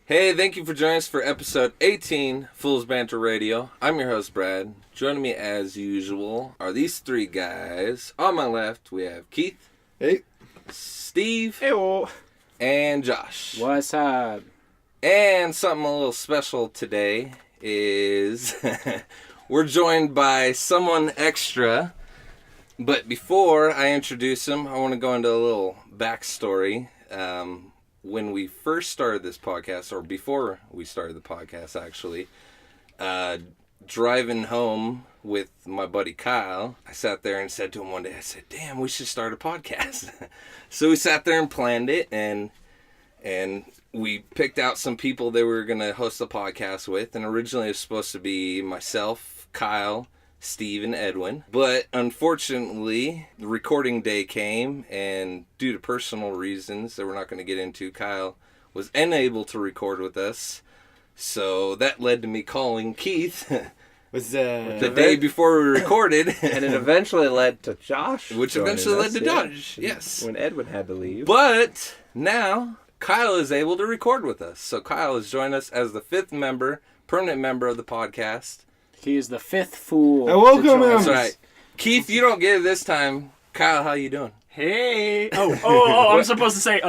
Hey, thank you for joining us for episode 18, Fool's Banter Radio. I'm your host, Brad. Joining me as usual are these three guys. On my left, we have Keith. Hey. Steve. Hey-o. And Josh. What's up? And something a little special today is we're joined by someone extra. But before I introduce him, I want to go into a little backstory. When we first started this podcast, or before we started the podcast, actually, driving home with my buddy Kyle, I sat there and said to him one day, I said, damn, we should start a podcast. So we sat there and planned it, and we picked out some people that we were going to host the podcast with, and originally it was supposed to be myself, Kyle, Steve, and Edwin. But unfortunately, the recording day came, and due to personal reasons that we're not going to get into, Kyle was unable to record with us. So that led to me calling Keith the day before we recorded. And it eventually led to Josh. Which eventually led to Josh, yes. When Edwin had to leave. But now Kyle is able to record with us. So Kyle has joined us as the fifth member, permanent member of the podcast. He is the fifth fool. I welcome him. That's right. Keith, you don't get it this time. Kyle, how you doing? Hey. Oh, I'm supposed to say,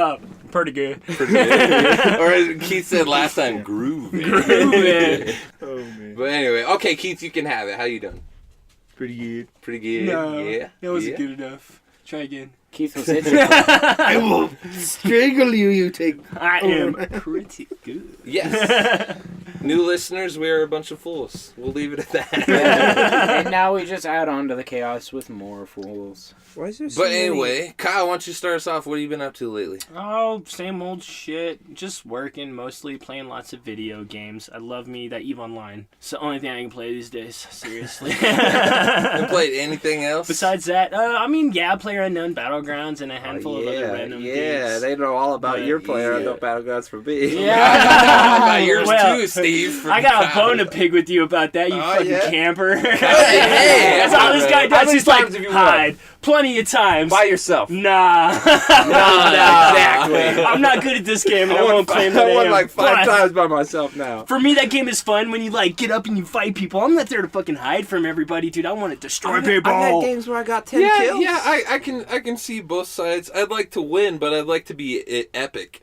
pretty good. Pretty good. Or as Keith said last time, groovy. Groovy. Oh, man. But anyway, okay, Keith, you can have it. How you doing? Pretty good. Pretty good. No, Yeah. that wasn't good enough. Try again. Keith was itching. I will strangle you, you take... I am pretty good. Yes. New listeners, we are a bunch of fools. We'll leave it at that. And now we just add on to the chaos with more fools. Why is there so But anyway, Kyle, why don't you start us off? What have you been up to lately? Oh, same old shit. Just working, mostly playing lots of video games. I love me that EVE Online. It's the only thing I can play these days. Seriously. You played anything else? Besides that, PlayerUnknown Battlegrounds and a handful of other random games. Yeah, they know all about But your PlayerUnknown Battlegrounds for me. Yeah. About yours Well, too, Steve. I got a bone to pick with you about that, you fucking camper. Hey, That's all this guy does. He's like, times have you hide. Plenty of times. By yourself. Nah. Exactly. I'm not good at this game, and I won't claim that I I won am. like 5 But times by myself now. for me, that game is fun when you like get up and you fight people. I'm not there to fucking hide from everybody, dude. I want to destroy people. I've had games where I got 10 kills. Yeah, I can see both sides. I'd like to win, but I'd like to be epic.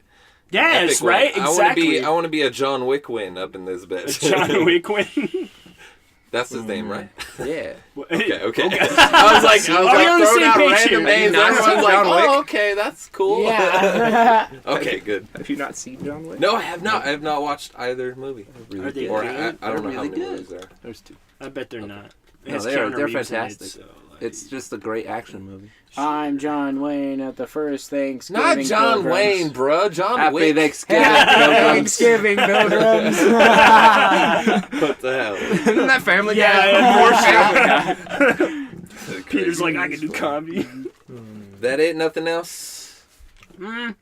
Yes, Epic right? win. Exactly. I want to be a John Wick win up in this bitch. John Wick win. That's his name, right? Yeah. Okay. I was like, Are we on the throwing same out page random here? names. Not Everyone's seen like, John Wick? oh, okay, that's cool. Yeah. Okay, good. Have you not seen John Wick? No, I have not. I have not watched either movie. Are they Or good? I don't know how really many good. movies there are. There's 2. I bet they're not. It No, has they're Keanu Reeves in it, fantastic. so, like- It's just a great action movie. I'm John Wayne at the first Thanksgiving. Not John Pilgrims. Wayne, bro. John Happy Wick. Thanksgiving. Happy Thanksgiving, Pilgrims. What the hell? Isn't that Family Guy? Yeah, More Family Guy. Peter's like, I can do comedy. That it? Nothing else? No,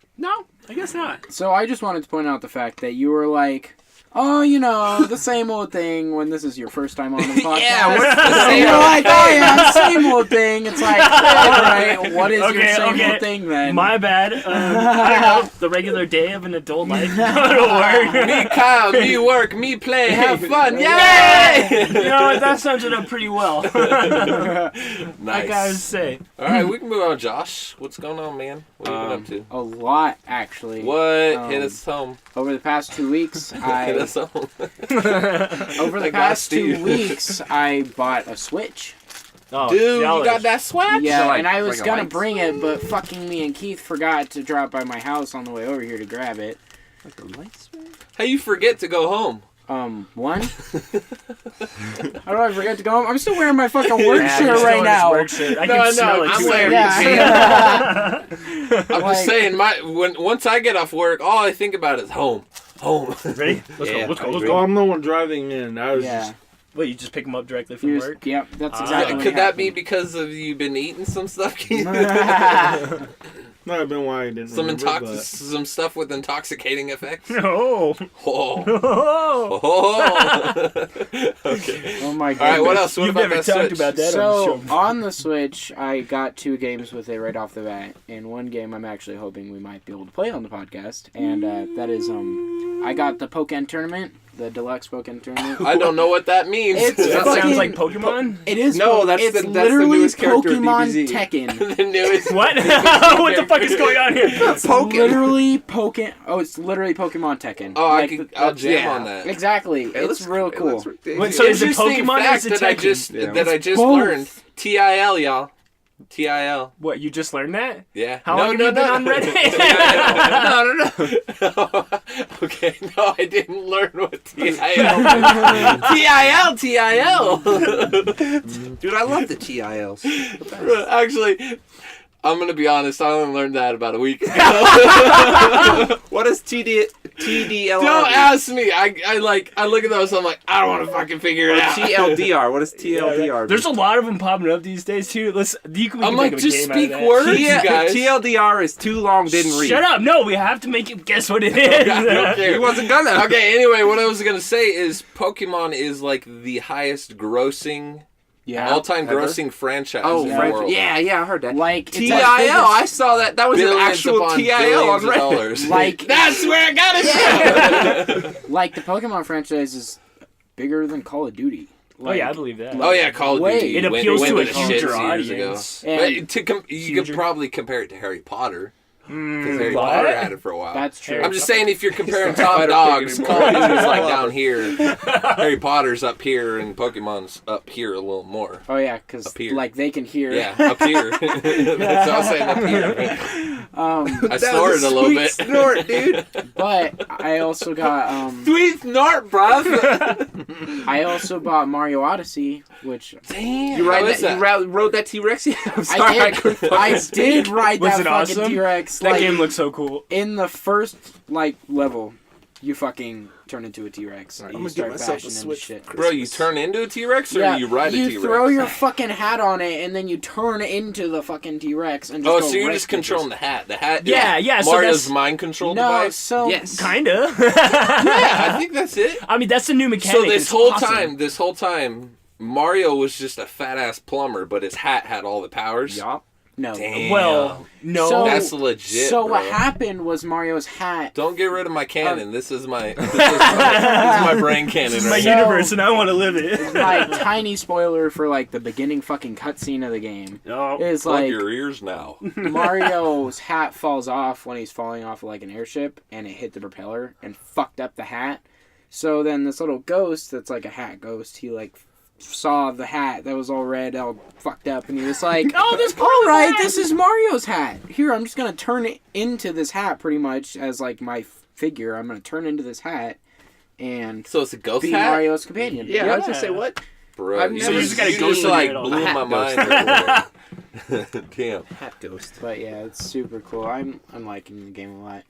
I guess not. So I just wanted to point out the fact that you were like, oh, you know, the same old thing when this is your first time on the podcast. Yeah, what's the And same you're old like, oh yeah, same old thing. It's like, alright, what is your Okay, same okay. old thing then? My bad. I don't know. The regular day of an adult life. Go to work. Me Kyle, me work, me play, have fun. Yay! You know what? That sums it up pretty well. I Nice. gotta say. All right, we can move on. Josh, what's going on, man? What have you been up A lot, actually. to? What? um, Hit us home. Over the past 2 weeks, Hit I us home. over the I got past 2 Steve. weeks, I bought a Switch. Oh, Dude, jealous. you got that swag? Yeah, like, and I was bring a gonna light? bring it, but fucking me and Keith forgot to drop by my house on the way over here to grab it. Like a light switch? How you forget to go home? One? How do I forget to go home? I'm still wearing my fucking work Yeah, shirt he's right still in his now. work shirt. I No, can smell it. I'm too. wearing Yeah. I'm Like- just saying, once I get off work, all I think about is home. Ready? Let's Yeah, go. Let's go. I Let's agree. go. I'm the one driving in. I was Yeah. just... Wait, you just pick them up directly He from was- work? Yep, that's Ah. exactly what Could that be happened. because of you been eating some stuff, Keith? Might have been why I didn't remember, some stuff with intoxicating effects. No. Oh. Oh. Oh. Okay. Oh my god. All right, what else? What You've about never that talked Switch? about that So on the show. on the Switch, I got 2 games with it right off the bat, and one game I'm actually hoping we might be able to play on the podcast, and that is I got the Pokken tournament, the deluxe Pokken tournament. I don't know what that means. It's That fucking- sounds like Pokemon. It is. No, that's it's the literally newest character in Pokemon DBZ. Tekken. The newest. What? What the fuck is going on here? Literally Pokken. Oh, it's literally Pokemon Tekken. Oh, Like, I'll jam yeah. on that. Exactly. It It's looks- real it cool. looks ridiculous. Wait, so is it Interesting Pokemon or fact is it that I Tekken? just Yeah. that I just both. learned. TIL, y'all. TIL. What, you just learned that? Yeah. How long have you been on Reddit? No. Okay, no, I didn't learn what TIL. TIL. Dude, I love the TILs. Actually, I'm gonna be honest. I only learned that about a week ago. What is TDLR? Don't ask me. I look at those. I'm like, I don't want to fucking figure it out. TLDR. What is TLDR? There's a lot of them popping up these days too. We can I'm make like, a just game speak out of that. words, you guys. TLDR is too long, didn't read. Shut up! No, we have to make you guess what it is. I don't care. He wasn't gonna. Okay, anyway, what I was gonna say is Pokemon is like the highest grossing, all-time ever? grossing franchise Oh, in the French. world. Yeah, I heard that. Like it's TIL. as big as- I saw that. That was an Billions actual upon TIL on billions of Reddit. dollars. Like That's where I got it from. like the Pokemon franchise is bigger than Call of Duty. Oh yeah, I believe that. Oh yeah, Call of Way. Duty. It appeals went to a the shits huger years audience. ago. And- But you could Huger. probably compare it to Harry Potter. Because Harry what? Potter had it for a while. That's true. I'm just saying, if you're comparing top Spider dogs, Pig Call of anymore. Duty's like down here, Harry Potter's up here, and Pokemon's up here a little more. Oh yeah, because Up here. like they can hear. Yeah, up here. That's what I was saying, up here. I snorted a little bit. Snort, dude. But I also got Sweet snort, bruv. I also bought Mario Odyssey, which Damn. You how ride is that? You rode that T-Rex? Yeah, I'm sorry. I couldn't did. fucking I speak. did ride Was that it fucking awesome? T-Rex. That Like game looks so cool. in the first level, you fucking turn into a T-Rex. Right, And I'm you gonna start get myself a bashing into Switch shit. for Bro, you turn into a T-Rex or Yeah, you ride a you T-Rex? throw your fucking hat on it and then you turn into the fucking T-Rex and just Oh, go so you're right just through controlling the hat. The hat Yeah, is yeah, so Mario's that's- mind control No, device. so Yes. Kinda. Yeah, I think that's it. I mean, that's the new mechanic. So this It's whole awesome. time, Mario was just a fat ass plumber, but his hat had all the powers. Yup. no. Damn. Well, no. So- That's legit. So bro. what happened was Mario's hat. Don't get rid of my cannon. This is my this is my brain cannon This is my right So- here. universe, and I want to live it. My tiny spoiler for like the beginning fucking cutscene of the game Oh. is Plug like your ears now. Mario's hat falls off when he's falling off of like an airship, and it hit the propeller and fucked up the hat. So then this little ghost that's like a hat ghost, he like saw the hat that was all red, all fucked up, and he was like, Oh, this all right, this is Mario's hat. Here, I'm just gonna turn it into this hat pretty much as like my figure. I'm gonna turn into this hat and So it's a ghost be hat? Mario's companion. Yeah, I Yep. was gonna say what? Bro, I've you never- So you just got a you ghost in like it all. blew A my hat mind. Damn. Hat ghost. But yeah, it's super cool. I'm liking the game a lot.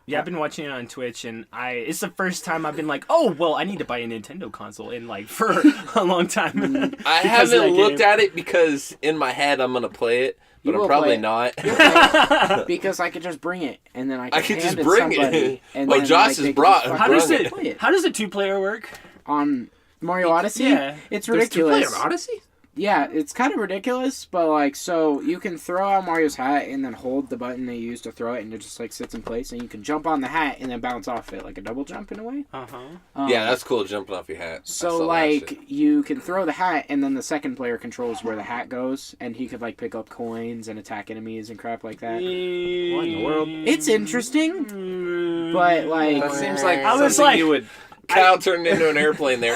Yeah, I've been watching it on Twitch, and it's the first time I've been like, oh, well, I need to buy a Nintendo console in like for a long time. I Because of haven't that looked game. at it because in my head I'm gonna play it, but You I'm will probably play it. not. Because I could just bring it, and then I could, I could hand just bring somebody, it. And Oh, then, Josh like, has they could brought- just How fucking does Brilliant. it? play it How does the 2-player work? on Mario Odyssey? Yeah. It's There's 2 ridiculous. player Odyssey? Yeah, it's kind of ridiculous, but like, so you can throw out Mario's hat and then hold the button they use to throw it, and it just like sits in place, and you can jump on the hat and then bounce off it like a double jump in a way. Yeah, that's cool. Jumping off your hat. I So saw that like shit. you can throw the hat, and then the second player controls where the hat goes, and he could like pick up coins and attack enemies and crap like that. What in the world? It's interesting, but like That seems like I was something like- you would. Kyle turned into an airplane there.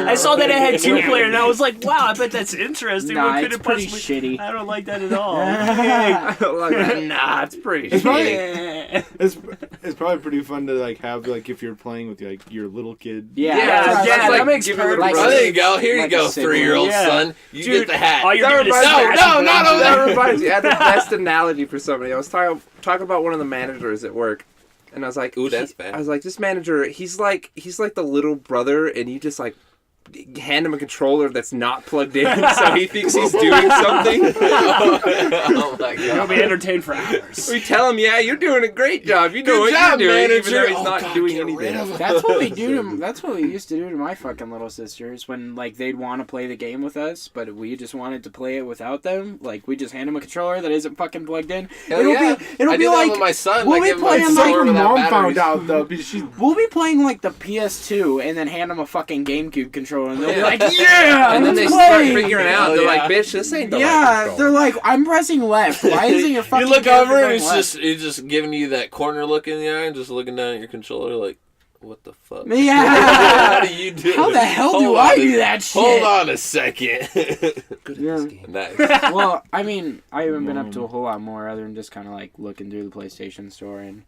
I saw that it had 2-player, and I was like, wow, I bet that's interesting. Nah, what could it's it pretty possibly... shitty. I don't like that at all. I don't like that. Nah, it's pretty. It's probably Yeah. it's probably pretty fun to like have like if you're playing with like your little kid. Yeah, Yeah, that's yeah, like, that makes give perfect it like Oh, there you go. Here like you a go, sibling. 3-year-old Yeah. son. You Dude, get the hat. all you're doing is That smashing reminds me- No, buttons. no, That reminds me. I had the best analogy for somebody. I was talking about one of the managers at work, and I was like, Ooh, that's bad. I was like, this manager, he's like the little brother, and you just like hand him a controller that's not plugged in, so he thinks he's doing something. Oh my god. He'll be entertained for hours. We tell him, yeah, you're doing a great job. You know Good what job, you're doing, even manager. though he's Oh, not God, doing get rid anything. of him. That's what we do to. That's what we used to do to my fucking little sisters when like they'd want to play the game with us, but we just wanted to play it without them. Like we just hand them a controller that isn't fucking plugged in. Hell it'll yeah. it'll I be do that like with my son. we'll I be give him a playing It's like controller when without mom found batteries. out though, because she. we'll be playing like the PS2 and then hand them a fucking GameCube controller and they'll be Yeah. like, yeah, And then let's they start play. figuring out. Oh, They're yeah. like, bitch, this ain't the Yeah, right they're like, I'm pressing left. Why isn't your fucking You look character over and going it's left? just giving you that corner look in the eye and just looking down at your controller like, what the fuck? Yeah. What are you doing? How the hell do Hold I on do a- that shit? Hold on a second. Yeah. Nice. Well, I mean, I haven't been up to a whole lot more other than just kind of like looking through the PlayStation Store and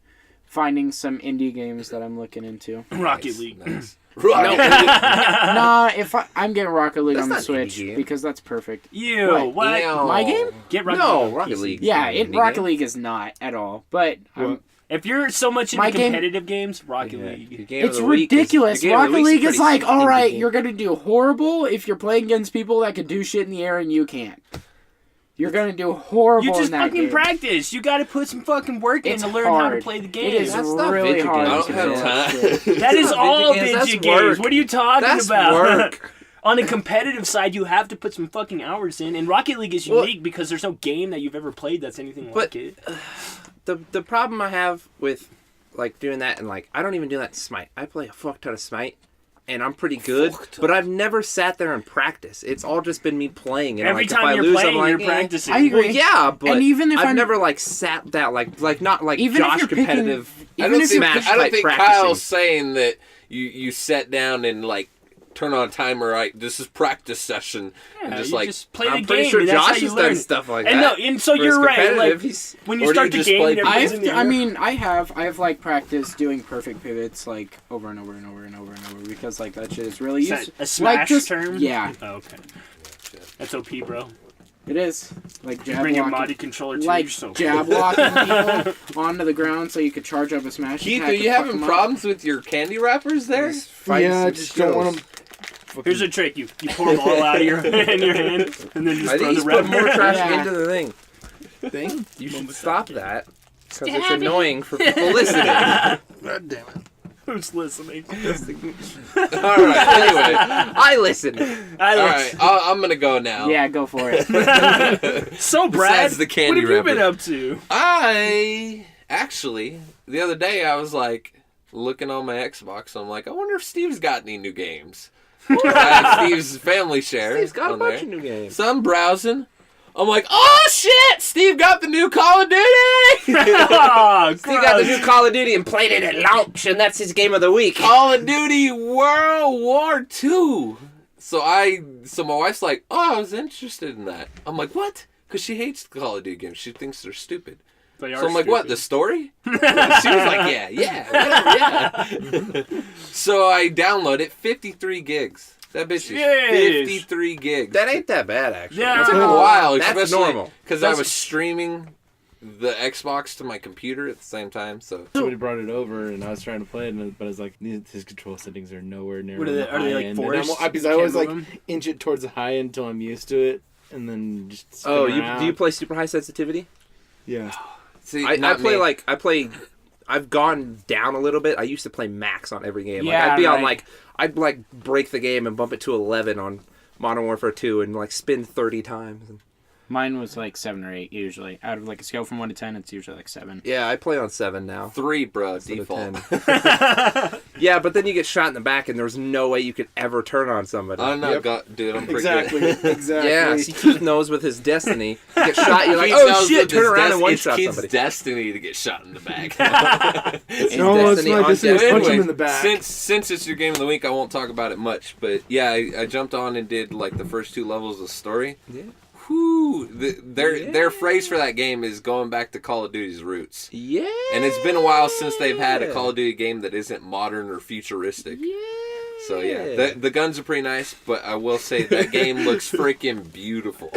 finding some indie games that I'm looking into. Rocket League. Nice. Rocket League. Nah, if I'm getting Rocket League That's on the not Switch indie game. because that's perfect. You, what? Ew. My game? Get Rocket No, League. Rocket League. Yeah, Indie Rocket game. League is not at all. But If you're so much into My game- competitive games, Rocket Yeah, League. your game of it's the week is- ridiculous. your game of the Rocket week's League is pretty like, indie all right, game. you're gonna do horrible if you're playing against people that can do shit in the air and you can't. You're gonna do horrible You just in that fucking game. practice. You got to put some fucking work in It's to learn how to hard. play the It game. is That's not really video hard. games. I don't to have do that time. shit. That is not all video games, video that's games. work. What are you talking That's about? work. On a competitive side, you have to put some fucking hours in. And Rocket League is unique because there's no game that you've ever played that's anything But- like it. The problem I have with like doing that, and like I don't even do that in Smite. I play a fuck ton of Smite, and I'm pretty good. But I've never sat there and practiced. It's all just been me playing. And Every like, time if I you're lose, playing, I'm like, you're eh. practicing. I agree. Well, yeah, but And even if I've I'm- never like sat that like not like Even if Josh you're picking- competitive. I Even don't if think, you're- Smash I don't type think practicing. Kyle's saying that you sat down and like turn on a timer. Right, this is practice session, and Yeah, just you like just play I'm the pretty game. sure and that's Josh how you has learn. done stuff like And that. no, and so For his you're right. competitive, Like he's- when or you do start you the just game, play and everybody's in the I air. mean, I have like practiced doing perfect pivots like over and over and over and over and over because like that shit is really Is useful. that a Smash just, term? Yeah, Oh, okay. That's OP, bro. it is. Like You jab bring your walking, body controller to like you're so jab walking people onto the ground so you could charge up a smash Keith, attack are and you fuck having 'em up. problems with your candy wrappers there? Yeah, I just don't want them. Here's a trick: you pour them all out of your in your hand, and then just I throw think the he's put more wrapper. trash Yeah. into the thing. Thing? You should stop that because it's Stab it. annoying for people listening. God damn it. Who's listening? All right. Anyway, I listen. I all right. I'm gonna go now. Yeah, go for it. So, Brad, Besides the candy what have you been wrapper. up to? I actually the other day I was like looking on my Xbox. I'm like, I wonder if Steve's got any new games. I have Steve's family share. He's got a on bunch there. of new games. So I'm browsing. I'm like, oh shit! Steve got the new Call of Duty. Oh, Steve got the new Call of Duty and played it at launch, and that's his game of the week. Call of Duty World War II. So my wife's like, oh, I was interested in that. I'm like, what? Because she hates Call of Duty games. She thinks they're stupid. They are So I'm like, what, the stupid. story? She was like, whatever, yeah. So I download it, 53 gigs. That bitch is Jeez. 53 gigs. That ain't that bad, actually. Yeah. It took a while, That's especially normal. because I That's- was streaming the Xbox to my computer at the same time. So Somebody brought it over and I was trying to play it, but it's like his control settings are nowhere near. What are on they- the are they, high like, end. And I'm- forced? Because You I always can't like move 'em? inch it towards the high end until I'm used to it, and then just. Spin Oh, around. do you play super high sensitivity? Yeah. see, I not play me. I've gone down a little bit. I used to play max on every game. Yeah, I'd be on right. I'd break the game and bump it to 11 on Modern Warfare 2 and like spin 30 times. Mine was like 7 or 8 usually. Out of like a scale from 1 to 10, it's usually like 7. Yeah, I play on 7 now. 3, bro, Instead of default. 10. Yeah, but then you get shot in the back and there's no way you could ever turn on somebody. I'm not, Yep. dude, I'm pretty Exactly. good. Exactly. Yeah, see, Keith knows with his destiny. You get shot, you're like, Keith oh knows shit, that turn it's around and one it's shot Keith's somebody. destiny to get shot in the back. No, it's Destiny my on destiny. Destiny. Punch him Anyway, in the back. Since it's your game of the week, I won't talk about it much. But yeah, I jumped on and did like the first 2 levels of the story. Yeah. Whew, their phrase for that game is going back to Call of Duty's roots. Yeah. And it's been a while since they've had a Call of Duty game that isn't modern or futuristic. Yeah. So yeah, the guns are pretty nice, but I will say that game looks freaking beautiful.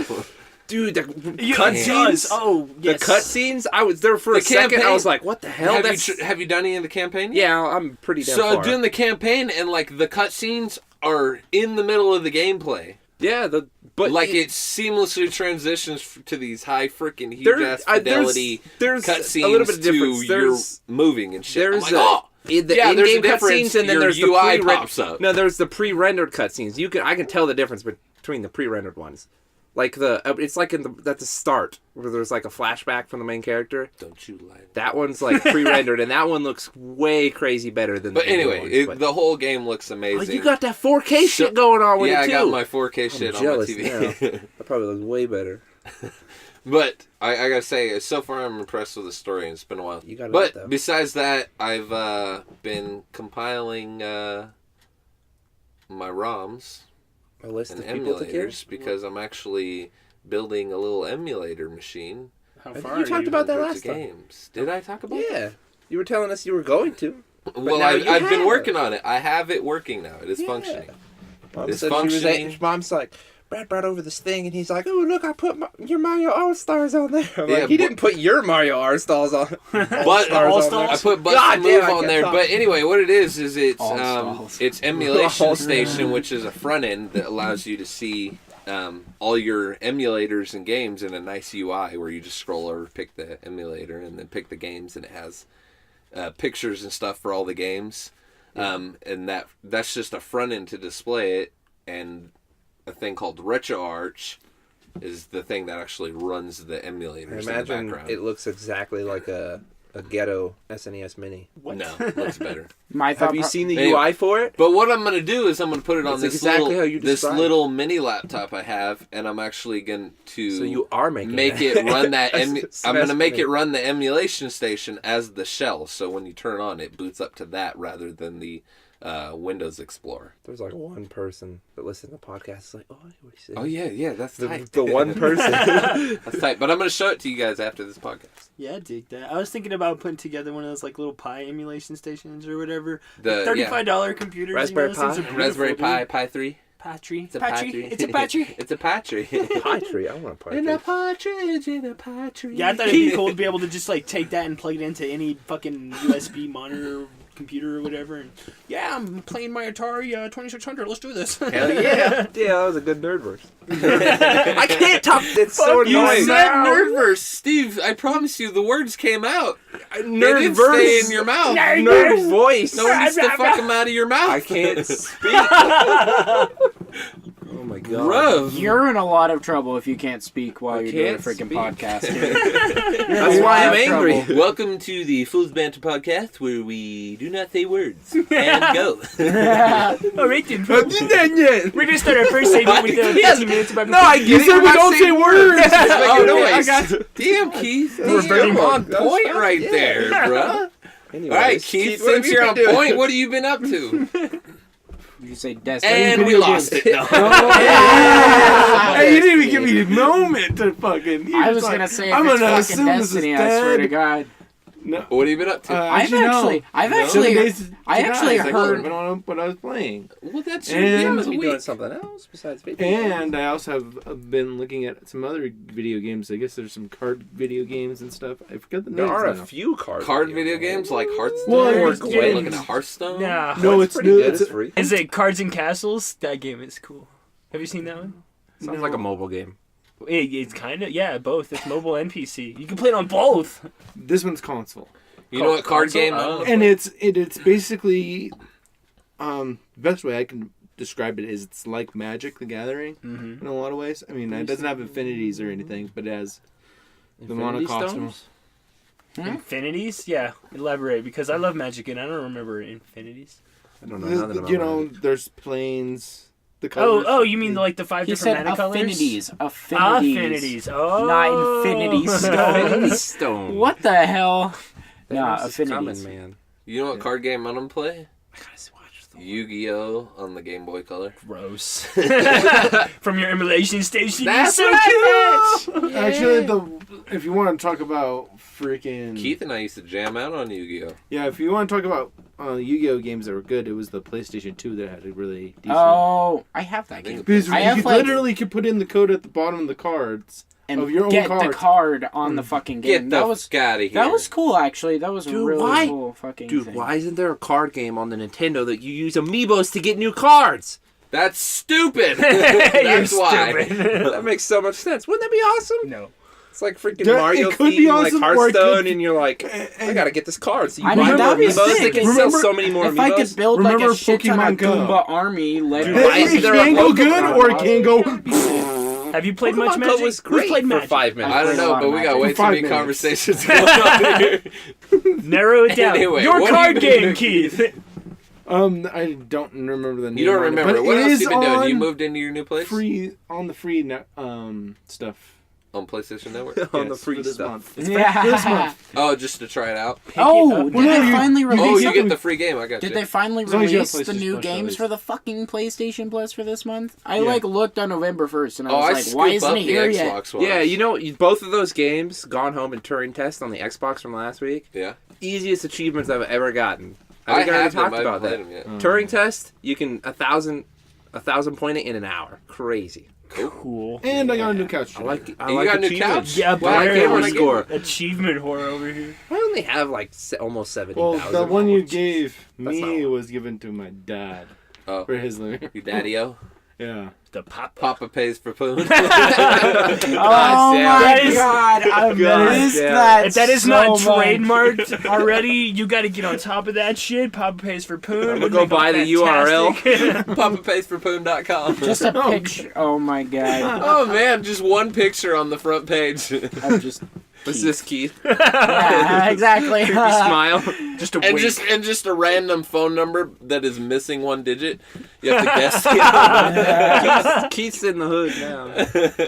Dude, the It cutscenes. does. Oh, The yes. cutscenes. I was there for The a second. campaign- I was like, "What the hell?" Have you done any of the campaign? Yeah, I'm pretty damn So far. doing the campaign and like the cutscenes are in the middle of the gameplay. Yeah, but like it seamlessly transitions to these high freaking huge ass fidelity there's cutscenes a little bit of difference. to you're moving and shit. There's I'm like, the yeah, there's a in-game difference. cutscenes, and then Your there's the UI pre-rendered. pops up. No, there's the pre-rendered cutscenes. I can tell the difference between the pre-rendered ones. Like it's like at the start where there's like a flashback from the main character. Don't you lie. That one's like pre-rendered, and that one looks way crazy better than. But the anyway, ones, the whole game looks amazing. Oh, you got that 4K shit going on with yeah, it too. I got my 4K shit on my jealous TV. now. That probably looks way better. But I gotta say, so far I'm impressed with the story, and it's been a while. You gotta but though. besides that, I've been compiling my ROMs A list and of people to kill. emulators because I'm actually building a little emulator machine. How I think far you are talked about that for last time. games. Did I talk about that? Yeah, you were telling us you were going to. Well, now you I've been have. working on it. I have it working now. It is Yeah. functioning. Mom It's said functioning. Mom's like, Brad brought over this thing, and he's like, "Oh, look, I put your Mario All Stars on there." I'm Yeah, like, he but- didn't put your Mario All Stars on. But All-Stars? I put Bust God a damn, Move I on can't there. talk. But anyway, what it is it's All-Stars. it's emulation All-Stars. station, which is a front end that allows you to see all your emulators and games in a nice UI where you just scroll over, pick the emulator, and then pick the games, and it has pictures and stuff for all the games. And that's just a front end to display it, and a thing called RetroArch is the thing that actually runs the emulators I in the imagine background. it looks exactly like a ghetto SNES Mini. No, it looks better. My Have you seen the Anyway. UI for it? But what I'm going to do is I'm going to put it on That's this exactly how you this described. little mini laptop I have, and I'm actually going to So you are making make it run that. SNES I'm going to make Mini. it run the emulation station as the shell. So when you turn it on, it boots up to that rather than the Windows Explorer. There's like one person that listens to the podcast. It's like, oh, I hear what you said. Oh yeah, that's tight. The one person. That's tight. But I'm going to show it to you guys after this podcast. Yeah, I dig that. I was thinking about putting together one of those like little Pi emulation stations or whatever. The $35 computers. Raspberry those things Pi? are beautiful, Raspberry Pi, dude. Pi 3. Patry. It's a Patry. Patry. It's a Patry. It's a Patry. Pie tree. I want a pie In tree. a partridge, in a pie tree. Yeah, I thought it'd be cool to be able to just like take that and plug it into any fucking USB monitor, computer, or whatever. And yeah, I'm playing my Atari 2600. Let's do this. Hell yeah. Yeah, that was a good nerd verse. I can't talk. It's so You annoying. said Nerdverse, Steve. I promise you, the words came out. They didn't Nerdverse. stay in your mouth. Nerd voice. No one needs to fuck them out of your mouth. I can't speak. Oh my god. Bruv. You're in a lot of trouble if you can't speak while I you're doing a can't freaking speak. podcast. Dude. That's why I'm angry. Welcome to the Fool's Banter podcast, where we do not say words and go. All right, then. We're gonna start our first segment with 15 minutes about. No, I get You it. said we don't say words. Oh, noise. Damn, Keith. We're very on good. point That's right fine. there, bruh. Anyways, All right, Keith, what have since you you're been on doing? point, what have you been up to? You say Destiny. And we lost it. No. Hey, you didn't even give me a moment to fucking. you I just was like, gonna say if I'm it's gonna fucking assume this is Destiny, I swear to dead. God. No. What have you been up to? I've actually heard. But on what I was playing, Well, that's your And- game of Must the be doing week. something else besides video games. and I also have been looking at some other video games. I guess there's some card video games and stuff. I forget the There names are a now. few card Video games like Hearthstone? Well, or it's you're games. looking at Hearthstone? Nah. No, it's pretty new. good. It's It's free. Is it Cards and Castles? That game is cool. Have you seen that one? Sounds like a mobile game. It's kind of, yeah, both. It's mobile and PC. You can play it on both. This one's console, You know what card Console? game? Oh. and it's basically the best way I can describe it is it's like Magic: The Gathering Mm-hmm. in a lot of ways. I mean, it doesn't have infinities or anything, but it has the Infinity monocostal. Stones? Infinities? Yeah, elaborate, because I love Magic and I don't remember infinities. I don't know nothing about You know, that. there's planes. The colors. Oh, you mean like the 5 He different said mana colors? affinities. Affinities. Oh. Not infinity Infinity stones. Stone. What the hell? That Nah, was just affinities. coming, man. You know what card game I'm gonna play? I gotta watch the Yu-Gi-Oh! On the Game Boy Color. Gross. From your emulation station. That's you what so I cute. Actually, if you want to talk about freaking Keith and I used to jam out on Yu-Gi-Oh! yeah, if you want to talk about Yu-Gi-Oh games that were good, it was the PlayStation 2 that had a really decent. Oh, I have that I think game. Because I you have, could like- literally could put in the code at the bottom of the cards And of your own get cards. the card on the fucking game. Get the That was fuck out of here. that was cool actually. That was a Dude, really why- cool fucking Dude, thing. why isn't there a card game on the Nintendo that you use amiibos to get new cards? That's stupid. You're That's why. stupid. That makes so much sense. Wouldn't that be awesome? No. It's like freaking Yeah, Mario it could be theme, like awesome, or it Hearthstone, could- and you're like, I gotta get this card. So you I buy mean, more that'd be amiibos. sick. They can sell Remember- so many more If amiibos. I could build like Remember a shit ton of Pokemon Go? Goomba army, led Dude, by why It is there a can go Pokemon good or it can go. Have you played much Pokemon Magic? Go was Who's great played for Magic? 5 minutes. I don't know, but we got way too 5 many minutes. conversations going on here. Narrow it down. Anyway, Your what card have you been game, doing? Keith. I don't remember the name. You don't on it, remember. but What it else is you been doing? You on moved into your new place? free on the free stuff. On PlayStation Network? On the Yes, free for this stuff. month. It's for this month. Oh, just to try it out? Oh, did Well, no, they you- finally you release? Oh, you something- get the free game. I got Did you. they finally As long as you have release the PlayStation new Plus games release. for the fucking PlayStation Plus for this month? I Yeah. looked on November 1st and I Oh, I was like, why scoop isn't up it the here yet? Xbox ones. Yeah, you know, both of those games, Gone Home and Turing Test on the Xbox from last week, Yeah. easiest achievements I've ever gotten. I think already have them. talked I about haven't that. played them yet. Turing Test, you can 1,000 point it in an hour. Crazy. Cool. And I got a new couch. I like You got a new achievements. couch? Yeah, Well, I gave barely. it a score. Achievement whore over here. I only have like almost 70,000. Well, the one you gave That's me not- was given to my dad Oh, for his living. your daddy-o? Yeah. The pop. Papa pays for food. Oh damn. my That is- god, I God missed damn. that. If that is so not much. trademarked already, you got to get on top of that shit. Papa pays for poon. I'm gonna go buy the URL. PapaPaysForPoon.com. Just a picture. Oh my god. Oh man, just one picture on the front page. I'm just. What's this, Keith? Yeah, exactly. Creepy smile. Just a and wait. just a random phone number that is missing one digit. You have to guess. Keith's in the hood now.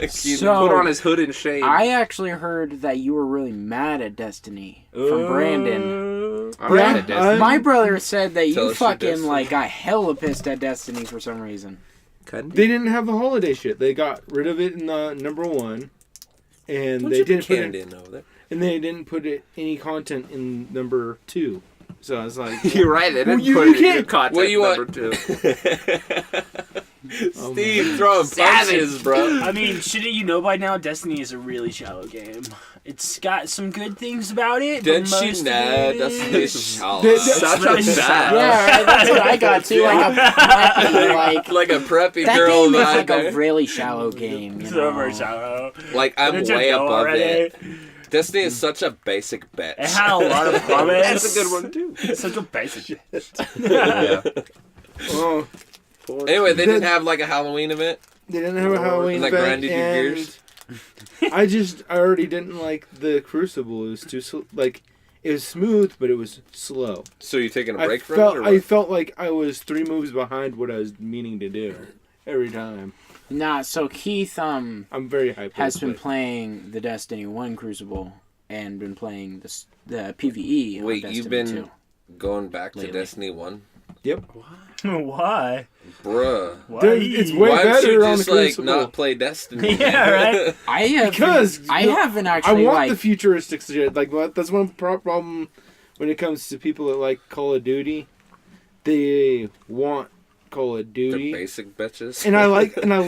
So- Put on his hood in shame. I actually heard that you were really mad at Destiny from Brandon. I'm mad at Yeah, Destiny. My brother said that Tell you us your fucking Destiny. like got hella pissed at Destiny for some reason. Couldn't They didn't have the holiday shit. They got rid of it in the number 1, and they didn't put it, in over there. and they didn't put it any content in number 2. So I was like, You're right. They didn't Well, you put it in can't- your content What do you number want? 2. Steve throwing punches, bro. I mean, shouldn't you know by now? Destiny is a really shallow game. It's got some good things about it. Didn't but she? most of Nah, it that's is- That- Such a really bad. sad. Yeah, right, that's what I got too. Like a preppy, like like a preppy that girl game is vibe like there. a really shallow game. You So know? very shallow. Like I'm Didn't you way know above already? it. Destiny is such a basic bitch. It had a lot of comments. That's a good one too. It's such a basic. Yeah. oh, Anyway, they didn't have like a Halloween event. they didn't have a Halloween Like event, grinded your and gears? I already didn't like the Crucible. It was too it was smooth, but it was slow. So you taking a I break from felt it? Or I what? felt like I was 3 moves behind what I was meaning to do every time. Nah, so Keith I'm very hyped. has for been it. playing the Destiny 1 Crucible and been playing the PvE. on Wait, Destiny you've been 2. going back to Lately. Destiny 1? Yep. Why? Bruh. Why? Dude, it's way Why don't better you on just the like Crucible. not play Destiny? Yeah, right. I have Because I you know, haven't I actually want like the futuristic shit. Like that's one problem when it comes to people that like Call of Duty. They want Call of They're Duty, basic bitches. and I like it, and I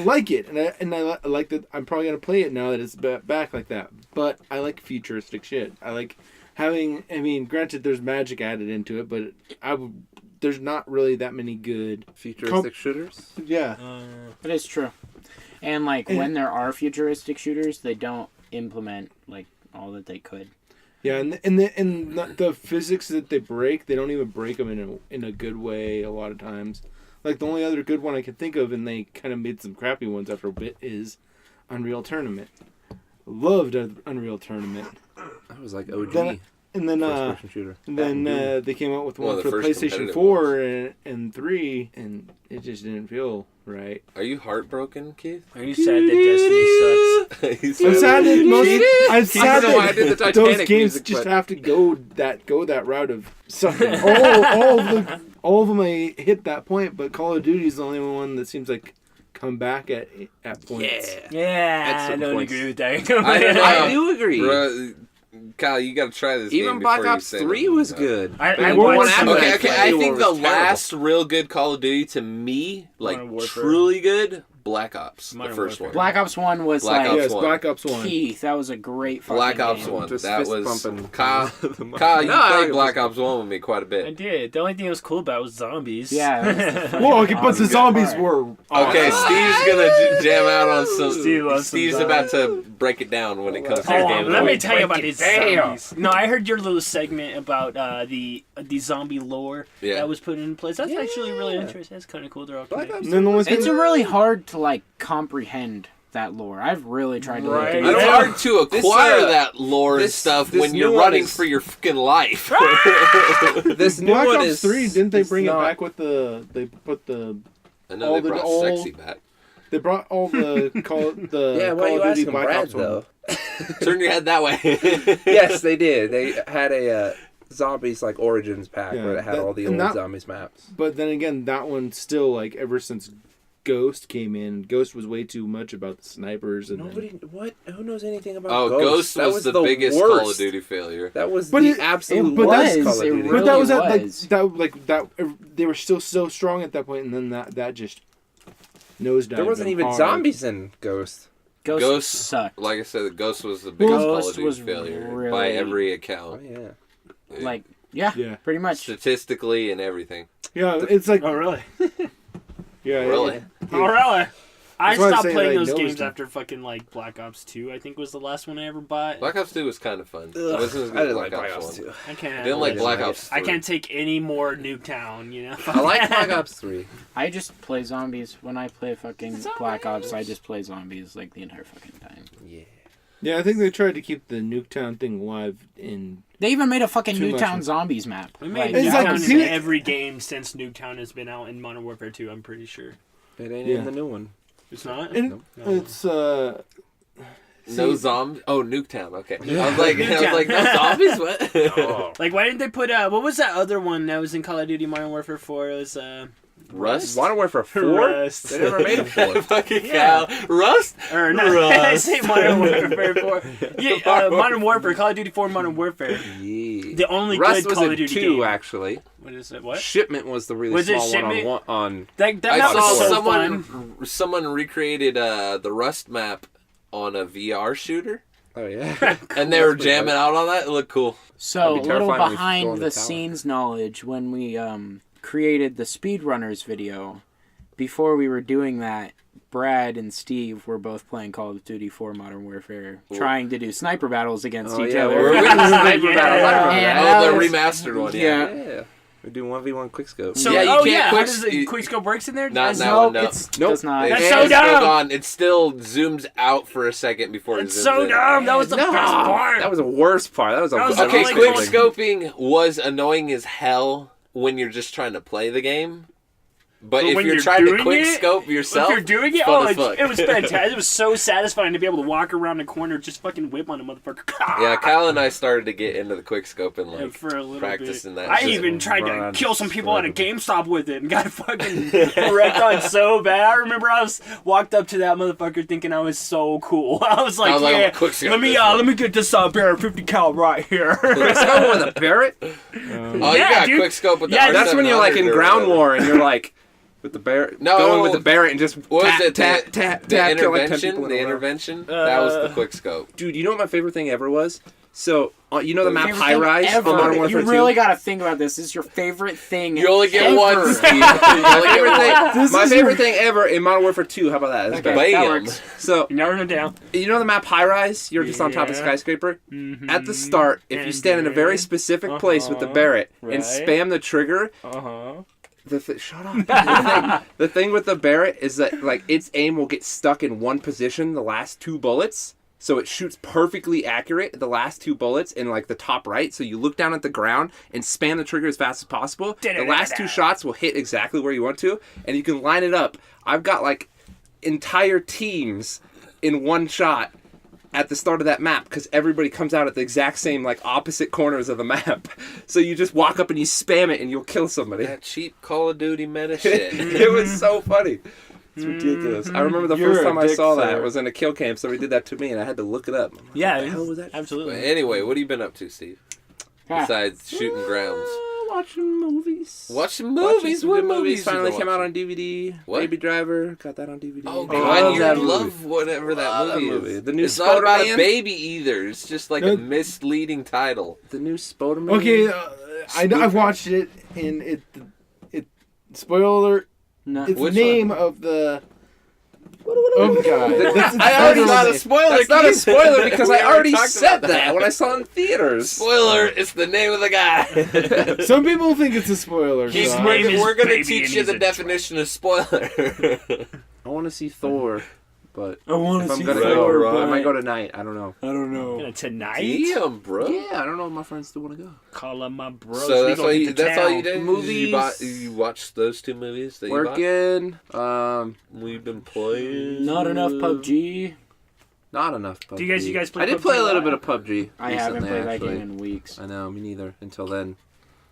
like that. I'm probably gonna play it now that it's back like that. But I like futuristic shit. I like having. I mean, granted, there's magic added into it, but there's not really that many good. Futuristic shooters. Yeah. It is true. And like when there are futuristic shooters, they don't implement like all that they could. Yeah, and the physics that they break, they don't even break them in a good way a lot of times. Like the only other good one I can think of, and they kind of made some crappy ones after a bit, is Unreal Tournament. Loved Unreal Tournament. That was like OG. Then- And then First-person shooter. they came out with One one of the for first PlayStation competitive 4 and 3, and it just didn't feel right. Are you heartbroken, Keith? Are you sad that Destiny sucks? He's I'm sad that I'm sad know why I did the that Titanic those games music, just but- have to go that route of sucking. all of them I hit that point, but Call of Duty is the only one that seems like come back at points. Yeah. Yeah, At I some don't points. agree with that. I don't know. I do agree. Bruh, Kyle, you gotta try this Even game Black before you Ops say 3 nothing was about it. good. I The want one to- after Okay, that okay. Call of I Duty think was the terrible. last real good Call of Duty to me, like Modern Warfare. truly good, Black Ops, the Modern first Warfare. one. Black Ops 1 was Black like Ops Yes, 1. Black Ops 1. Keith. That was a great fucking Black Ops game. 1. Just That fist was bumping. Kyle. The mic. Kyle, you No, played it Black was- Ops 1 with me quite a I bit. did. The only thing that was cool about it was zombies. Yeah. That was the fucking Well, okay, but the awesome zombies part. were. Okay, Steve's gonna jam out on some. Steve loves some Steve's about to break it down when it comes to Hold game. on, let me Boy. tell you about these zombies. No, I heard your little segment about the zombie lore Yeah. that was put in place. That's actually really interesting. That's kind of cool. They're all Black connected. Ops. And then the ones It's really hard to like comprehend that lore. I've really tried to look Right. into It's it. hard to acquire that lore and this- stuff this when new you're one running is- for your fucking life. This new Black one Ops is 3. Didn't they it's bring it not- back with the? They put the. I know All they the- brought all- sexy back. They brought all the the Yeah, why are Call you of Duty asking Black Brad Ops 1. though? Turn your head that way. Yes, they did. They had a zombies like Origins pack Yeah, where it had that- all the and old that- zombies maps. But then again, that one still like ever since Ghost came in, Ghost was way too much about the snipers and then- Nobody, what? Who knows anything about Oh, Ghost? Ghost was the biggest worst. Call of Duty failure. That was But the it- absolute but worst that Call is- of it Duty. really But that was was. that they were still so strong at that point, and then that just nosedived. There wasn't them even hard. zombies in Ghost. Ghost sucked. Like I said, Ghost was the biggest Call Ghost of Duty was failure by really- every Oh account. yeah. Like, yeah, Yeah, pretty much. Statistically and everything. yeah. It's like Oh, really? yeah, Really? Oh, really? I That's why I'm stopped saying, playing like, those no games wisdom. after fucking like Black Ops 2. I think was the last one I ever bought. Black Ops 2 was kind of fun. It wasn't as good I as didn't Black like Black Ops Ops 1. 2. I can't. I didn't like Black like Ops 3. I can't take any more Nuketown. You know. I like Black Ops 3. I just play zombies. When I play fucking Black Ops, I just play zombies like the entire fucking time. Yeah. yeah. I think they tried to keep the Nuketown thing alive in. They even made a fucking Too much. Newtown Zombies map. We made It's Nuketown like- in see- every game since Nuketown has been out in Modern Warfare 2. I'm pretty sure. It ain't Yeah. in the new one. It's not. And it's No see- zombies. Oh, Nuketown. Okay. Yeah. I was like, no zombies. What? Oh. Like, why didn't they put what was that other one that was in Call of Duty Modern Warfare 4? It was Rust. Modern Warfare 4? Rust. They never made a 4. Fucking Yeah. cow. Rust. Or no, I say Modern Warfare 4. Yeah, Modern Warfare, Call of Duty 4, Modern Warfare. Yeah. The only Rust good was Call of in Duty 2, game. actually. What is it? What? Shipment was the really Was it small Shipment? one on That I map saw was so someone fun. someone recreated the Rust map on a VR shooter, Oh yeah. and they were That's pretty jamming funny. out on that. It looked cool. So, That'd a be little terrifying when you go behind in the the tower. scenes knowledge when we created the Speedrunners video. Before we were doing that, Brad and Steve were both playing Call of Duty 4 Modern Warfare, trying to do sniper battles against Oh, each yeah, other. we're in the sniper Yeah. battle. I remember Yeah. that. Oh, the that was- remastered one. Yeah. Yeah. We do 1v1 quickscope. So, Yeah, you oh can't yeah, how quick- does the you- quickscope works in there? Not That's- that No, one. No. it Nope. does not. That's It- so it's still dumb. gone. It still zooms out for a second before it It's zooms so in. dumb. That was the No, best part. that was the worst part. That was a That was the Okay, like quick going- scoping was annoying as hell when you're just trying to play the game. But But if when you're you're trying to doing quick it, scope yourself, If you're doing it, fun oh, as fuck. it was fantastic. It was so satisfying to be able to walk around the corner, just fucking whip on a motherfucker. Yeah, Kyle and I started to get into the quick scope and Yeah, like for a little practicing bit. that. I shit. even tried to run kill some people at a forever. GameStop with it and got fucking wrecked on so bad. I remember I walked up to that motherfucker thinking I was so cool. I was like, I'm yeah, quick scope let me this one. let me get this Barrett 50 cal right here. Quickscope with a Barrett? Oh, you Yeah, got dude. quick scope with the Yeah, That's when you're like in R700 or ground whatever. war and you're like with the Barrett, No. going with the Barrett and just What was tap, it? tap, The- tap, The tap, kill like 10 intervention. people in The a row. intervention. That was the quick scope. Dude, you know what my favorite thing ever was? So, you know the map Favorite High thing Rise ever. on Modern Warfare You 2? really got to think about this. This is your favorite thing. You only get ever. one, Steve. You only My get favorite one. thing, my favorite thing ever in Modern Warfare 2. How about that? That's Okay, better. that Bam. works. So, Narrowing it down. you know the map High Rise? You're just on top of a Yeah. skyscraper. Mm-hmm. At the start, if you And stand in a very then- specific place with the Uh-huh. Barrett Right. and spam the trigger, Uh-huh. shut up. The thing with the Barrett is that like its aim will get stuck in one position the last 2 bullets. So it shoots perfectly accurate the last 2 bullets in like the top right. So you look down at the ground and spam the trigger as fast as possible. The last 2 shots will hit exactly where you want to, and you can line it up. I've got like entire teams in one shot at the start of that map because everybody comes out at the exact same like opposite corners of the map. So you just walk up and you spam it and you'll kill somebody. That cheap Call of Duty meta shit. It was so funny. It's ridiculous. I remember the You're first a time I dick, saw that sir. it was in a kill cam. Somebody did that to me and I had to look it up. I'm like, Yeah, what the hell was that? But absolutely. anyway, what have you been up to, Steve? Ah. Besides shooting grounds. Watching movies. Watching Watching movies. some What good movies? finally you came out watching? on DVD. What? Baby Driver, got that on DVD. Oh I God, love you that movie. love whatever that movie is. The new It's not about a Spider-Man? baby either. It's just like a misleading title. The new Spider-Man. Okay, I've watched it, and it spoiler alert. No. It's Which the name of the guy. I already That's got a a spoiler. That's not a spoiler because We I already talked said about that when I saw it in theaters. Spoiler, it's the name of the guy. Some people think it's a spoiler. He's, so name is we're going to Baby teach and you he's the a definition of spoiler. I want to see Thor, but I want if to I'm see gonna Thor, go, I but might go tonight. I don't know. I don't know. Tonight? Damn, bro. Yeah, I don't know if my friends still want to go. Call up my bros. So we that's gonna all get you. to That's all town. you did. Movies. You watched those two movies that you bought? Working. We've been playing. Not enough PUBG. Not enough PUBG. Do you guys play I did PUBG play a a little lot? bit of PUBG. I haven't recently, played that actually. game in weeks. I know, me neither. Until then.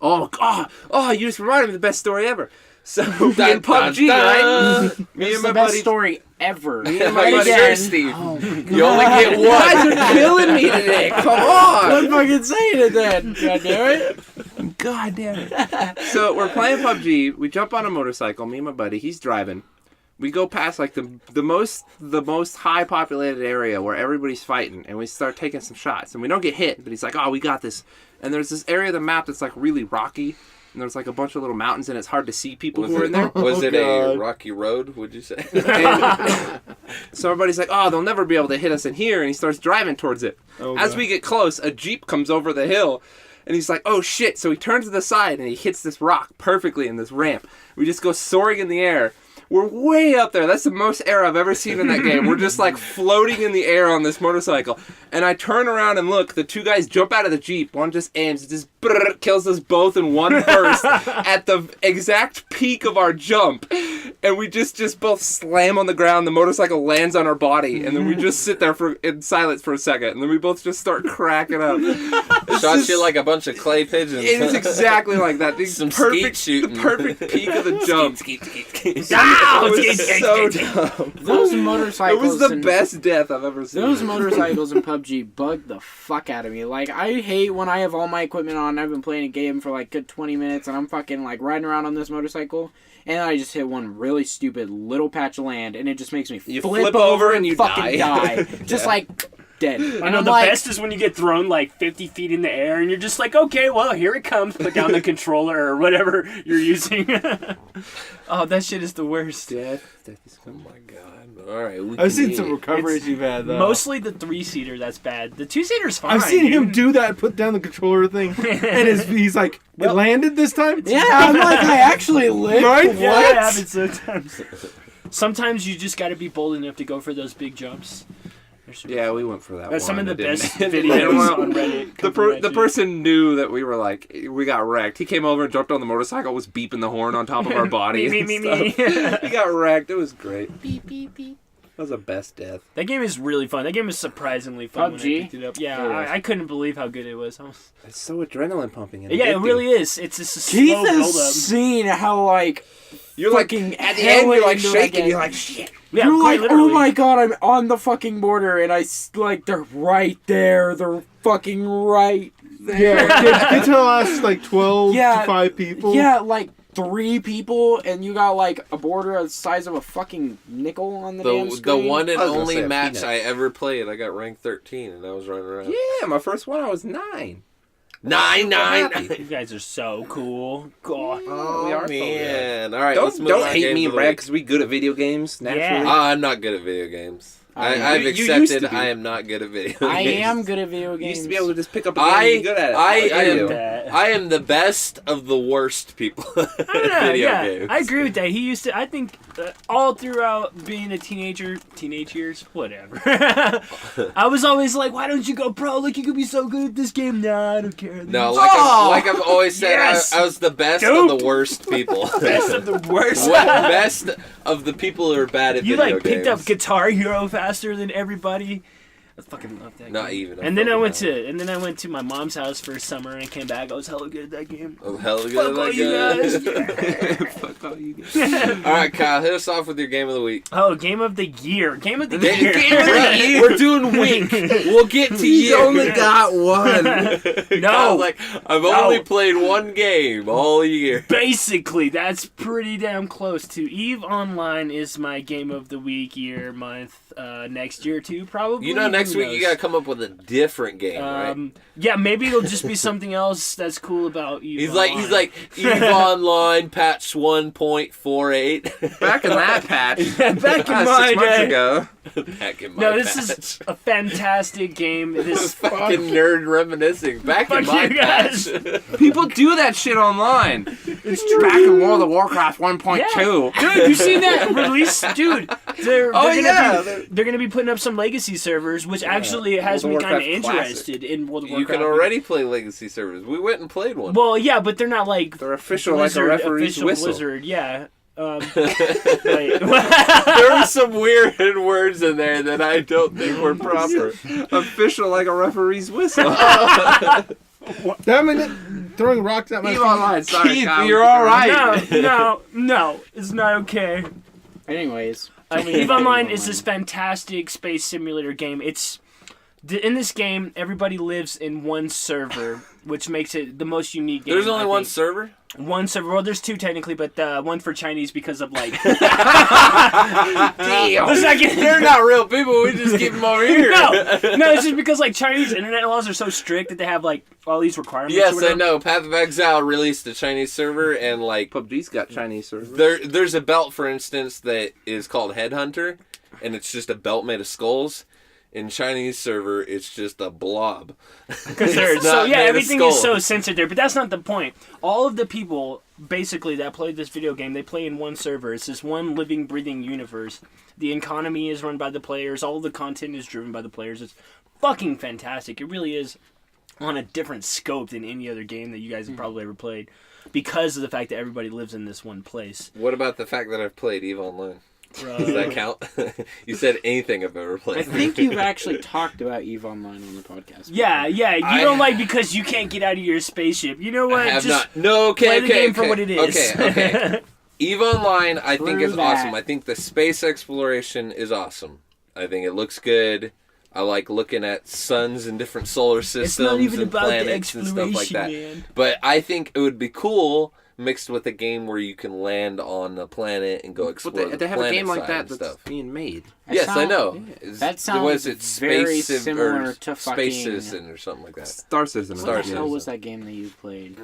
Oh God! Oh, you just reminded me of the best story ever. So me in PUBG, right? Me It's and the my best buddy. story ever. Me and my Are you buddy. sure, Steve? Oh, You only get You guys one. are killing me today. Come I'm on! fucking saying it then. God damn it. God damn it! So we're playing PUBG. We jump on a motorcycle. Me and my buddy. He's driving. We go past like the most high populated area where everybody's fighting, and we start taking some shots, and we don't get hit. But he's like, "Oh, we got this." And there's this area of the map that's like really rocky, and there's like a bunch of little mountains, and it's hard to see people who are in there. Was it a God. rocky road? Would you say? And so everybody's like, "Oh, they'll never be able to hit us in here," and he starts driving towards it. Oh, As God. we get close, a Jeep comes over the hill, and he's like, "Oh shit!" So he turns to the side, and he hits this rock perfectly in this ramp. We just go soaring in the air. We're way up there. That's the most air I've ever seen in that game. We're just like floating in the air on this motorcycle. And I turn around and look. The two guys jump out of the Jeep. One just aims, just kills us both in one burst at the exact peak of our jump. And we just both slam on the ground. The motorcycle lands on our body. And then we just sit there in silence for a second. And then we both just start cracking up. Shot you like a bunch of clay pigeons. It is exactly like that. The Some perfect, skeet shooting. The perfect peak of the jump. Ow! It was so dumb. Those It motorcycles. was the in- best death I've ever seen. Those motorcycles in PUBG bug the fuck out of me. Like, I hate when I have all my equipment on and I've been playing a game for like good 20 minutes and I'm fucking like riding around on this motorcycle and I just hit one really stupid little patch of land and it just makes me You flip flip over and you fucking die. Just like dead. I And know I'm the like, best is when you get thrown like 50 feet in the air and you're just like, okay, well, here it comes. Put down the controller or whatever you're using. Oh, that shit is the worst. Death is Oh my god. Alright. I've seen some recoveries you've had though. Mostly the 3-seater that's bad. The 2-seater's fine. I've seen him dude. do that, put down the controller thing, and he's like, "It landed this time." yeah, I'm like, I actually lived. Right? Yeah, What? that happens sometimes. Sometimes you just got to be bold enough to go for those big jumps. Yeah, we went for that. That's some one. of the It didn't- best it didn't videos well. on Reddit. The person knew that we were like, we got wrecked. He came over and jumped on the motorcycle, was beeping the horn on top of our body. Me, and me, me, stuff. me. He got wrecked. It was great. Beep, beep, beep. That was the best death. That game is really fun. That game is surprisingly fun when I PUBG? picked it up. Yeah, It is. I couldn't believe how good it was. It's so adrenaline pumping. And Yeah, it addicting. really is. It's just a Keith slow build has up. seen how like You're like, fucking at the hell end, you're like into that shaking. game. You're like, shit. Yeah, you're quite like, literally. oh my god, I'm on the fucking border, and like they're right there. They're fucking right there. Yeah, get to the last like 12 Yeah. to 5 people. Yeah, like 3 people, and you got like a border the size of a fucking nickel on the damn The screen. one and I was gonna only say a match peanut. I ever played, I got ranked 13 and I was running around. Yeah, my first one, I was 9. 9. You guys are so cool. God. Oh, We are so man. Alright, let's Don't move on. hate Games me of and the Brad week. because we good at video games naturally. I'm not good at video games. I've You used accepted to be. I am not good at video I games. am good at video You games. used to be able to just pick up a game and be good at it. I am the best of the worst people at I don't know, video yeah, games. I agree with that. He used to. I think all throughout being a teenage years, whatever. I was always like, "Why don't you go pro? Like you could be so good at this game." Nah, I don't care. No, Oh! like I've always said, Yes! I was the best Dope! of the worst people. best of the worst. Best of the people who are bad at You video like picked games. up Guitar Hero faster than everybody. I fucking love that Not game. even. And then I went to my mom's house for summer and I came back. I was hella good at that game. Oh, hell Fuck good. all you guys. Fuck all you guys. All right, Kyle, hit us off with your game of the week. Oh, game of the year. Game of the Game year. of the year. We're doing week. We'll get to He's you. only got one. Kyle's like, I've only played one game all year. Basically, that's pretty damn close to EVE Online is my game of the week, year, month, next year too, probably. You know, next Who week you knows? gotta come up with a different game, right? Yeah, maybe it'll just be something else that's cool about EVE He's Online. like EVE Online patch 1.48. Back in that patch. Back in my 6 months day. ago. Back in my No, this patch. is a fantastic game. This Fucking nerd reminiscing. Back in Fuck my you guys. patch. People do that shit online. It's true. Back in World of Warcraft 1.2. Yeah. Dude, you seen that release? Dude, they're gonna be putting up some legacy servers, which actually has me World of kind of Warcraft interested in World of Warcraft. You can already play legacy servers. We went and played one. Well, yeah, but they're not like They're official Blizzard, like a referee's official whistle. Blizzard, yeah. Wait. There were some weird words in there that I don't think were proper. Official like a referee's whistle. Damn it! Throwing rocks at my EVE feet. Online, sorry, Keith, Kyle. you're all right. No, it's not okay. Anyways, EVE Online is this fantastic space simulator game. In this game, everybody lives in one server, which makes it the most unique game. There's only I one think. server? One server. Well, there's two technically, but one for Chinese because of like. Damn. They're not real people. We just keep them over here. No, it's just because like Chinese internet laws are so strict that they have like all these requirements. or Yes, whatever. I know. Path of Exile released a Chinese server, and like PUBG's got Chinese servers. there's a belt, for instance, that is called Headhunter, and it's just a belt made of skulls. In Chinese server, it's just a blob. Because everything is so censored there. But that's not the point. All of the people, basically, that played this video game, they play in one server. It's this one living, breathing universe. The economy is run by the players. All the content is driven by the players. It's fucking fantastic. It really is on a different scope than any other game that you guys have probably ever played. Because of the fact that everybody lives in this one place. What about the fact that I've played EVE Online? Does that count? You said anything I've ever played. I think you've actually talked about EVE Online on the podcast. Yeah. You don't like because you can't get out of your spaceship. You know what? I have Just not. No, okay, play the game for what it is. Okay. EVE Online, I think, is True that. awesome. I think the space exploration is awesome. I think it looks good. I like looking at suns and different solar systems It's not even and about the planets and exploration, stuff like that. man. But I think it would be cool mixed with a game where you can land on a planet and go explore But they have a planet game like side that and that's stuff. being made. Yes, I know. That sounds Was it very Space similar or to Space fucking. Citizen or something like that. Star Citizen. Star What the Citizen. hell was that game that you played?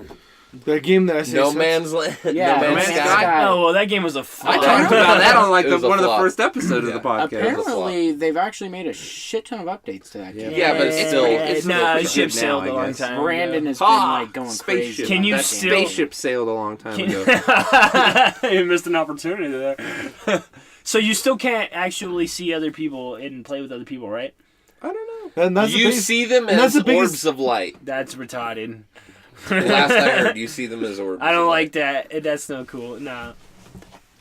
The game that I say No sucks. Man's Land. Yeah, No No Man's Man's Sky. Sky. Oh, well, that game was a flop. I talked about that on like It was a one of the flop. first episodes of the podcast. Apparently, they've actually made a shit ton of updates to that game. Yeah, but it's still- it's still Nah, pretty the ship good now, sailed I a long guess. time. Brandon has Ha! been like going Spaceship. crazy. Can you That still- spaceship sailed a long time ago. You missed an opportunity there. So you still can't actually see other people and play with other people, right? I don't know. And that's the You biggest- see them and that's as the biggest- orbs of light. That's retarded. Last I heard, you see them as orbs. I don't of like light. that. That's no cool. Nah.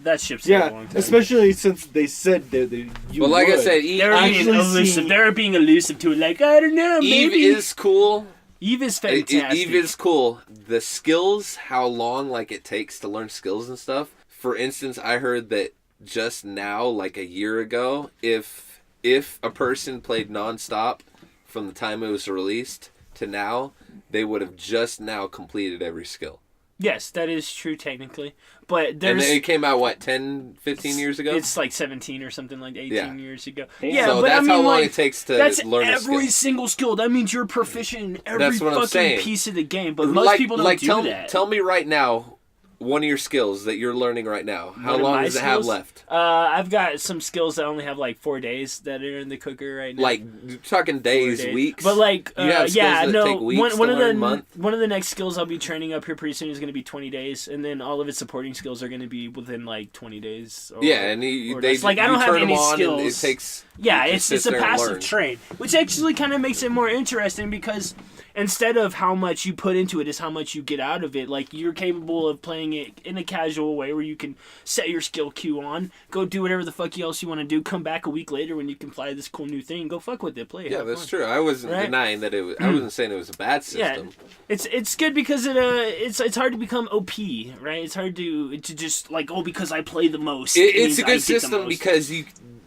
That ship sailed a Yeah, long time. especially since they said that you But like I would. said, They're being actually elusive. see- They're being elusive to it. Like, I don't know, Eve maybe. is cool. Eve is fantastic. Eve is cool. The skills, how long like it takes to learn skills and stuff. For instance, I heard that just now, like a year ago, if a person played nonstop from the time it was released to now, they would have just now completed every skill. Yes, that is true technically. But And there's... it came out, what, 10, 15 years ago? It's like 17 or something, like 18 Yeah. years ago. Yeah, Yeah, so but that's I mean, how long like, it takes to that's learn a skill. every single skill. That means you're proficient in every That's what I'm fucking saying. piece of the game. But most people don't do tell, that. Tell me right now, one of your skills that you're learning right now. How One of long my does it have skills? left? I've got some skills that only have like 4 days that are in the cooker right now. Like, you're talking 4 days, days. weeks? But like, You have skills yeah, that no. take weeks one to of the learn, month? one of the next skills I'll be training up here pretty soon is going to be 20 days, and then all of its supporting skills are going to be within like 20 days. Or, Yeah, and or they less. Like, I you don't have turn them any on and skills. it takes. Yeah, you it's just a sit there and passive learn. trade, which actually kind of makes it more interesting because instead of how much you put into it is how much you get out of it. Like, you're capable of playing it in a casual way where you can set your skill queue on, go do whatever the fuck else you want to do, come back a week later when you can fly this cool new thing, go fuck with it, play it. Yeah, that's true. I wasn't denying that it was. I wasn't saying it was a bad system. Yeah, it's good because it's hard to become OP, right? It's hard to just like, oh, because I play the most. It's a good system because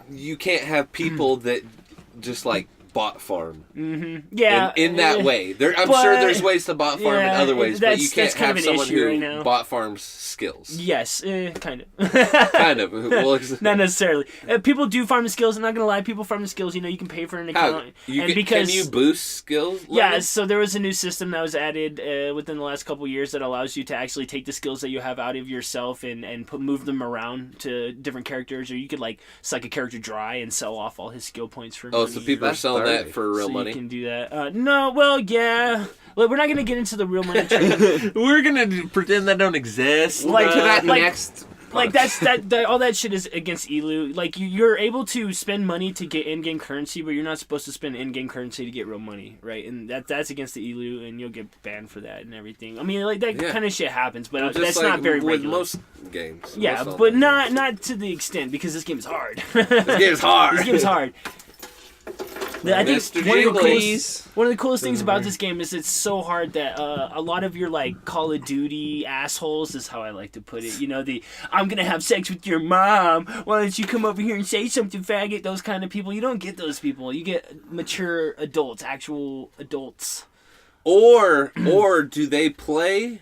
you can't have people that just like bot farm. Mm-hmm. Yeah, in that way. I'm sure there's ways to bot farm in other ways, but you can't have someone who bot farms skills. Yes, kind of. Kind of. Well, not necessarily. People do farm the skills. I'm not gonna lie. People farm the skills. You can pay for an account. Can you boost skills? Yeah. So there was a new system that was added within the last couple of years that allows you to actually take the skills that you have out of yourself and move them around to different characters, or you could like suck a character dry and sell off all his skill points for money. So people are selling that for real money. You can do that. No, well, yeah. Look, we're not gonna get into the real money trade. We're gonna pretend that don't exist. Like to that next. Like that all that shit is against ELU. Like you're able to spend money to get in-game currency, but you're not supposed to spend in-game currency to get real money, right? And that's against the ELU, and you'll get banned for that and everything. I mean, like that kind of shit happens, but that's like not very regular. With most games. Yeah, but not to the extent because this game is hard. This game is hard. This game is hard. I think one of the coolest things about this game is it's so hard that a lot of your like Call of Duty assholes is how I like to put it. I'm gonna have sex with your mom. Why don't you come over here and say something, faggot? Those kind of people. You don't get those people. You get mature adults, actual adults. Or do they play?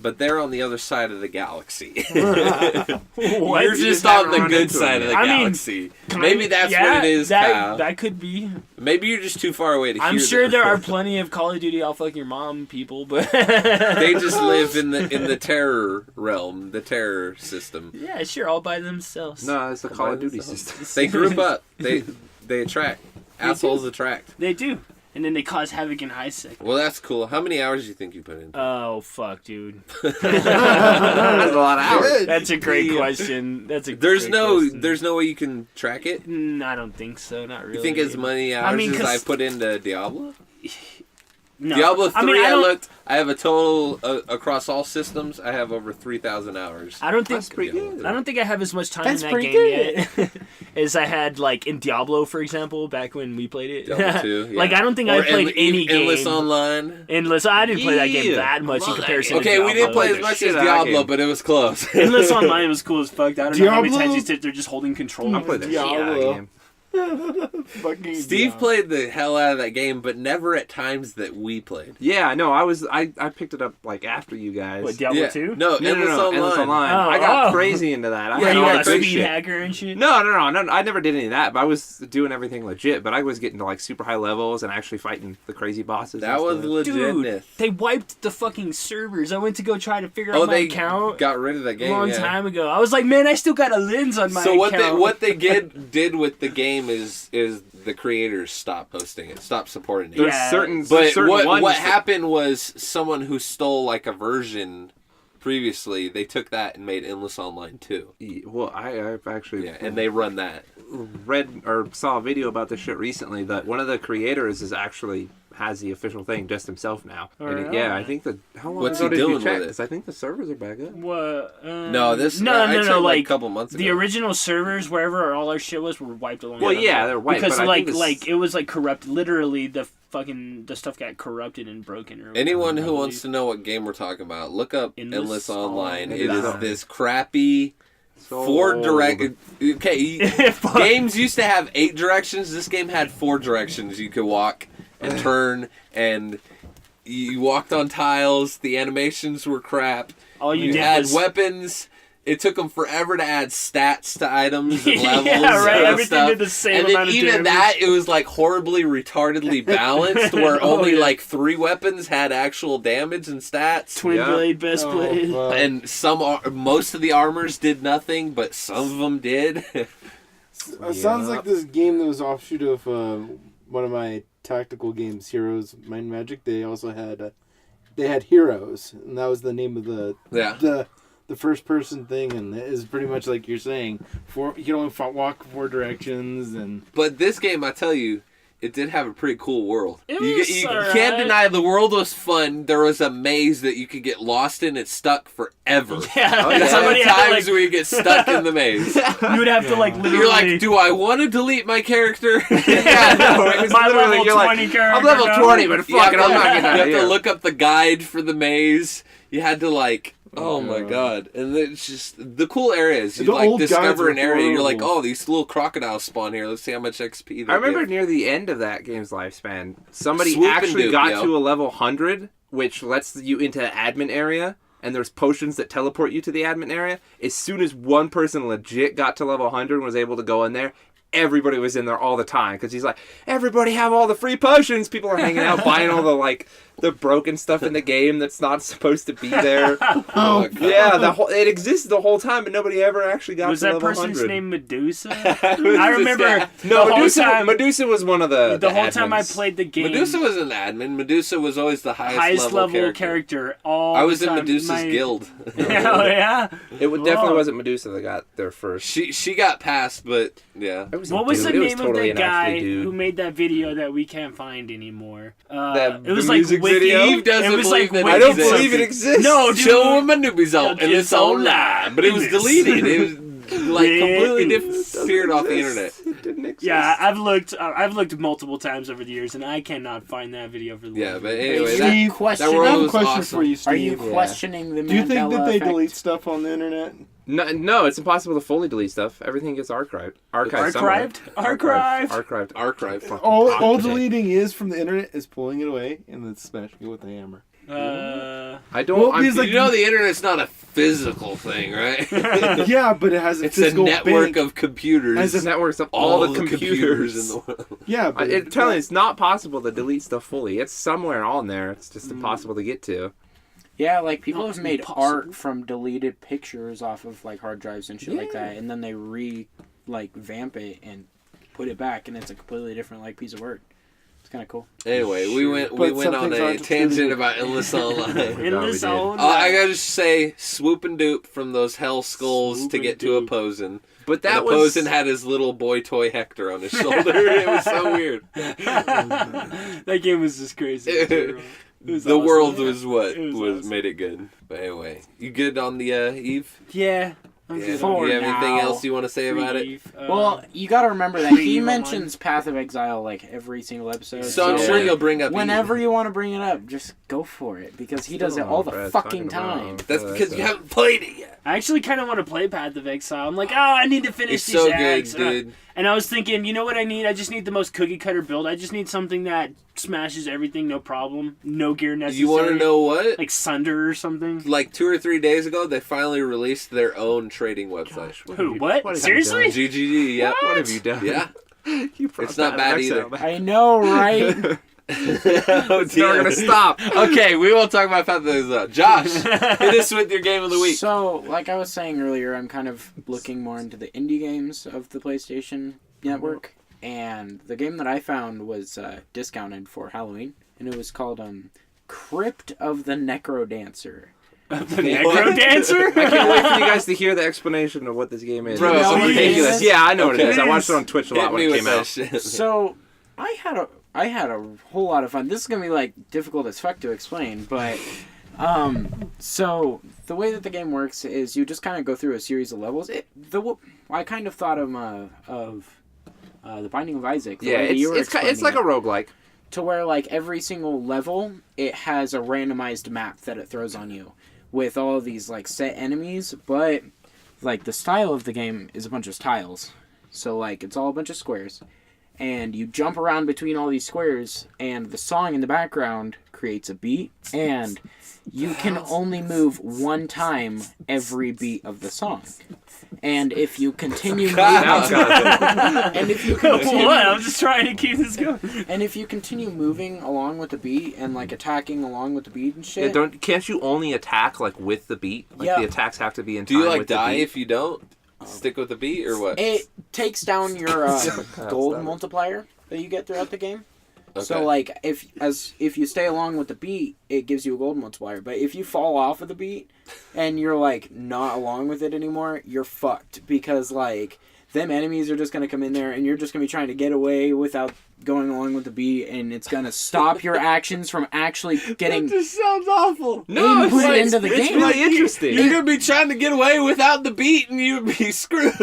But they're on the other side of the galaxy. You're just on the good side of the galaxy. Maybe that's what it is, Kyle. That could be. Maybe you're just too far away to hear I'm sure there are plenty of Call of Duty I'll fuck your mom people, but they just live in the terror realm, the terror system. Yeah, sure, all by themselves. No, it's the Call of Duty system. They group up. They attract. Assholes attract. They do. And then they cause havoc in high sec. Well, that's cool. How many hours do you think you put in? Oh, fuck, dude. That's a lot of hours. That's a great question. There's no way you can track it? I don't think so. Not really. You think as many hours as I put into Diablo? No. Diablo 3, I looked. I have a total across all systems. I have over 3,000 hours. I don't think that's pretty good. I don't think I have as much time in that game yet as I had like in Diablo, for example, back when we played it. Diablo 2, yeah. Like I don't think I played any game. Endless Online. Endless. I didn't play that game that much in comparison. Okay, to we didn't play as much as Diablo, but it was close. Endless Online was cool as fuck. I don't know how many times you sit there just holding control. I played the shit out of that game. Steve played the hell out of that game, but never at times that we played. Yeah, no, I picked it up like after you guys. What, Diablo 2? No, Endless Online. I got crazy into that. You got a speed hacker and shit? No, I never did any of that, but I was doing everything legit, but I was getting to like super high levels and actually fighting the crazy bosses. That was legitness. Dude, they wiped the fucking servers. I went to go try to figure out my account. Got rid of that game a long time ago. I was like, man, I still got a lens on my account. So what they did with the game is the creators stopped posting it, stopped supporting it. There's certain what happened was someone who stole like a version previously, they took that and made Endless Online 2. Well, I've actually and they run that. Read or saw a video about this shit recently that one of the creators has the official thing just himself now. I think how long ago did you check this? I think the servers are back up. What? No, like a couple months ago. The original servers, wherever all our shit was, were wiped along. Well, yeah, they're wiped because it was like corrupt. Literally, the stuff got corrupted and broken. Or anyone who wants to know what game we're talking about, look up Endless Online. It is this crappy. 4 directions. Okay, games used to have 8 directions. This game had 4 directions. You could walk and turn, and you walked on tiles. The animations were crap. All you did had was weapons. It took them forever to add stats to items and levels. Yeah, right. And everything stuff. did the same and amount of even damage. that, it was like horribly, retardedly balanced, where only like 3 weapons had actual damage and stats. Twin blade, best blade, and most of the armors did nothing, but some of them did. It sounds like this game that was offshoot of one of my tactical games, Heroes Might and Magic. They also had Heroes, and that was the name of the first person thing, and it is pretty much like you're saying. You can only walk 4 directions, and but this game, I tell you, it did have a pretty cool world. It You was alright. can't deny the world was fun. There was a maze that you could get lost in. It stuck forever. Yeah, Oh, yeah. somebody There had are to, times where you get stuck in the maze. you would have to literally. You're like, do I want to delete my character? Yeah, no, it was my literally, level you're 20 like, character. I'm level now. 20, but You have fuck it, I'm not you getting have to look up the guide for the maze. You had to oh my Yeah. god. And it's just the cool areas. You The old guides discover were an area and you're like, horrible. oh, these little crocodiles spawn here. Let's see how much XP they I remember give. near the end of that game's lifespan, somebody Swoop and actually dupe, got yo. to a level 100, which lets you into the admin area, and there's potions that teleport you to the admin area. As soon as one person legit got to level 100 and was able to go in there, everybody was in there all the time, because he's like, everybody have all the free potions. People are hanging out buying all the broken stuff in the game that's not supposed to be there. Oh my god. Yeah, it existed the whole time, but nobody ever actually got Was to that level person's 100. name Medusa? It was I just remember that. No, the whole time. Medusa was one of the whole time I admins. played the game, Medusa was an admin. Medusa was always the highest level character. all I was the in time. Medusa's guild. Hell yeah! It definitely Whoa. wasn't Medusa that got there first. She got passed, but yeah. It was a What was dude. the It name totally of the an actual guy dude. who made that video that we can't find anymore? The it was music Wiki. video? Eve doesn't It was believe that I Wiki don't exists. believe it something. exists. No, dude. Show him a newbie's out, and It's it's all all live. But it was live. deleted. It was completely It disappeared off the internet. It didn't exist. Yeah, I've looked multiple times over the years, and I cannot find that video for the Yeah, life but of me. anyway, Steve, that I world have a was question awesome. for you, Steve. Are you Yeah. questioning the Do you think that Mandela they effect? delete stuff on the internet? No, it's impossible to fully delete stuff. Everything gets archived. Archived? Somewhere. Archived. Archived. Archive. All deleting is from the internet is pulling it away and then smashing it with a hammer. I don't. Well, I'm, because, like, You know the internet's not a physical thing, right? Yeah, but it has a It's a physical network bank. of computers. As a networks of all the computers in the world. Yeah, but I'm telling you, it's not possible to delete stuff fully. It's somewhere on there. It's just impossible to get to. Yeah, like people Not have made impossible. art from deleted pictures off of like hard drives and shit like that, and then they vamp it and put it back, and it's a completely different piece of work. It's kind of cool. Anyway, we went But on some things a aren't tangent true. about Endless Online. In No, we the did. zone. I gotta just say, swoop and dupe from those hell skulls Swoop to and get to dupe. Opposin. But And that was Opposin had his little boy toy Hector on his shoulder. It was so weird. That game was just crazy. It was The awesome. world was what It was was awesome. made it good. But anyway, you good on the Eve? Yeah. I'm Yeah. good. For You have anything now. else you want to say about it? Eve. Well, you got to remember that Free he Eve mentions Path of Exile every single episode. So I'm Yeah. sure you'll bring up whenever Eve. you want to bring it up, just go for it because he does it all the Brad fucking talking about- time. That's because you haven't played it yet. I actually kind of want to play Path of Exile. I'm like, I need to finish It's these so good, acts. dude. And I was thinking, you know what I need? I just need the most cookie cutter build. I just need something that smashes everything, no problem, no gear necessary. You want to know what? like Sunder or something? Like 2 or 3 days ago, they finally released their own trading website. Who? What? have you Seriously? done? GGG, yeah. What have you done? Yeah. You brought It's not that bad Excel either. back. I know, right? It's never gonna stop. Okay, we won't talk about Path of Exile. Josh, hit us with your game of the week. So, like I was saying earlier, I'm kind of looking more into the indie games of the PlayStation Network, and the game that I found was discounted for Halloween, and it was called Crypt of the NecroDancer. The NecroDancer? I can't wait for you guys to hear the explanation of what this game is. Bro, It's you know what it ridiculous. is? Yeah, I know what it Okay. is. I watched it on Twitch a lot Hit when me it with came that out. shit. So, I had a whole lot of fun. This is gonna be difficult as fuck to explain, but so the way that the game works is you just kind of go through a series of levels. I kind of thought of the Binding of Isaac. The Yeah, way that you were it's like a explaining it. roguelike. To where every single level it has a randomized map that it throws on you with all of these set enemies, but the style of the game is a bunch of tiles. So it's all a bunch of squares. And you jump around between all these squares, and the song in the background creates a beat, and you can only move one time every beat of the song. And if you continue moving, and if you continue, What? I'm just trying to keep this going. and if you continue moving along with the beat and attacking along with the beat and shit, Yeah, can't you only attack with the beat? Yeah. The attacks have to be in Do time you with the die beat. if you don't? Stick with the beat or what? it takes down your gold Stop it. multiplier that you get throughout the game. Okay. So if you stay along with the beat, it gives you a gold multiplier. But if you fall off of the beat and you're not along with it anymore, you're fucked because them enemies are just going to come in there and you're just going to be trying to get away without going along with the beat, and it's going to stop your actions from actually getting That just sounds awful. input into the It's game. really interesting. You're gonna be trying to get away without the beat, and you'd be screwed.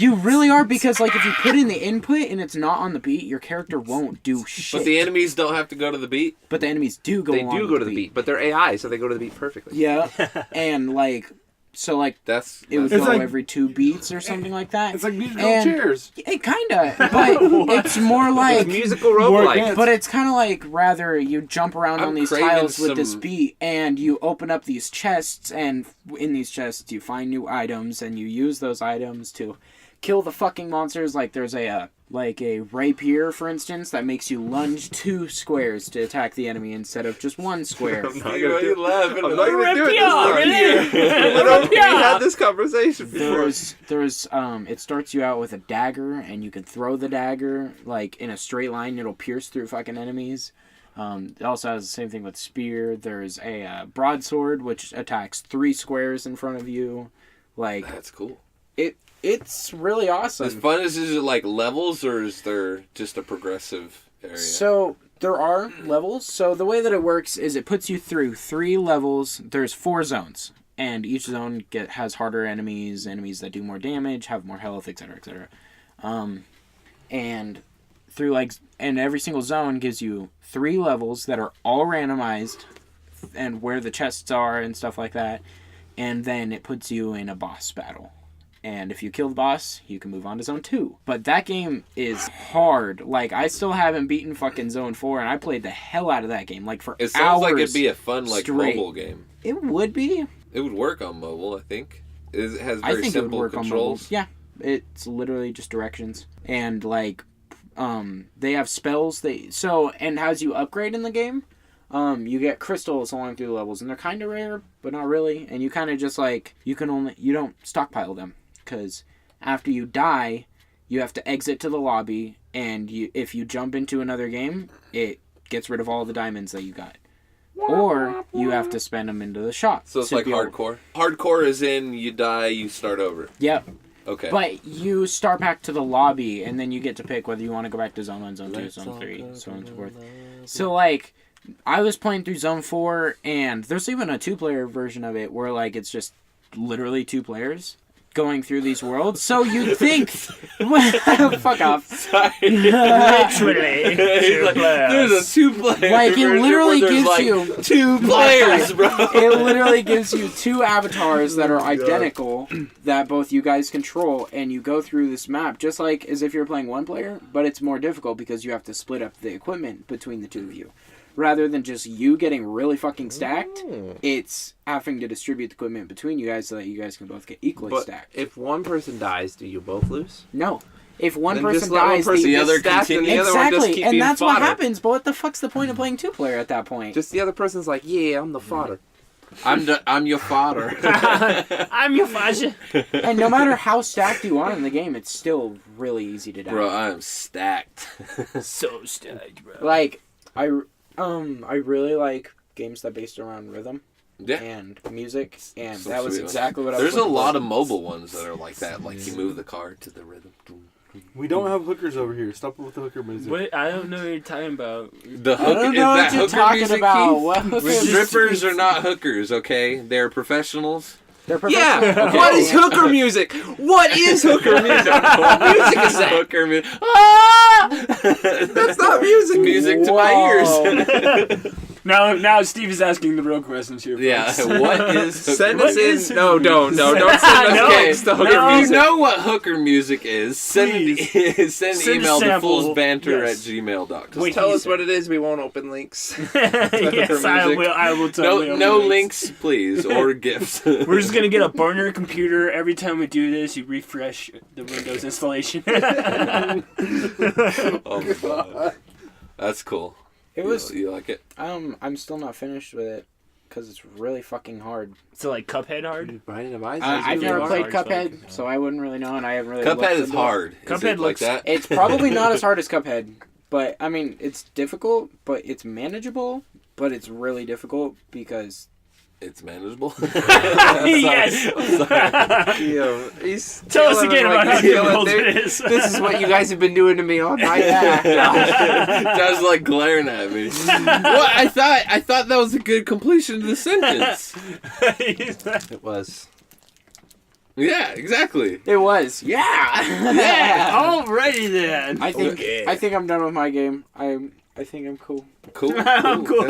You really are, because like if you put in the input and it's not on the beat, your character won't do shit. But the enemies don't have to go to the beat. But the enemies do go. They along do with go to the beat, but they're AI, so they go to the beat perfectly. Yeah, and like so like it would It's go like- every 2 beats or something like that. It's like musical And- chairs. It kinda, but it's more It's like. musical roguelike. advanced. But it's kind of like rather you jump around I'm on these craving tiles with this some- beat, and you open up these chests, and in these chests you find new items, and you use those items to kill the fucking monsters. Like there's a rapier, for instance, that makes you lunge 2 squares to attack the enemy instead of just 1 square. I'm not Why gonna are you do laughing? I'm not gonna do it this Rapier, time. We had this conversation before. There's it starts you out with a dagger, and you can throw the dagger like in a straight line. It'll pierce through fucking enemies. It also has the same thing with spear. There's a broadsword which attacks 3 squares in front of you. Like That's cool. it's really awesome. As fun as is it like levels, or is there just a progressive area? So there are levels. So the way that it works is it puts you through 3 levels. There's 4 zones, and each zone has harder enemies that do more damage, have more health, etc., etc. And and every single zone gives you 3 levels that are all randomized, and where the chests are and stuff like that. And then it puts you in a boss battle. And if you kill the boss, you can move on to Zone 2. But that game is hard. Like, I still haven't beaten fucking Zone 4, and I played the hell out of that game. Like, for hours. It sounds like it'd be a fun straight. mobile game. It would be. It would work on mobile, I think. It has I very think it would simple work controls. on mobile. Yeah. It's literally just directions. And, like, they have spells. And as you upgrade in the game, you get crystals along through the levels. And they're kind of rare, but not really. And you kind of just, like, you don't stockpile them. Because after you die, you have to exit to the lobby, and if you jump into another game, it gets rid of all the diamonds that you got. Or you have to spend them into the shop. So it's to like be able- hardcore. Hardcore is in you die, you start over. Yep. Okay. But you start back to the lobby, and then you get to pick whether you want to go back to Zone 1, Zone 2, Zone 3, so on and so forth. So, like, I was playing through Zone 4, and there's even a 2-player version of it where, like, it's just literally 2 players going through these worlds. So you'd think... Fuck off. Literally. There's a 2-player Like, it version literally where there's, gives like, you... 2 players, bro. It literally gives you 2 avatars that are identical that both you guys control, and you go through this map just like as if you're playing 1 player, but it's more difficult because you have to split up the equipment between the 2 of you. Rather than just you getting really fucking stacked, it's having to distribute the equipment between you guys so that you guys can both get equally But stacked. if one person dies, do you both lose? No. If one Then person just let one dies, person the get other stacked and the other one just exactly, keep and being that's fodder. what happens. But what the fuck's the point of playing 2-player at that point? Just the other person's like, yeah, I'm the fodder. I'm your father. I'm your father. And no matter how stacked you are in the game, it's still really easy to die. Bro, I am stacked. So stacked, bro. Like, I really like games that based around rhythm Yeah. and music, and Some that was sweet ones. exactly what I was There's a looking lot for. of mobile ones that are like that. Like you move the car to the rhythm. We don't have hookers over here. Stop with the hooker music. What? I don't know what you're talking about. The hook, I don't know is what that you're hooker talking music, about. Keith? What? Strippers are not hookers, okay? They're professionals. They're Yeah! professional. What is hooker music? What is hooker music? What music is that? Hooker music. Ah! That's not music. Music to my ears. Now Steve is asking the real questions here. Yeah, folks. what is hooker Send music? us in. No, don't send us No. links to hooker If you music. know what hooker music is, send an Send a email to sample. foolsbanter@gmail.com. Wait, Tell he us said- what it is. We won't open links. Yes, I music. will. I will totally. No open links, please, or gifts. We're just gonna get a burner computer every time we do this. You refresh the Windows installation. Oh my god, that's cool. It was. You like it? I'm still not finished with it because it's really fucking hard. So like Cuphead hard. I've never hard. played Hard, Cuphead, so I wouldn't really know, and I haven't really. Cuphead looked is into it. hard. Is Cuphead it like looks- that? It's probably not as hard as Cuphead, but I mean, it's difficult, but it's manageable. But it's really difficult because It's manageable. Yes. Tell us again about how difficult it is. This is what you guys have been doing to me all night. Josh's like glaring at me. Well, I thought that was a good completion of the sentence. It was. Yeah, exactly. It was. Yeah. Yeah. Alrighty then. I think I'm done with my game. I think I'm cool. Cool. I'm cool.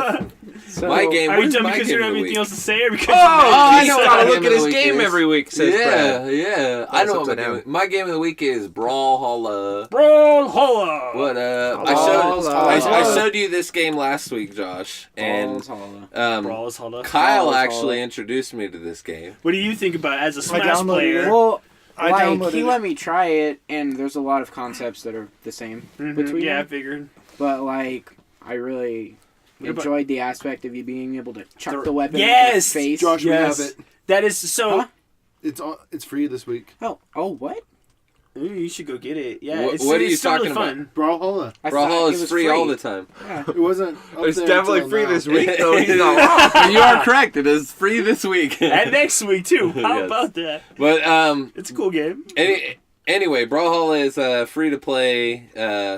So, My game. Are you where's done my because game you don't of have the anything week? else to say, or because I know. what Gotta my look game at of his the week game is. every week. Says Brad. Yeah. I know what my game of the week is. Brawlhall. Brawlhall. What? I showed you this game last week, Josh, and Brawlhall. Kyle actually introduced me to this game. What do you think about it as a Smash downloaded player? it. Well, I like downloaded he it. let me try it, and there's a lot of concepts that are the same between Yeah, I them. figured. But like, I really enjoyed the aspect of you being able to chuck the weapon at Yes! your face. Josh, Yes. we have it. That is so. Huh? It's free this week. Oh, what? Ooh, you should go get it. Yeah, What- it's, what are you it's still really talking fun. Brawlhalla. I thought Brawlhall it is was free all the time. Yeah. It wasn't. Up It's there definitely until free now. this week, though. He's not wrong. You are correct. It is free this week. And next week too. How Yes. about that? But It's a cool game. anyway, Brawlhall is a free to play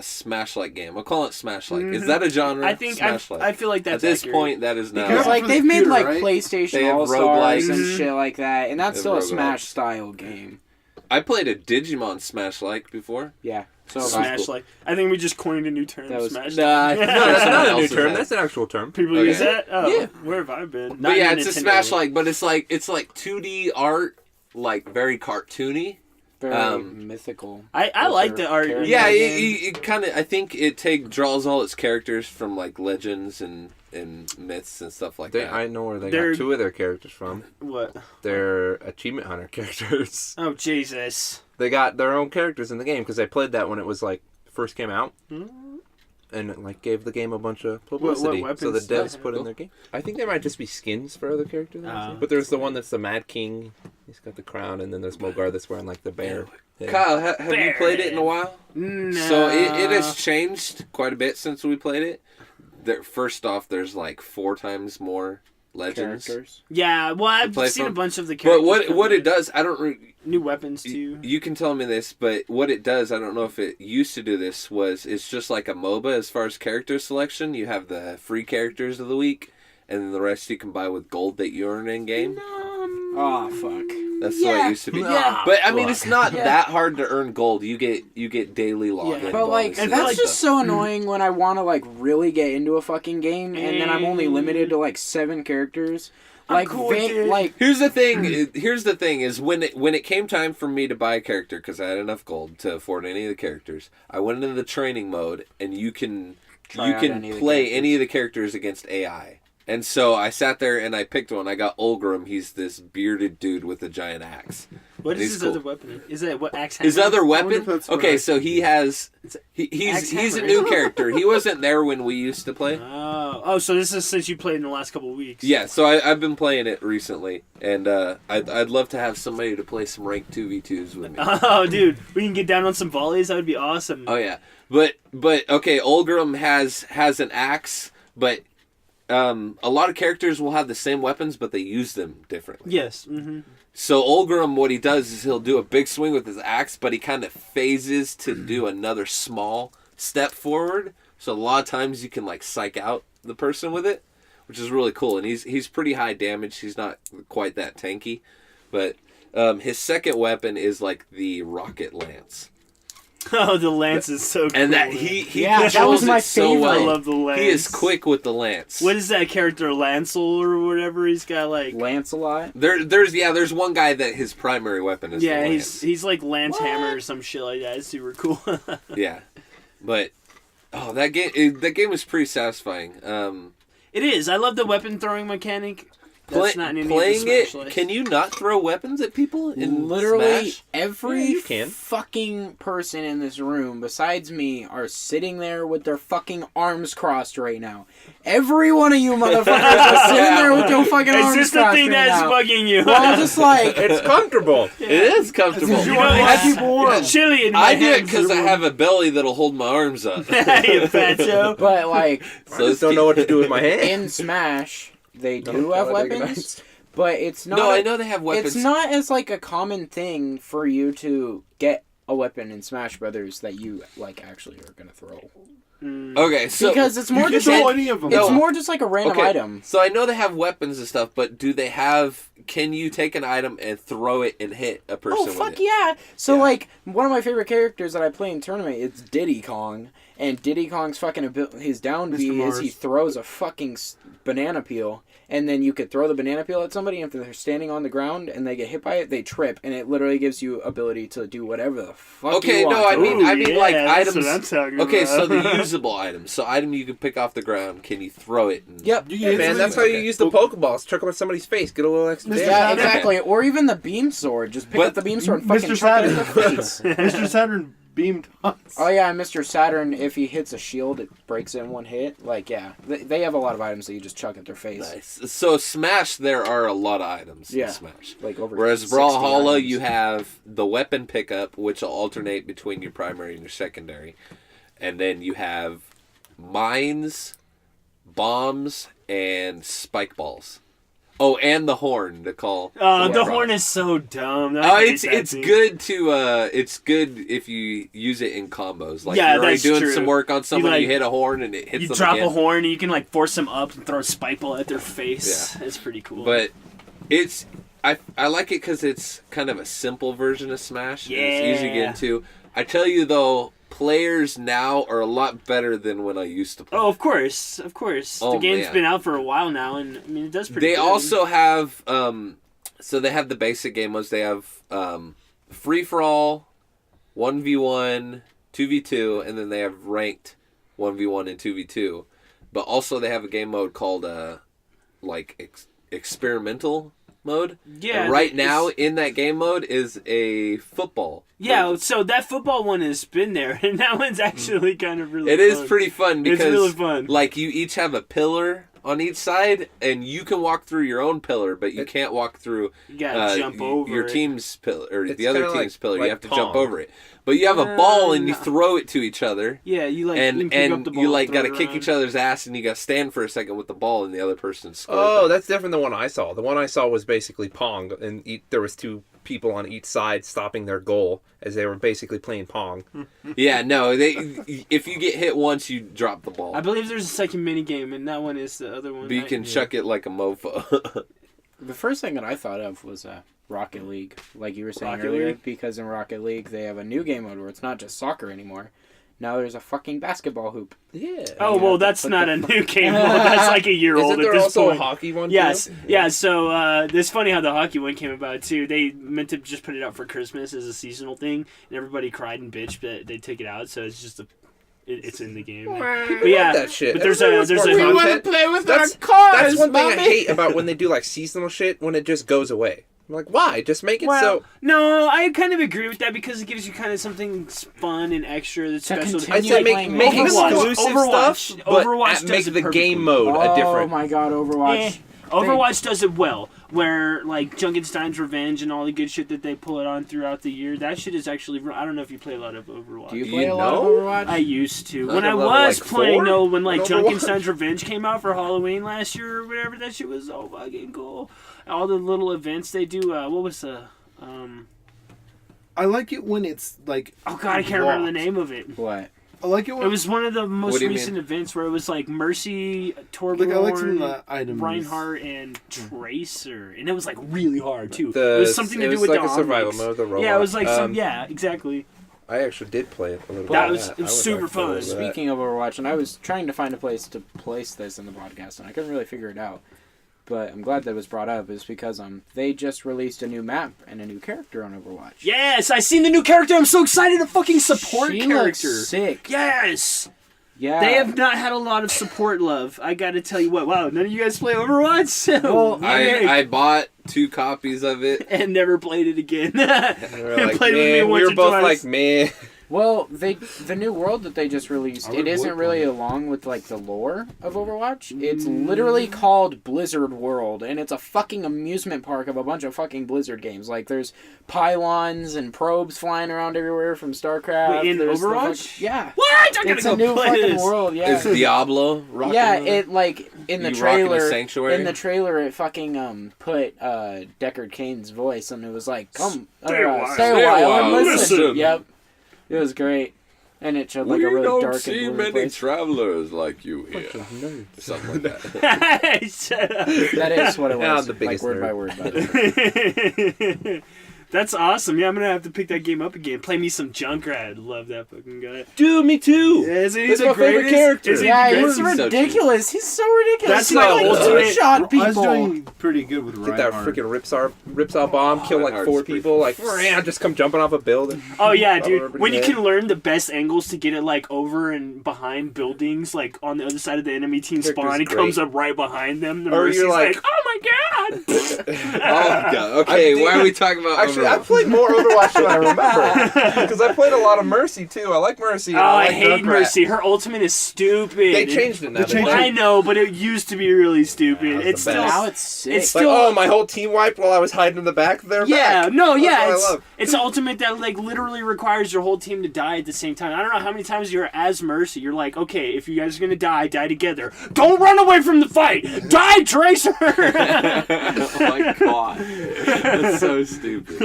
Smash-like game. I'll call it Smash-like. Is that a genre? I think Smash-like. I feel like that's At this accurate. point, that is now. Because, Because like for the they've made computer, like right? They PlayStation have All Stars roguelikes. and shit like that, and that's They still a have roguelikes. Smash style game. I played a Digimon Smash-like before. Yeah. So Smash like. I think we just coined a new term. That was- Smash. Nah, No, that's not a new Else term. has. That's an actual term. People Okay. use that. Oh, Yeah. where have I been? Not But yeah, in it's a Nintendo. Smash-like, but it's like 2D art, like very cartoony. very mythical. I with like their the art. characters. Yeah, game. it kind of. I think it draws all its characters from like legends and myths and stuff like that. I know where they They're- got two of their characters from. What? They're Achievement Hunter characters. Oh Jesus. They got their own characters in the game because they played that when it was like first came out, and it like gave the game a bunch of publicity. weapons So the do they devs have? put in their game. I think there might just be skins for other characters. Oh. But there's the one that's the Mad King. He's got the crown, and then there's Mogar that's wearing like the bear. head. Kyle, have you played it in a while? No. So it has changed quite a bit since we played it. First off, there's like 4 times more legends. Characters. Yeah, well, I've play seen a from- bunch of the But characters. what it does, I don't. New weapons too. You can tell me this, but what it does, I don't know if it used to do this, it's just like a MOBA as far as character selection. You have the free characters of the week, and then the rest you can buy with gold that you earn in game. Oh fuck. That's the way it used to be. Yeah. But I mean, it's not Yeah. that hard to earn gold. You get daily login. Yeah. But like bonuses and that's just stuff. so annoying when I want to like really get into a fucking game and then I'm only limited to like 7 characters. Like cool with it. like Here's the thing. Is when it came time for me to buy a character because I had enough gold to afford any of the characters, I went into the training mode, and you can Try out any of the play characters. any of the characters against AI. And so I sat there and I picked one. I got Ulgrim. He's this bearded dude with a giant axe. What He's is his cool. other weapon? Is that what axe? His hammer? other wonder weapon? if that's Okay, right. so he has. He's Axe a hammer. new character. He wasn't there when we used to play. Oh, so this is since you played in the last couple of weeks. Yeah, so I've been playing it recently, and I'd love to have somebody to play some ranked 2v2s with me. Oh, dude, we can get down on some volleys. That would be awesome. Oh yeah, but okay, Ulgrim has an axe, but a lot of characters will have the same weapons, but they use them differently. Yes. Mm-hmm. So Ulgrim, what he does is he'll do a big swing with his axe, but he kind of phases to do another small step forward. So a lot of times you can like psych out the person with it, which is really cool. And he's pretty high damage. He's not quite that tanky, but his second weapon is like the rocket lance. Oh, the lance is so cool. And that he Yeah, that controls was my it so favorite. well. I love the lance. He is quick with the lance. What is that character, Lancel or whatever? He's got like. Lancelot. There's one guy that his primary weapon is Yeah, the lance. he's like Lance Hammer or some shit like that. It's super cool. Yeah, but that game is pretty satisfying. It is. I love the weapon throwing mechanic. That's not in any of the Playing it, Smash lists. can you not throw weapons at people in Literally Smash? every Yeah, you can. fucking person in this room besides me are sitting there with their fucking arms crossed right now. Every one of you motherfuckers are sitting there with your fucking Is arms this the crossed thing right that's now. bugging you? Well, I'm just like, It's comfortable. It is comfortable. You know, it's chilly in my I do it hands. because I have a belly that'll hold my arms up. You fatso. but like I just don't know what to do with my hand. in Smash, they do have weapons, but it's not. No, I know they have weapons. It's not as like a common thing for you to get a weapon in Smash Brothers that you like actually are gonna throw. Okay, so because it's more just any of them. it's more just like a random item. So I know they have weapons and stuff, but do they have? Can you take an item and throw it and hit a person? Oh fuck yeah! So like one of my favorite characters that I play in tournament, it's Diddy Kong, and Diddy Kong's fucking his down B is he throws a fucking banana peel, and then you could throw the banana peel at somebody, and if they're standing on the ground and they get hit by it, they trip, and it literally gives you ability to do whatever the fuck. Okay, you want no, I mean like that's items. what I'm talking Okay, about. so the usable items. So item you can pick off the ground. Can you throw it? And... Yep. Yeah, man, that's how you use the Pokeballs. Chuck them at somebody's face. Get a little extra damage. Yeah, exactly. Or even the beam sword. Just pick up the beam sword and fucking Mr. chuck it Saturn. in their face. Mr. Saturn beamed us. Oh yeah, Mr. Saturn, if he hits a shield, it breaks it in one hit. Like, yeah. They have a lot of items that you just chuck at their face. Nice. So Smash, there are a lot of items in Smash. Like over Whereas 60 Brawlhall, items. you have the weapon pickup, which will alternate between your primary and your secondary. And then you have mines, bombs, and spike balls. Oh, and the horn to call. The horn is so dumb. It's good to it's good if you use it in combos. Like you're already that's doing true. some work on somebody, you like- hit a horn and it hits You them drop again. a horn and you can like force them up and throw a spike ball at their face. It's pretty cool. But it's I like it because it's kind of a simple version of Smash. And it's easy to get into. I tell you though, players now are a lot better than when I used to play. of course. Oh, The game's man. been out for a while now, and I mean it does pretty They good. also have so they have the basic game modes. They have free for all, 1v1, 2v2, and then they have ranked 1v1 and 2v2. But also they have a game mode called experimental mode. Yeah. And right now in that game mode is a football. Yeah, mode. so that football one has been there, and that one's actually kind of really It fun. is pretty fun because It's really fun. like you each have a pillar on each side, and you can walk through your own pillar, but you can't walk through You gotta jump over your it. team's pillar or It's the other kinda team's pillar. like You have to jump Pong. over it, but you have a ball and you throw it to each other. Yeah, you like And you can pick up the ball you like and got throw to it kick around. each other's ass, and you got to stand for a second with the ball, and the other person scores. Oh, it. that's different than the one I saw. The one I saw was basically Pong, and there was two people on each side stopping their goal as they were basically playing Pong. Yeah. No, if you get hit once, you drop the ball. I believe there's a second mini game, and that one is the other one. But you can chuck it like a mofo. The first thing that I thought of was Rocket League, like you were saying Rocket earlier, League? because in Rocket League they have a new game mode where it's not just soccer anymore. Now there's a fucking basketball hoop. Yeah. Oh well, that's not a new game mode. That's like a year old Isn't there at this also point. a hockey one? Yes, too? yeah. So it's funny how the hockey one came about too. They meant to just put it out for Christmas as a seasonal thing, and everybody cried and bitched that they took it out. So it's just it's in the game. But yeah, that shit. but there's Everybody a wants there's more a content. play with That's one thing I hate about when they do like seasonal shit when it just goes away. I'm like, why? Just make it well, so. no, I kind of agree with that because it gives you kind of something fun and extra that's special. continue I'd say make playing exclusive Overwatch. stuff, but Overwatch make does it the game perfectly. mode a Oh different. my god, Overwatch. Overwatch does it well, where like Junkenstein's Revenge and all the good shit that they pull it on throughout the year. That shit is actually. I don't know if you play a lot of Overwatch. Do you You play a lot of know? Overwatch? I used to. Like When a I level, was like, playing 4 though, when like in Overwatch? Junkenstein's Revenge came out for Halloween last year or whatever, that shit was so fucking cool. All the little events they do. What was the? I like it when it's like. Oh god, I can't remember the locked. name of it. What? I like it when It was one of the most What do you recent mean? events where it was like Mercy, Torbjorn, like I like some of the items. Reinhardt, and Tracer, and it was like really hard too. The- it was something to it do was with like the a survival Omnics. mode, the robot. Yeah, it was like yeah, exactly. I actually did play it a little bit. That of was- it was I super actually fun. a little bit of that. Speaking of Overwatch, and I was trying to find a place to place this in the podcast, and I couldn't really figure it out. But I'm glad that it was brought up, is because they just released a new map and a new character on Overwatch. Yes, I seen the new character. I'm so excited to fucking support She character. looks sick. Yes, Yeah. they have not had a lot of support love. I got to tell you what. Wow, none of you guys play Overwatch. Well, I bought 2 copies of it. and never played it again. And we were like, Played with me man, we once were or both twice. like, man. Well, the new world that they just released, it isn't really along with like the lore of Overwatch. It's literally called Blizzard World, and it's a fucking amusement park of a bunch of fucking Blizzard games. Like there's pylons and probes flying around everywhere from StarCraft. Wait, in There's the Overwatch? yeah. What? I gotta It's go a new play fucking this. world. Yeah. Is Diablo rocking Yeah, on it like in the You rocking a trailer, Sanctuary? in the trailer, it fucking put Deckard Cain's voice, and it was like, "Come, Stay a while. stay a while and listen." Listen. Yep, it was great, and it showed like a really dark and gloomy place. travelers like you here. Something like that. Shut up. That is what it Yeah, was, the like biggest word nerd. by word. By the way. That's awesome. Yeah, I'm gonna have to pick that game up again. Play me some Junkrat. Love that fucking guy. Dude, me too. Isn't he That's the my favorite greatest? character. Is he Yeah, the he's greatest? so ridiculous. He's so ridiculous. That's He my like ultimate- shot I was people. doing pretty good with Get that Reinhardt. freaking Ripsaw bomb, kill like Reinhardt's 4 pretty people, like just come jumping off a building. Oh yeah, Follow dude. everybody When you there. can learn the best angles to get it like over and behind buildings, like on the other side of the enemy team Character's spawn, he great. comes up right behind them. The Or Mercy's you're like- "Oh my god!" Oh god. Okay, I'm why are we deep- talking about Actually, I Overwatch? played more Overwatch than I remember. Because I played a lot of Mercy too. I like Mercy. Oh, and I like hate Junkrat. Mercy. Her ultimate is stupid. They changed it now. They changed didn't I know, but it used to be really stupid. Yeah, that was It's the still. best. Now it's sick. It's Like, still. oh, my whole team wiped while I was hiding in the back of their Yeah, back. no, That's yeah, what I love. it's ultimate that like literally requires your whole team to die at the same time. I don't know how many times you're as Mercy. You're like, okay, if you guys are gonna die together. Don't run away from the fight. Die, Tracer. Oh my god. That's so stupid.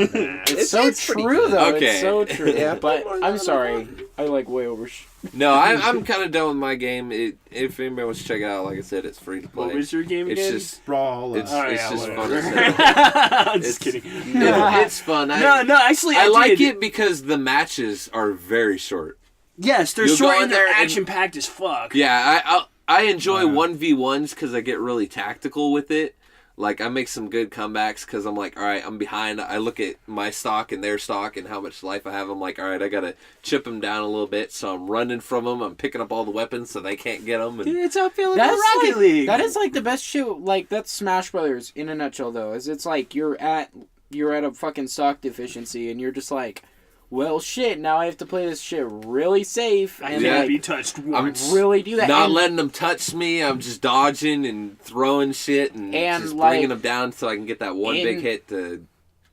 It's so it's pretty true good. though. Okay. It's so true. Yeah, but more I'm than sorry. I like way over. No, I'm kind of done with my game. If anybody wants to check it out, like I said, it's free to play. What was your game It's again? just Brawlhall. it's, Oh, it's yeah, just whatever. fun as hell. I'm just It's- kidding. It's fun. No, actually, I like did. it because the matches are very short. Yes, they're You'll short go in and they're there and- action packed as fuck. Yeah, I enjoy 1v1s because I get really tactical with it. Like, I make some good comebacks because I'm like, all right, I'm behind. I look at my stock and their stock and how much life I have. I'm like, all right, I got to chip them down a little bit. So I'm running from them. I'm picking up all the weapons so they can't get them. And It's up feeling That's Rocket like, League. That is like the best shit. Like that's Smash Brothers in a nutshell, though. Is it's like you're at a fucking stock deficiency, and you're just like, well, shit. Now I have to play this shit really safe I and can't like be touched once. really do that. not and, letting them touch me. I'm just dodging and throwing shit and just like, bringing them down so I can get that one in- big hit to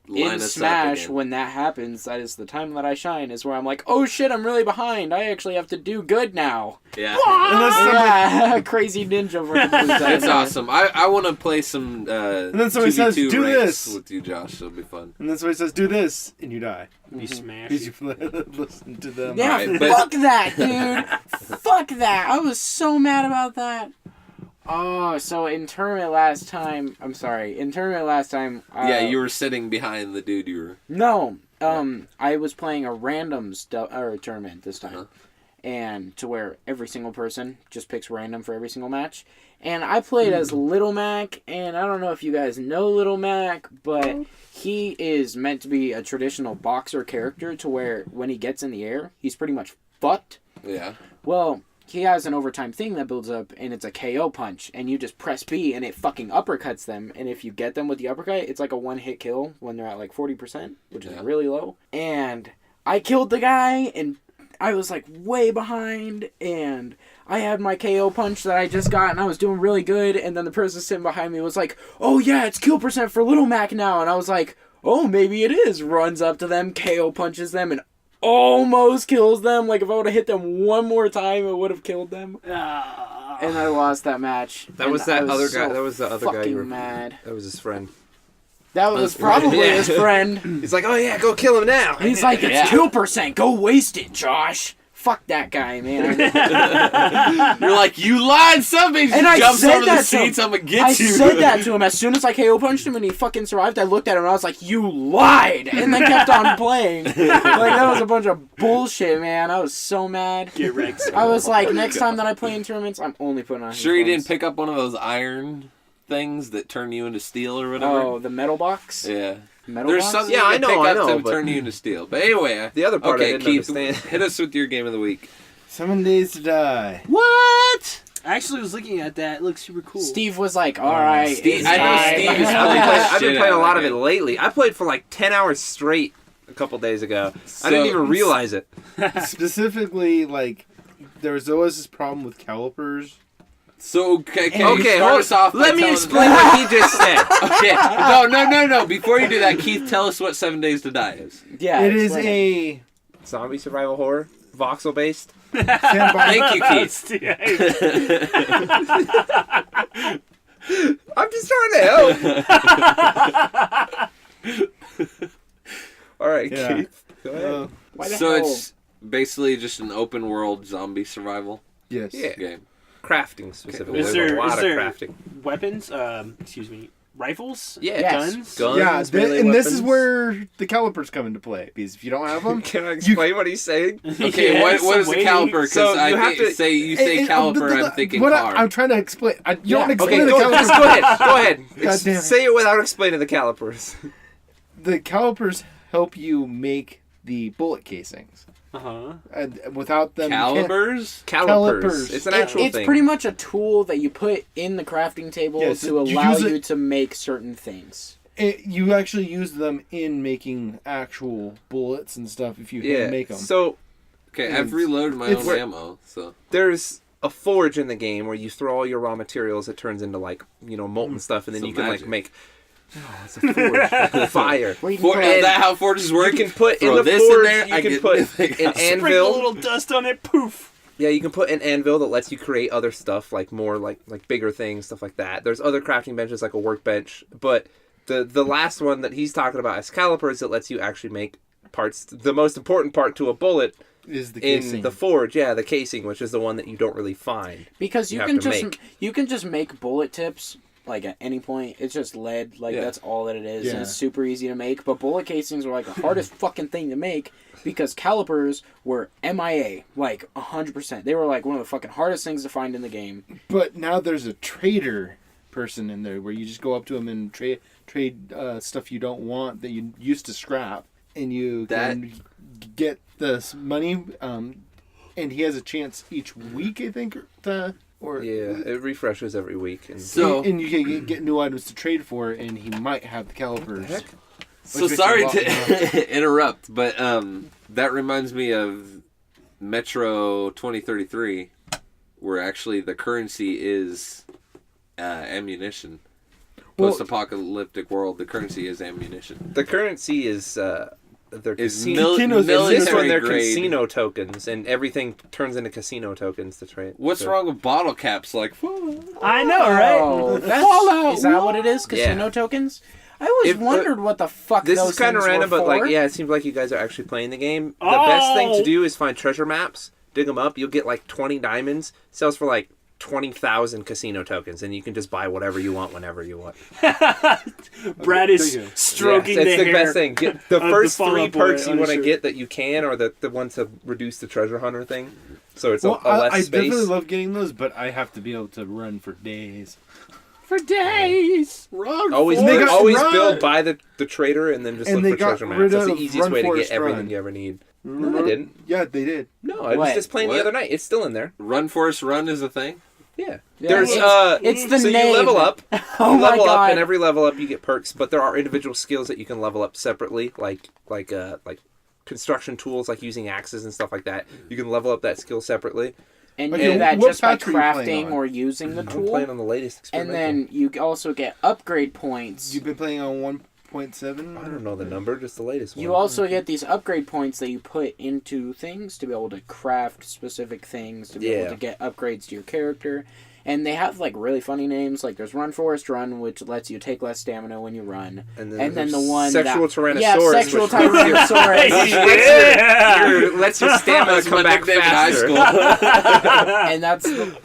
line in us Smash, up again. when that happens, that is the time that I shine. Is where I'm like, oh shit, I'm really behind. I actually have to do good now. Yeah. Yeah, crazy ninja. It's awesome. I want to play some And then somebody says, 2v2 "Do ranks this." with you, Josh. It'll be fun. And then somebody says, "Do this," and you die. Be smashed. Because you listen to them. Yeah, Alright, but- fuck that, dude. Fuck that. I was so mad about that. Oh, so in tournament last time, Yeah, you were sitting behind the dude you were... No, I was playing a random tournament this time. Uh-huh. And to where every single person just picks random for every single match. And I played as Little Mac, and I don't know if you guys know Little Mac, but he is meant to be a traditional boxer character to where when he gets in the air, he's pretty much fucked. Yeah. Well, he has an overtime thing that builds up, and it's a KO punch, and you just press B, and it fucking uppercuts them, and if you get them with the uppercut, it's like a one-hit kill when they're at like 40%, which is really low. And I killed the guy, and I was like way behind, and I had my KO punch that I just got, and I was doing really good, and then the person sitting behind me was like, oh yeah, it's kill percent for Little Mac now, and I was like, oh, maybe it is. Runs up to them, KO punches them, and almost kills them. Like, if I would have hit them one more time, it would have killed them. And I lost that match. That was And I that other so guy. That was the other guy. fucking You were mad. That was his friend. That was probably Yeah. his friend. He's like, oh yeah, go kill him now. He's like, it's kill percent. Go waste it, Josh. Fuck that guy, man. You're like, you lied, somebody And I jumps said over that the to him. seats, I'm gonna get I you. said that to him as soon as I KO punched him and he fucking survived. I looked at him and I was like, you lied, and then kept on playing. Like, that was a bunch of bullshit, man. I was so mad. Get wrecked. I was like, next time that I play in tournaments, I'm only putting on Sure you didn't headphones. pick up one of those iron things that turn you into steel or whatever? Oh, the metal box? Yeah. Metal There's box? something Yeah, you I can know, pick I up know, to but- turn you into steel. But anyway. The other part I Okay, didn't Keith, understand. hit us with your game of the week. 7 Days to Die. What? I actually was looking at that. It looks super cool. Steve was like, alright, Steve- it's I know time. Steve is I've been Shit playing out a of lot that of it game. lately. I played for like 10 hours straight a couple days ago. I didn't So- even realize it. Specifically, like, there was always this problem with calipers. So, okay, can you Okay, start hold us off by Let me telling- explain what he just said. Okay, no. Before you do that, Keith, tell us what 7 Days to Die is. Yeah, It is explain a Zombie survival horror, voxel based. Stand by. Thank you, Keith. I'm just trying to help. All right, Yeah. Keith. Go ahead. Why the So hell? it's basically just an open world zombie survival Yes. Yeah. game. Crafting specifically. Is There's there- a lot is of there- crafting. Weapons? Rifles? Yeah. Yes. Guns? Guns, Yeah, melee and this is weapons. where the calipers come into play. Because if you don't have them, Can I explain what he's saying? Okay, Yeah, what is some the weighty- caliper? Because So you I have think, to- say caliper, I'm thinking car. I'm trying to explain. You don't Yeah. explain Okay, the go calipers. ahead. Go ahead. God damn it. Say it without explaining the calipers. The calipers help you make the bullet casings. Uh-huh. And without them, you can't- Calibers? Calipers. It's an actual It's thing. pretty much a tool that you put in the crafting table Yes, to you allow use it- you to make certain things. you actually use them in making actual bullets and stuff if you Yeah. make them. So Okay, I've reloaded my It's- own ammo, so... there's a forge in the game where you throw all your raw materials. It turns into molten stuff, and then Some you can magic. make. Oh, it's a forge. Like fire. Where you can For, put- is that how forges work? You can put Throw in the this in forge. there, I You can get put anything an else. Sprinkle a anvil. little dust on it, poof. Yeah, you can put an anvil that lets you create other stuff, like more like bigger things, stuff like that. There's other crafting benches like a workbench, but the last one that he's talking about is calipers that lets you actually make parts. The most important part to a bullet Is the in casing. the forge, the casing, which is the one that you don't really find. Because you have can to just make. you can just make bullet tips like at any point. It's just lead, like Yeah. that's all that it is, and Yeah. it's super easy to make. But bullet casings are like the hardest fucking thing to make because calipers were MIA, like 100%. They were like one of the fucking hardest things to find in the game. But now there's a trader person in there where you just go up to him and trade stuff you don't want that you used to scrap, and you can get this money. And he has a chance each week, I think, or It refreshes every week. And So, and you can get new items to trade for, and he might have the calipers. heck? so Which makes sorry it a lot to interrupt, but that reminds me of Metro 2033, where actually the currency is ammunition. Well- Post-apocalyptic world, the currency is ammunition. The currency is their Is casino. Casinos- This one, military they're grade. casino tokens, and everything turns into casino tokens to trade. What's So- wrong with bottle caps? Like, I know, right? Oh, that's, Fallout, is that what it is? Casino Yeah. tokens? I always If, wondered what the fuck This those is kind of things random, were but for. like, it seems like you guys are actually playing the game. The best thing to Oh! do is find treasure maps, dig them up. You'll get like 20 diamonds. Sells for like 20,000 casino tokens, and you can just buy whatever you want whenever you want. Brad is Thank you. stroking It's the the hair. best thing. Get the of the first Fall 3 Out Boy perks you on want his to shirt. get that you can, or the ones to reduce the treasure hunter thing. So it's Well, a less I space. definitely love getting those, but I have to be able to run for days. For days. run. Always, And they got always run. build by the trader and then just And look they for got treasure rid maps. That's the of easiest Run way to Forest get everything Run. you ever need. Remember? No, I didn't. Yeah, they did. No, I was What? just playing What? the other night. It's still in there. Run, Forest, Run is a thing? Yeah. Yeah, There's it's the so name. you level up. Oh You my level up, God. and every level up you get perks, but there are individual skills that you can level up separately, like construction tools, like using axes and stuff like that. You can level up that skill separately. And Okay, do that what just by patch are you playing crafting on? or using the I'm tool. playing on the latest And experimental. then you also get upgrade points. You've been playing on 1.7? I don't know the number, just the latest one. You also get these upgrade points that you put into things to be able to craft specific things, to be able Yeah. to get upgrades to your character. And they have like really funny names. Like there's Run Forest Run, which lets you take less stamina when you run. and And then the there's one sexual that, tyrannosaurus. yeah, sexual which lets your- tyrannosaurus. lets your stamina That's come my back nickname in high faster. school. And that's the,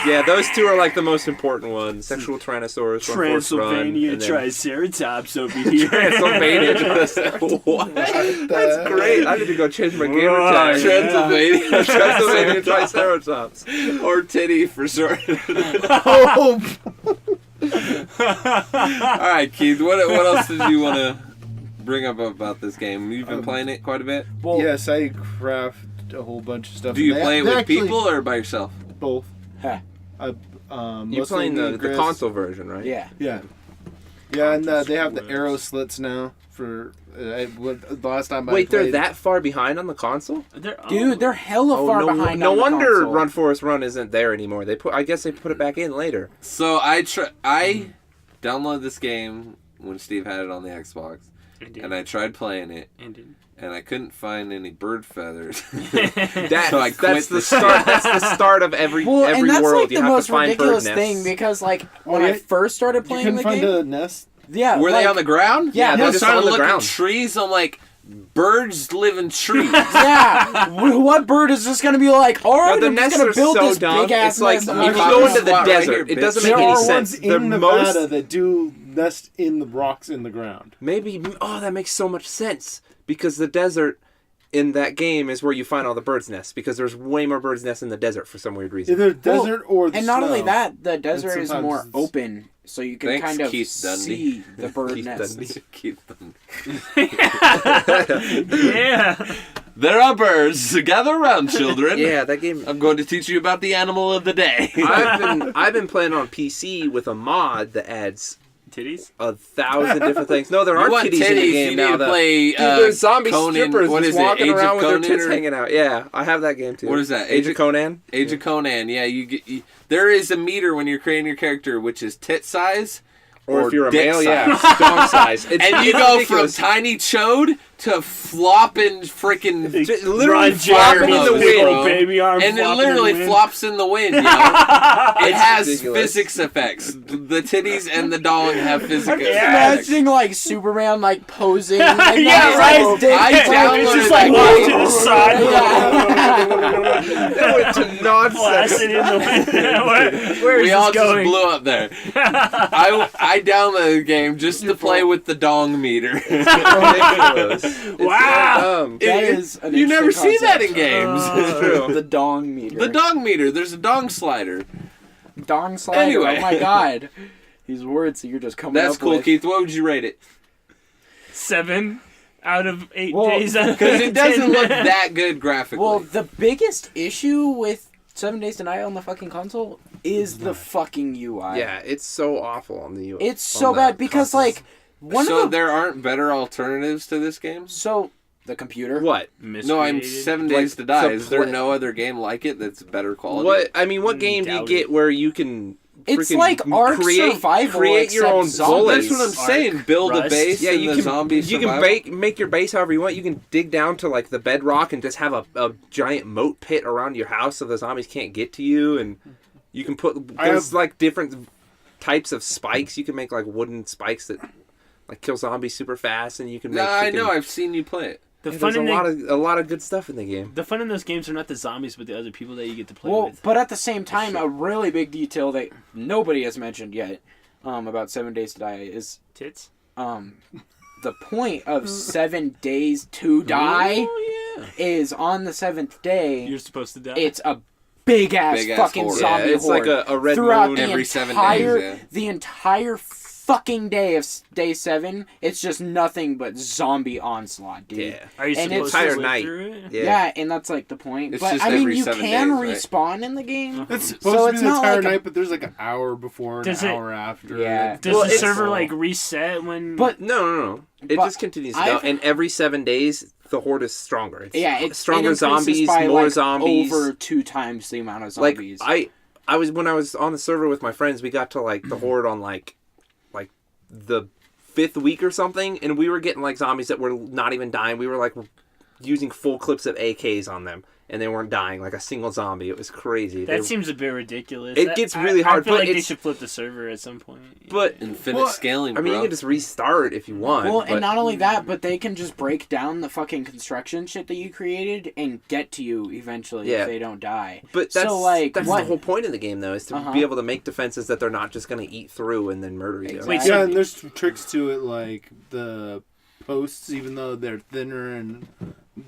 Yeah, those two are like the most important ones. Sexual tyrannosaurus, Run Forest Run, Transylvania and then- Triceratops over here. Transylvania. What? That's great. I need to go change my gamer Right. tag. Transylvania. Transylvania Triceratops. Or titty for short. Oh! Alright, Keith, what else did you want to bring up about this game? You've been playing it quite a bit? well, Yes, I craft a whole bunch of stuff. Do you They- play it they with actually- people or by yourself? Both. Huh. You're Mostly playing me the and Chris. console version, right? yeah. Yeah. Yeah, and they have the arrow slits now for the last time I Wait, played. they're that far behind on the console? Dude, they're hella far no, behind no on the wonder console. Run Forest Run isn't there anymore. I guess they put it back in later. So I downloaded this game when Steve had it on the Xbox. and I tried playing it, Ended. and I couldn't find any bird feathers. That's So I quit the start. That's the start of every and that's world. like You the have most to find ridiculous bird thing nests. because like when Oh, I yeah. first started You playing couldn't the find game, a nest. yeah, Were they like- on the ground? Yeah, I they're was just trying on to the look ground. at trees. I'm like, birds live in trees. Yeah, what bird is just gonna be like? All right, No, the I'm just nests gonna are build so this dumb. big ass It's like nest. you on my can go roof. into the Spot right desert. here, It doesn't bitch. make There any are sense. ones in The Nevada most that do nest in the rocks in the ground. maybe that makes so much sense because the desert in that game is where you find all the birds' nests because there's way more birds' nests in the desert for some weird reason. Either desert or the And not snow. only that, the desert is sometimes more it's- open, so you can Thanks, kind of Keith Dundee. see the bird Keith nests. Dundee. Keep them. Yeah. There are birds. Gather around, children. Yeah, that game. I'm going to teach you about the animal of the day. I've been playing on PC with a mod that adds Titties? 1,000 different things. No, there You aren't want titties in the game you now. need to though. play. Dude, there's zombie Conan, strippers what just is it, walking Age around of with their Conan tits or- hanging out. Yeah, I have that game too. What is that? Age of Conan? Age of Conan. Yeah, there is a meter when you're creating your character, which is tit size. Or if you're a dick male, size. yeah, dog size. It's, And you it's go ridiculous. from tiny chode to flopping freaking. Just literally Run, flopping in Jeremy, the big wind. old baby arm And it flopping literally in the wind. flops in the wind, you know? It has ridiculous. physics effects. The titties and the dong have physics I'm just effects. imagining like Superman like posing. Like, Yeah, that. right. Like, dick I pics. downloaded It's just that like off game. to the side. That went to nonsense. Blasted in the wind. Where is We all this going? just blew up there. I downloaded the game just to play with the dong meter. Ridiculous. It's Wow. so dumb. That is an You never interesting see that concept. in games. It's true. The dong meter. The dong meter. There's a dong slider. dong slider. Anyway. Oh my god. These words that you're just coming That's up cool, with. Keith. What would you rate it? 7 out of 8 Well, days. Because it doesn't look that good graphically. Well, the biggest issue with 7 Days to Die on the fucking console is the fucking UI. Yeah, it's so awful on the UI. It's so bad because like one so of the there aren't better alternatives to this game? the computer. What? No, I'm Miscreated. 7 Days to Die. so Is there play- no other game like it that's better quality? What? I mean, what game do you doubt get it. where you can? It's freaking like Ark Survival, create your except own zombies. bullets. That's what I'm saying. Build a Rust. base Yeah, in you the can. zombie You can survival. make your base however you want. You can dig down to like the bedrock and just have a giant moat pit around your house so the zombies can't get to you. And you can put there's like different types of spikes. You can make like wooden spikes that like kill zombies super fast, and you can make. No, I freaking- know. I've seen you play it. The Yeah, fun there's in a lot of good stuff in the game. the fun in those games are not the zombies, but the other people that you get to play Well, with. but at the same time, a really big detail that nobody has mentioned yet about 7 Days to Die is Tits. the point of 7 days to die is on the 7th day. You're supposed to die. It's a big ass Big ass fucking horde. zombie Yeah, it's horde. like a red throughout moon the every 7 entire days, yeah. the entire fucking day of day 7. It's just nothing but zombie onslaught, dude. Yeah. Are you and supposed it's- to Entire live night. through it? Yeah, and that's like the point. It's But just I mean, every you 7 can days, respawn in the game. It's So supposed to it's be the not entire like a- night, but there's like an hour before and Does an it- hour after. Yeah. Does Well, the it's- server like reset when? But No. It But just continues to go, I've- and every 7 days the horde is stronger. It's yeah, it stronger increases zombies, by, more like, zombies. over 2 times the amount of Like zombies. I was when I was on the server with my friends, we got to like the horde on like the 5th week or something, and we were getting like zombies that were not even dying. We were like using full clips of AKs on them, and they weren't dying, like a single zombie. It was crazy. that They- seems a bit ridiculous. It gets really I hard, feel but like they it's- should flip the server at some point. but Infinite Well, scaling, I mean, bro. you can just restart if you want. well, but and not only that, but they can just break down the fucking construction shit that you created and get to you eventually Yeah. if they don't die. But that's, So, like, that's what- the whole point of the game, though, is to Uh-huh. be able to make defenses that they're not just going to eat through and then murder you. Exactly. Wait, Yeah, so- and there's tricks to it, like the posts, even though they're thinner and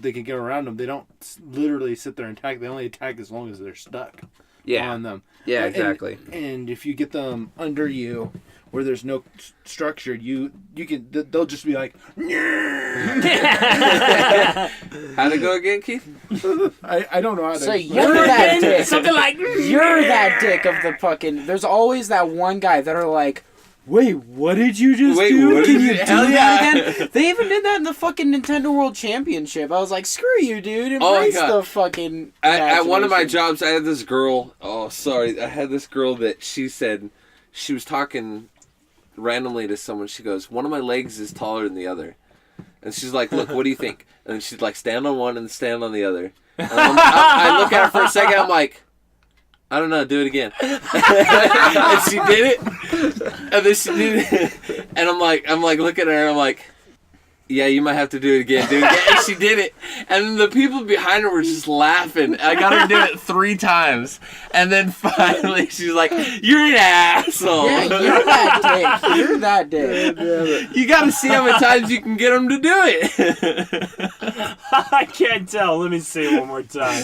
they can get around them, they don't literally sit there and attack. They only attack as long as they're stuck Yeah, on them. yeah, And- exactly. And if you get them under you, where there's no structure, you can they'll just be like, How'd it go again, Keith? I don't know how to. So explain you're it. that dick. Something like You're that dick of the fucking. There's always that one guy that are like, wait, what did you just Wait, do? what Can did you you- do hell that yeah. again? They even did that in the fucking Nintendo World Championship. I was like, screw you, dude. Oh my Embrace God. the fucking. At one of my imagination. jobs, I had this girl. Oh, sorry. I had this girl that she said she was talking randomly to someone. She goes, "One of my legs is taller than the other." And she's like, look, what do you think? And she's like, stand on one and stand on the other. And I look at her for a second, I'm like, I don't know, do it again. And she did it. And then she did it. And I'm like looking at her and I'm like, yeah, you might have to do it again. And she did it. And then the people behind her were just laughing. I got her to do it 3 times. And then finally she's like, you're an asshole. Yeah, you're that dick. You're that dick. You got to see how many times you can get them to do it. I can't tell. Let me say it one more time.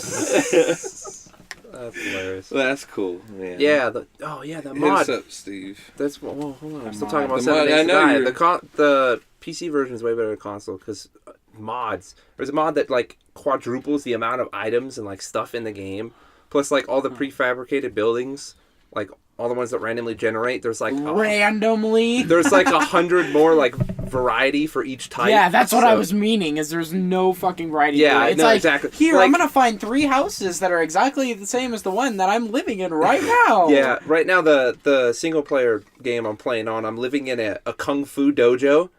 That's hilarious. That's cool, man. Yeah, the Hit mod. us up, Steve. That's hold on. I'm still talking about The 7 mod, Days I to know Die. you're- The PC version is way better than console because mods. There's a mod that like quadruples the amount of items and like stuff in the game, plus like all the prefabricated buildings, like all the ones that randomly generate. There's like Randomly. there's like 100 more like variety for each type. Yeah, that's what I So- was meaning. Is there's no fucking variety. Yeah, to it. It's no, like, exactly. Here, Like- I'm gonna find 3 houses that are exactly the same as the one that I'm living in right now. Yeah, right now the single player game I'm playing on, I'm living in a kung fu dojo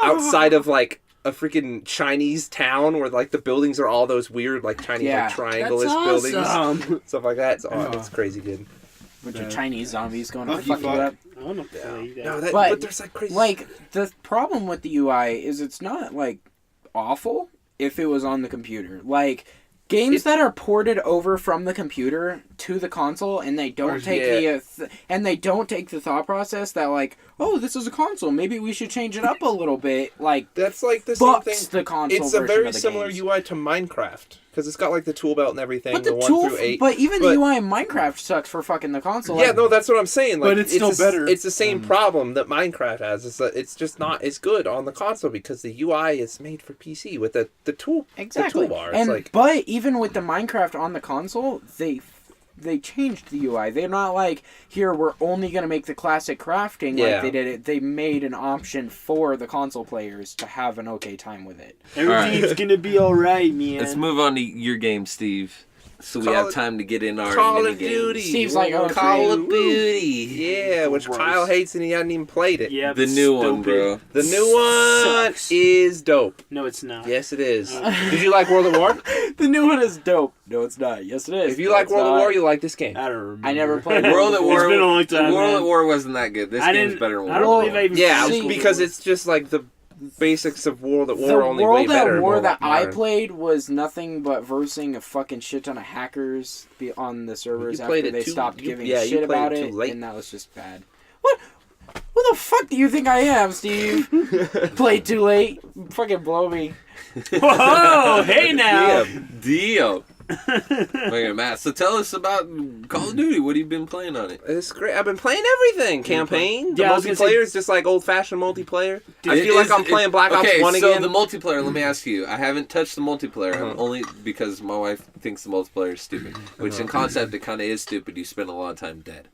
outside of like a freaking Chinese town where like the buildings are all those weird like Chinese Yeah. like triangle-ish buildings, Awesome. stuff like that. It's crazy good. Bunch of Chinese zombies going Oh, to you fuck you fuck. up. I want to play that. No, But, but there's like crazy. Like, the problem with the UI is it's not, like, awful if it was on the computer. Like, games that are ported over from the computer to the console and they don't take the thought process that, like, oh, this is a console, maybe we should change it up a little bit, like, that's like the same fucks thing. the console It's a version very of the similar games. UI to Minecraft because it's got like the tool belt and everything. But the 1 tool, through 8. but even the UI in Minecraft sucks for fucking the console. Yeah, Like, no, that's what I'm saying. Like, But it's still better. It's the same problem that Minecraft has. It's just not as good on the console because the UI is made for PC with the tool exactly. the toolbar. It's And like but even with the Minecraft on the console, they changed the UI. They're not like, here, we're only going to make the classic crafting Yeah. like they did it. They made an option for the console players to have an okay time with it. Everything's gonna be alright, man. Let's move on to your game, Steve. So we Call have it- time to get in our Call mini of games. Duty. Steve's like, oh, Call great. of Duty. Yeah, which Gross. Kyle hates and he hasn't even played it. Yeah, The it's new one, stupid. bro. The new one Sucks. is dope. No, it's not. Yes, it is. Did you like World of War? The new one is dope. No, it's not. Yes, it is. If you No, like it's World of not. War, you like this game. I don't remember. I never played World at War. It's been a long time, World man. at War wasn't that good. This I game's didn't. better than I World don't at believe War. I even. Yeah, See- because it's just like the basics of World at War, The only World way better. at War more that I modern. played was nothing but versing a fucking shit ton of hackers on the servers You after played it they too- stopped you- giving yeah, you shit played about it too it, late. and that was just bad. What? Who the fuck do you think I am, Steve? Played too late? Fucking blow me. Whoa! Hey now. Yeah, Dio. Okay, Matt. So tell us about Call of Duty. What have you been playing on it? It's great. I've been playing everything. Campaign. The Yeah, I was gonna say- multiplayer is just like old-fashioned multiplaer. I It feel like is- I'm playing Black Ops okay, 1 so again. the multiplayer, let me ask you. I haven't touched the multiplayer, Uh-huh. only because my wife thinks the multiplayer is stupid. Which in concept, it kind of is stupid. You spend a lot of time dead.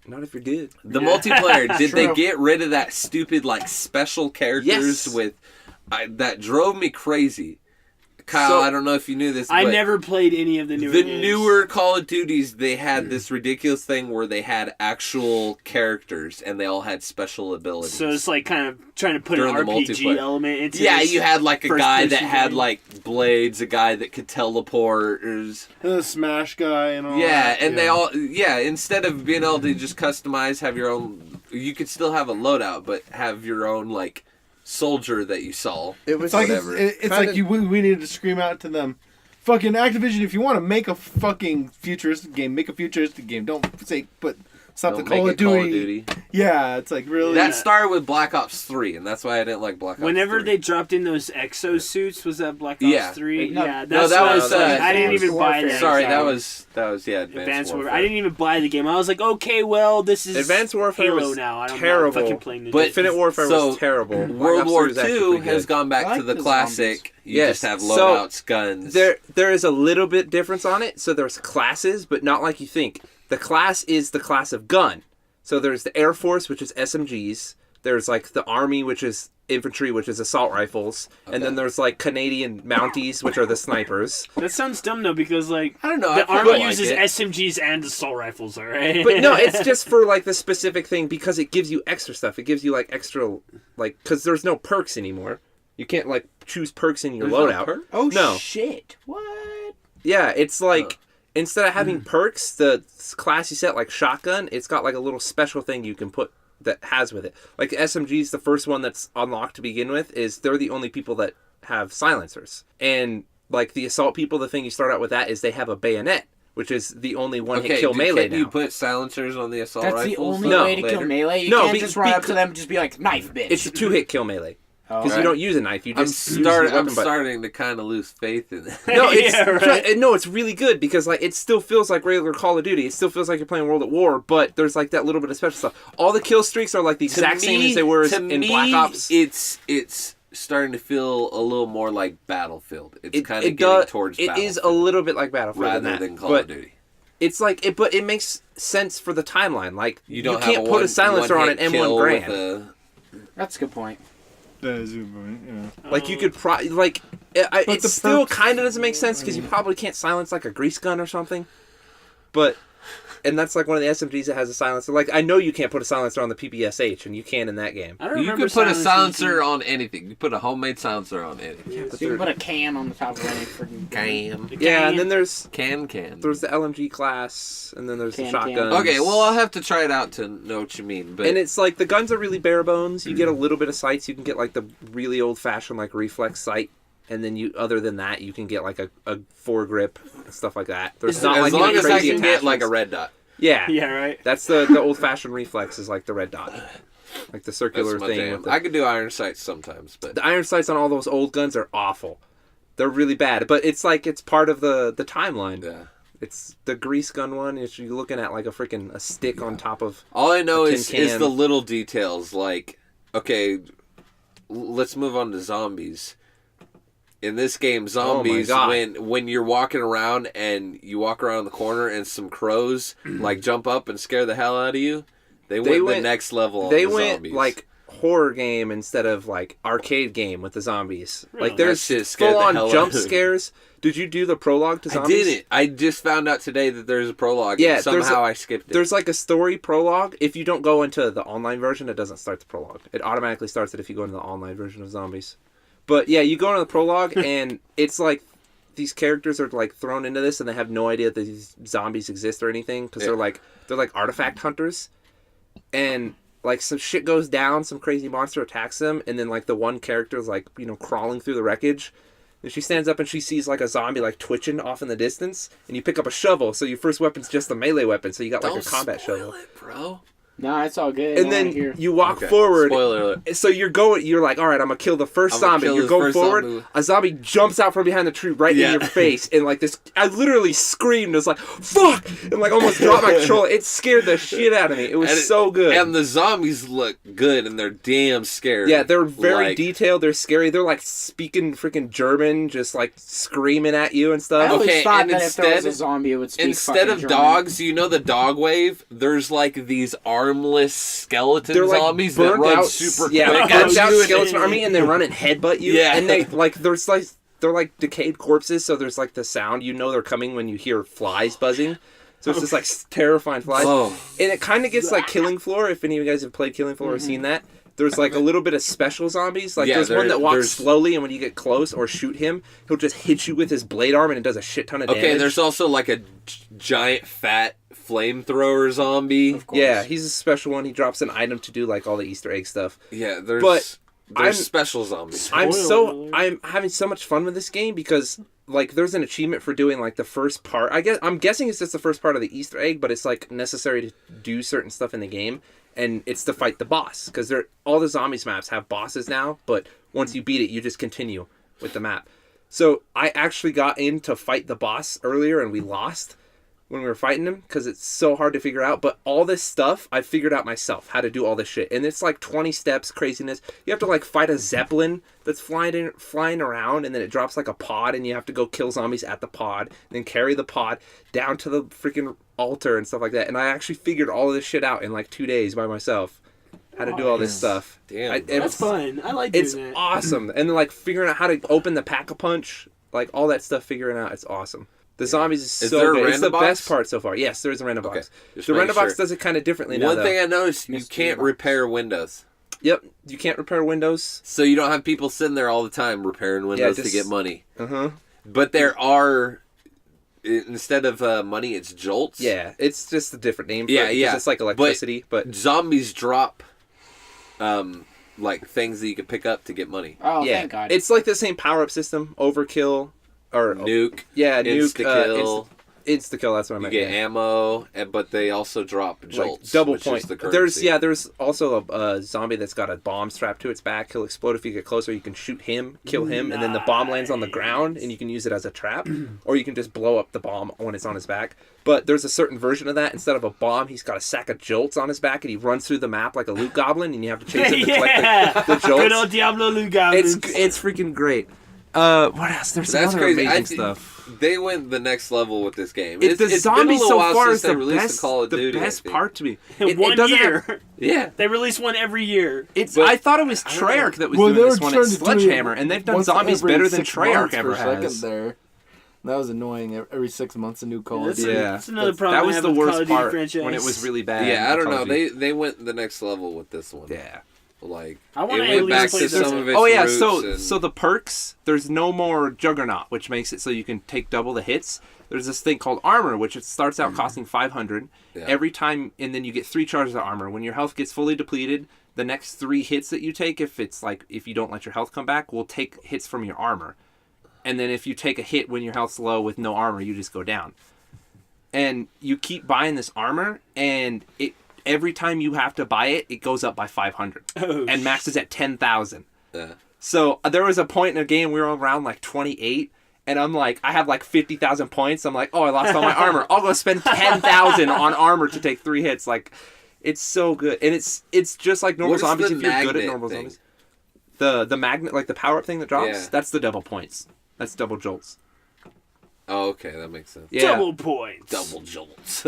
Not if you're good. The multiplayer, did they True. get rid of that stupid, like, special characters Yes. with... that drove me crazy. Kyle, So- I don't know if you knew this, I but never played any of the newer the games. newer Call of Duties, they had this ridiculous thing where they had actual characters and they all had special abilities. So it's like kind of trying to put During an the RPG multiplayer. element into yeah, this you had like a guy that first-person had game. like blades, a guy that could teleport. The Smash guy and all Yeah, that. and they all instead of being able to just customize, have your own, you could still have a loadout, but have your own like soldier that you saw. It was It's like, Whatever. it's Kinda- like we needed to scream out to them. Fucking Activision, if you want to make a fucking futuristic game, make a futuristic game. Don't say, but stop Don't the Call make of it Duty. Yeah, it's like really. That started with Black Ops 3, and that's why I didn't like Black Ops Whenever 3. they dropped in those exosuits, was that Black Ops Yeah. 3? No, Yeah, no, that's that what was, I didn't even Advanced buy Warfare. that. Sorry, Exactly. that was Advanced Warfare. I didn't even buy the game. I was like, okay, well, this is Advanced Warfare Halo was now. I don't terrible. know. Fucking playing the But- Infinite Warfare So, was terrible. Black World Ops War 3 was actually II pretty has good. gone back I like to the the classic. zombies. You Yes, just have so loadouts, guns. There is a little bit difference on it. So there's classes, but not like you think. The class is the class of gun. So there's the Air Force, which is SMGs. There's like the army, which is infantry, which is assault rifles, and then there's like Canadian Mounties, which are the snipers. That sounds dumb though, because like I don't know. the I army like uses it. SMGs and assault rifles, alright? But no, it's just for like the specific thing because it gives you extra stuff. It gives you like extra, like, because there's no perks anymore. You can't like choose perks in your There's no loadout. perk? Oh No. shit! What? Yeah, it's like instead of having perks, the class you set like shotgun, it's got like a little special thing you can put that has with it. Like SMGs, the first one that's unlocked to begin with is they're the only people that have silencers. And like the assault people, the thing you start out with that is they have a bayonet, which is the only one-hit kill melee Can now. you put silencers on the assault That's rifles? the only No. way to kill Later? melee. You No, can't just run up to because- them and just be like, knife, bitch. It's a 2-hit kill melee. Because Oh. you don't use a knife, you I'm just use the weapon I'm button. starting to kind of lose faith in that. No, it's Yeah, right. no, it's really good because like it still feels like regular Call of Duty. It still feels like you're playing World at War, but there's like that little bit of special stuff. All the kill streaks are like the exact same as they were in Black Ops. It's starting to feel a little more like Battlefield. It's kind of getting does. towards It Battlefield is a little bit like Battlefield rather in that, than Call but of Duty. it's like but it makes sense for the timeline. Like You don't can't have put a silencer on an one-hit M1 kill Grand. with a- That's a good point. That is a good point, yeah. Like you could it the still perks- kind of doesn't make sense because you probably can't silence like a grease gun or something. But and that's like one of the SMGs that has a silencer. Like I know you can't put a silencer on the PPSH, and you can in that game. I don't You remember could put a silencers silencer on anything. You put a homemade silencer on anything. But So you can there- put a can on the top of any freaking Can. yeah, and then there's Can. the LMG class, and then there's the Can. shotguns. Okay, well, I'll have to try it out to know what you mean. But And it's like the guns are really bare bones. You get a little bit of sights. You can get like the really old fashioned like reflex sight, and then other than that you can get like a foregrip stuff like that. There's not as like long any as I crazy can get like a attachments. red dot. Yeah, Yeah, right. that's the old fashioned reflex is like the red dot, like the circular That's my thing. jam. With the, I could do iron sights sometimes, but the iron sights on all those old guns are awful. They're really bad, but it's like it's part of the timeline. yeah. It's the grease gun one. It's you're looking at like a stick on top of. All I know A is tin can. the little details. Like, okay, let's move on to zombies. In this game, zombies, God. when you're walking around and you walk around the corner and some crows like jump up and scare the hell out of you, they went the next level. They on the went zombies. like horror game instead of like arcade game with the zombies. Really? Like there's That shit scared the full on hell out jump of me. scares. Did you do the prologue to I zombies? didn't. I just found out today that there's a prologue. Yeah, and there's somehow I skipped it. There's like a story prologue. If you don't go into the online version, it doesn't start the prologue. It automatically starts it if you go into the online version of zombies. But yeah, you go into the prologue and it's like these characters are like thrown into this and they have no idea that these zombies exist or anything because they're like artifact hunters, and like some shit goes down, some crazy monster attacks them, and then like the one character is like crawling through the wreckage. And she stands up and she sees like a zombie like twitching off in the distance, and you pick up a shovel. So your first weapon's just a melee weapon, so you got like Don't a combat spoil shovel. it, bro. No, it's all good. And then here. you walk Okay. forward. Spoiler alert. So you're like, all right, I'm gonna kill the first I'm gonna zombie. kill You're this going first forward. zombie. A zombie jumps out from behind the tree right Yeah. in your face, and like this, I literally screamed. It's like fuck, and like almost dropped my controller. It scared the shit out of me. It was so good. And the zombies look good, and they're damn scary. Yeah, they're very Like, detailed. They're scary. They're like speaking freaking German, just like screaming at you and I stuff. always Okay, thought and that if there was a instead- zombie, it would speak Instead fucking of German. dogs, the dog wave. There's like these armless skeleton They're like zombies that burnt run out, super yeah, quick burnt at out you. and- skeleton army, and they run and headbutt you. Yeah. And they like there's like they're like decayed corpses, so there's like the sound they're coming when you hear flies buzzing. So it's just like terrifying flies, Oh. and it kind of gets like Killing Floor. If any of you guys have played Killing Floor or seen that, there's like a little bit of special zombies. Like Yeah, there's one that walks there's- slowly, and when you get close or shoot him, he'll just hit you with his blade arm, and it does a shit ton of damage. Okay, there's also like a giant fat flamethrower zombie. Of course. yeah, he's a special one. He drops an item to do like all the Easter egg stuff. Yeah, there's But there's I'm- special zombies. Spoiler alert. I'm having so much fun with this game because like there's an achievement for doing like the first part. I'm guessing it's just the first part of the Easter egg, but it's like necessary to do certain stuff in the game, and it's to fight the boss because all the zombies maps have bosses now. But once you beat it, you just continue with the map. So I actually got in to fight the boss earlier, and we lost when we were fighting him because it's so hard to figure out. But all this stuff I figured out myself how to do all this shit, and it's like 20 steps craziness. You have to like fight a zeppelin that's flying around, and then it drops like a pod, and you have to go kill zombies at the pod, and then carry the pod down to the freaking altar and stuff like that. And I actually figured all of this shit out in like 2 days by myself how to do all this stuff. Damn, That's fun. I like doing It's that. awesome. And then, like, figuring out how to open the pack-a-punch, like, all that stuff, figuring out, it's awesome. The zombies is so there a good. It's the random box? best part so far. Yes, there is a random box. Just The making random box sure. does it kind of differently now, One though. thing I noticed, you Mystery can't box. repair windows. Yep, you can't repair windows. So you don't have people sitting there all the time repairing windows to just- get money. Uh-huh. But there are, instead of money, it's jolts. Yeah, it's just a different name for Yeah, it. because yeah. It's like electricity, but Zombies drop, like, things that you can pick up to get money. Oh, yeah. thank God. It's like the same power-up system, overkill, or... Nuke. Yeah, nuke. Insta-kill. Insta-kill, that's what I You meant. get yeah. ammo, but they also drop jolts. Like double which point. Is the currency. There's also a zombie that's got a bomb strapped to its back. He'll explode if you get closer. You can shoot him, kill him, and then the bomb lands on the ground, and you can use it as a trap, or you can just blow up the bomb when it's on his back. But there's a certain version of that. Instead of a bomb, he's got a sack of jolts on his back, and he runs through the map like a loot goblin, and you have to chase him to collect the jolts. Good old Diablo Lou Goblins. It's freaking great. What else? There's some That's other crazy. amazing stuff. They went the next level with this game. The It's been zombies a so while far since is they the released best, Call of Duty, I best think. part to me. One doesn't year. Yeah. They release one every year. I thought it was Treyarch that was doing this one at Sledgehammer, and they've done zombies better than Treyarch ever has. There. That was annoying. Every 6 months, a new Call of That's Duty. Yeah, That's another problem That I was have the with Call worst of Duty part franchise. when it was really bad. Yeah, I don't Call know. of Duty. They went the next level with this one. Yeah. Like, I it wanna at went least back play to this- some of its Oh yeah, roots so the perks, there's no more Juggernaut, which makes it so you can take double the hits. There's this thing called Armor, which it starts out costing 500 Yeah. every time, and then you get 3 charges of armor. When your health gets fully depleted, the next 3 hits that you take, if you don't let your health come back, will take hits from your armor. And then if you take a hit when your health's low with no armor, you just go down. And you keep buying this armor, and every time you have to buy it, it goes up by 500 and maxes at 10,000. Yeah. So there was a point in a game we were around like 28, and I'm like, I have like 50,000 points. I'm like, oh, I lost all my armor. I'll go spend 10,000 on armor to take 3 hits. Like, it's so good, and it's just like normal What's zombies the if you're good at magnet normal thing? zombies. The magnet, like the power up thing that drops, Yeah. that's the double points. That's double jolts. Oh, okay, that makes sense. Yeah. Double points. Double jolts.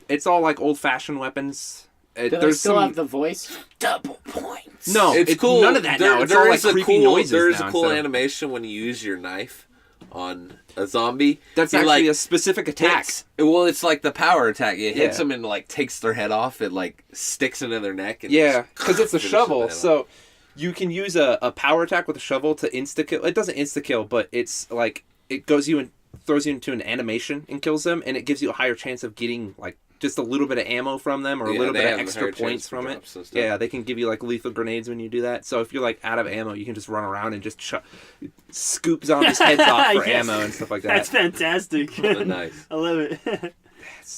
It's all like old fashioned weapons. Do they still have the voice? Double points. No, it's cool. None of that now. It's There all like is a creepy cool, noises There's now a cool instead of- animation when you use your knife on a zombie. That's You're actually like, a specific attack. Well, it's like the power attack. It hits Yeah. them and like takes their head off. It like sticks into their neck. And Yeah, just because it's a finishes shovel. the head off. So you can use a power attack with a shovel to insta kill. It doesn't insta kill, but it's like it goes you and throws you into an animation and kills them, and it gives you a higher chance of getting like just a little bit of ammo from them or a Yeah, little they bit of have a extra higher points chance for from it. drops and stuff. Yeah, they can give you like lethal grenades when you do that. So if you're like out of ammo, you can just run around and just scoop zombies' heads off for Yes. ammo and stuff like that. That's fantastic. Nice. I love it.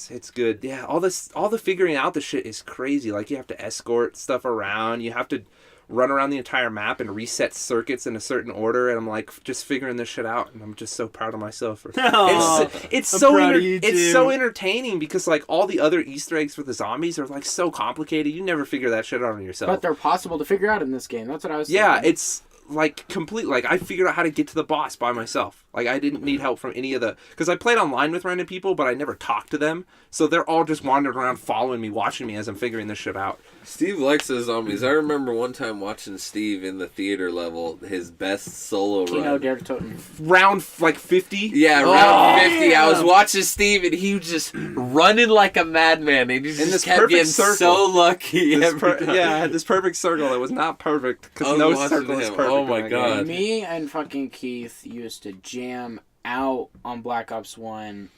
It's good. Yeah, all the figuring out the shit is crazy. Like you have to escort stuff around. You have to run around the entire map and reset circuits in a certain order. And I'm like just figuring this shit out. And I'm just so proud of myself. For Aw, it's I'm so proud of you, it's too. so entertaining because like all the other Easter eggs for the zombies are like so complicated. You never figure that shit out on yourself. But they're possible to figure out in this game. That's what I was Yeah, thinking. it's like complete. Like I figured out how to get to the boss by myself. Like I didn't need help from any of the because I played online with random people, but I never talked to them. So they're all just wandering around, following me, watching me as I'm figuring this shit out. Steve likes the zombies. I remember one time watching Steve in the theater level, his best solo Kino run. Der Toten. Round like 50. Yeah, Oh, round 50. I was damn. watching Steve, and he was just running like a madman. And he just this kept perfect getting circle. so lucky. This every time. yeah, I had this perfect circle that was not perfect I because was no watching circle is him. perfect. Oh my in that God. game. Me and fucking Keith used to jam out on Black Ops 1.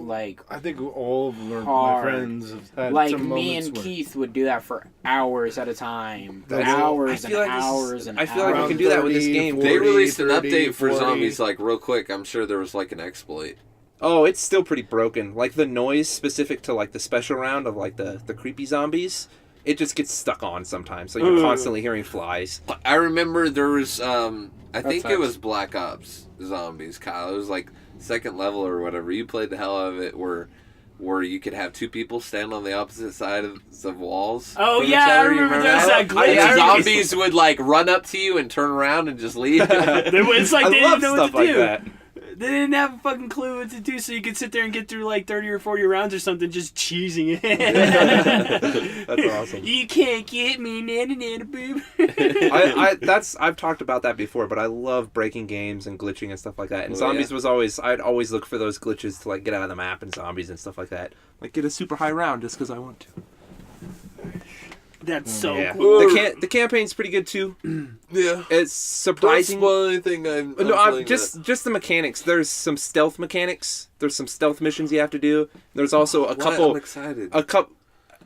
Like, I think all of my Hard. friends have had like some me moments and where- Keith would do that for hours at a time. That's- Hours I and feel like this is- hours and I feel like hours. we can do that with this 30, game. 40, They released an 30, update for 40. zombies like real quick. I'm sure there was like an exploit. Oh, it's still pretty broken. Like the noise specific to like the special round of like the creepy zombies, it just gets stuck on sometimes. So you're Ooh. constantly hearing flies. I remember there was I think it sucks. was Black Ops zombies, Kyle. It was like second level or whatever. You played the hell out of it where you could have 2 people stand on the opposite side of walls. Oh, from each yeah, I other. You remember there was that glitch. And Yeah, zombies would like run up to you and turn around and just leave. It's like I they love didn't know stuff what to like do. that. They didn't have a fucking clue what to do, so you could sit there and get through like 30 or 40 rounds or something just cheesing it. That's awesome. You can't get me, nana boob. I've talked about that before, but I love breaking games and glitching and stuff like that. And Zombies was always, I'd always look for those glitches to like get out of the map and Zombies and stuff like that. Like get a super high round just because I want to. That's so cool. The campaign's pretty good too. Yeah, it's surprising. Don't spoil anything. I'm just the mechanics. There's some stealth mechanics. There's some stealth missions you have to do. There's also a couple. I'm excited.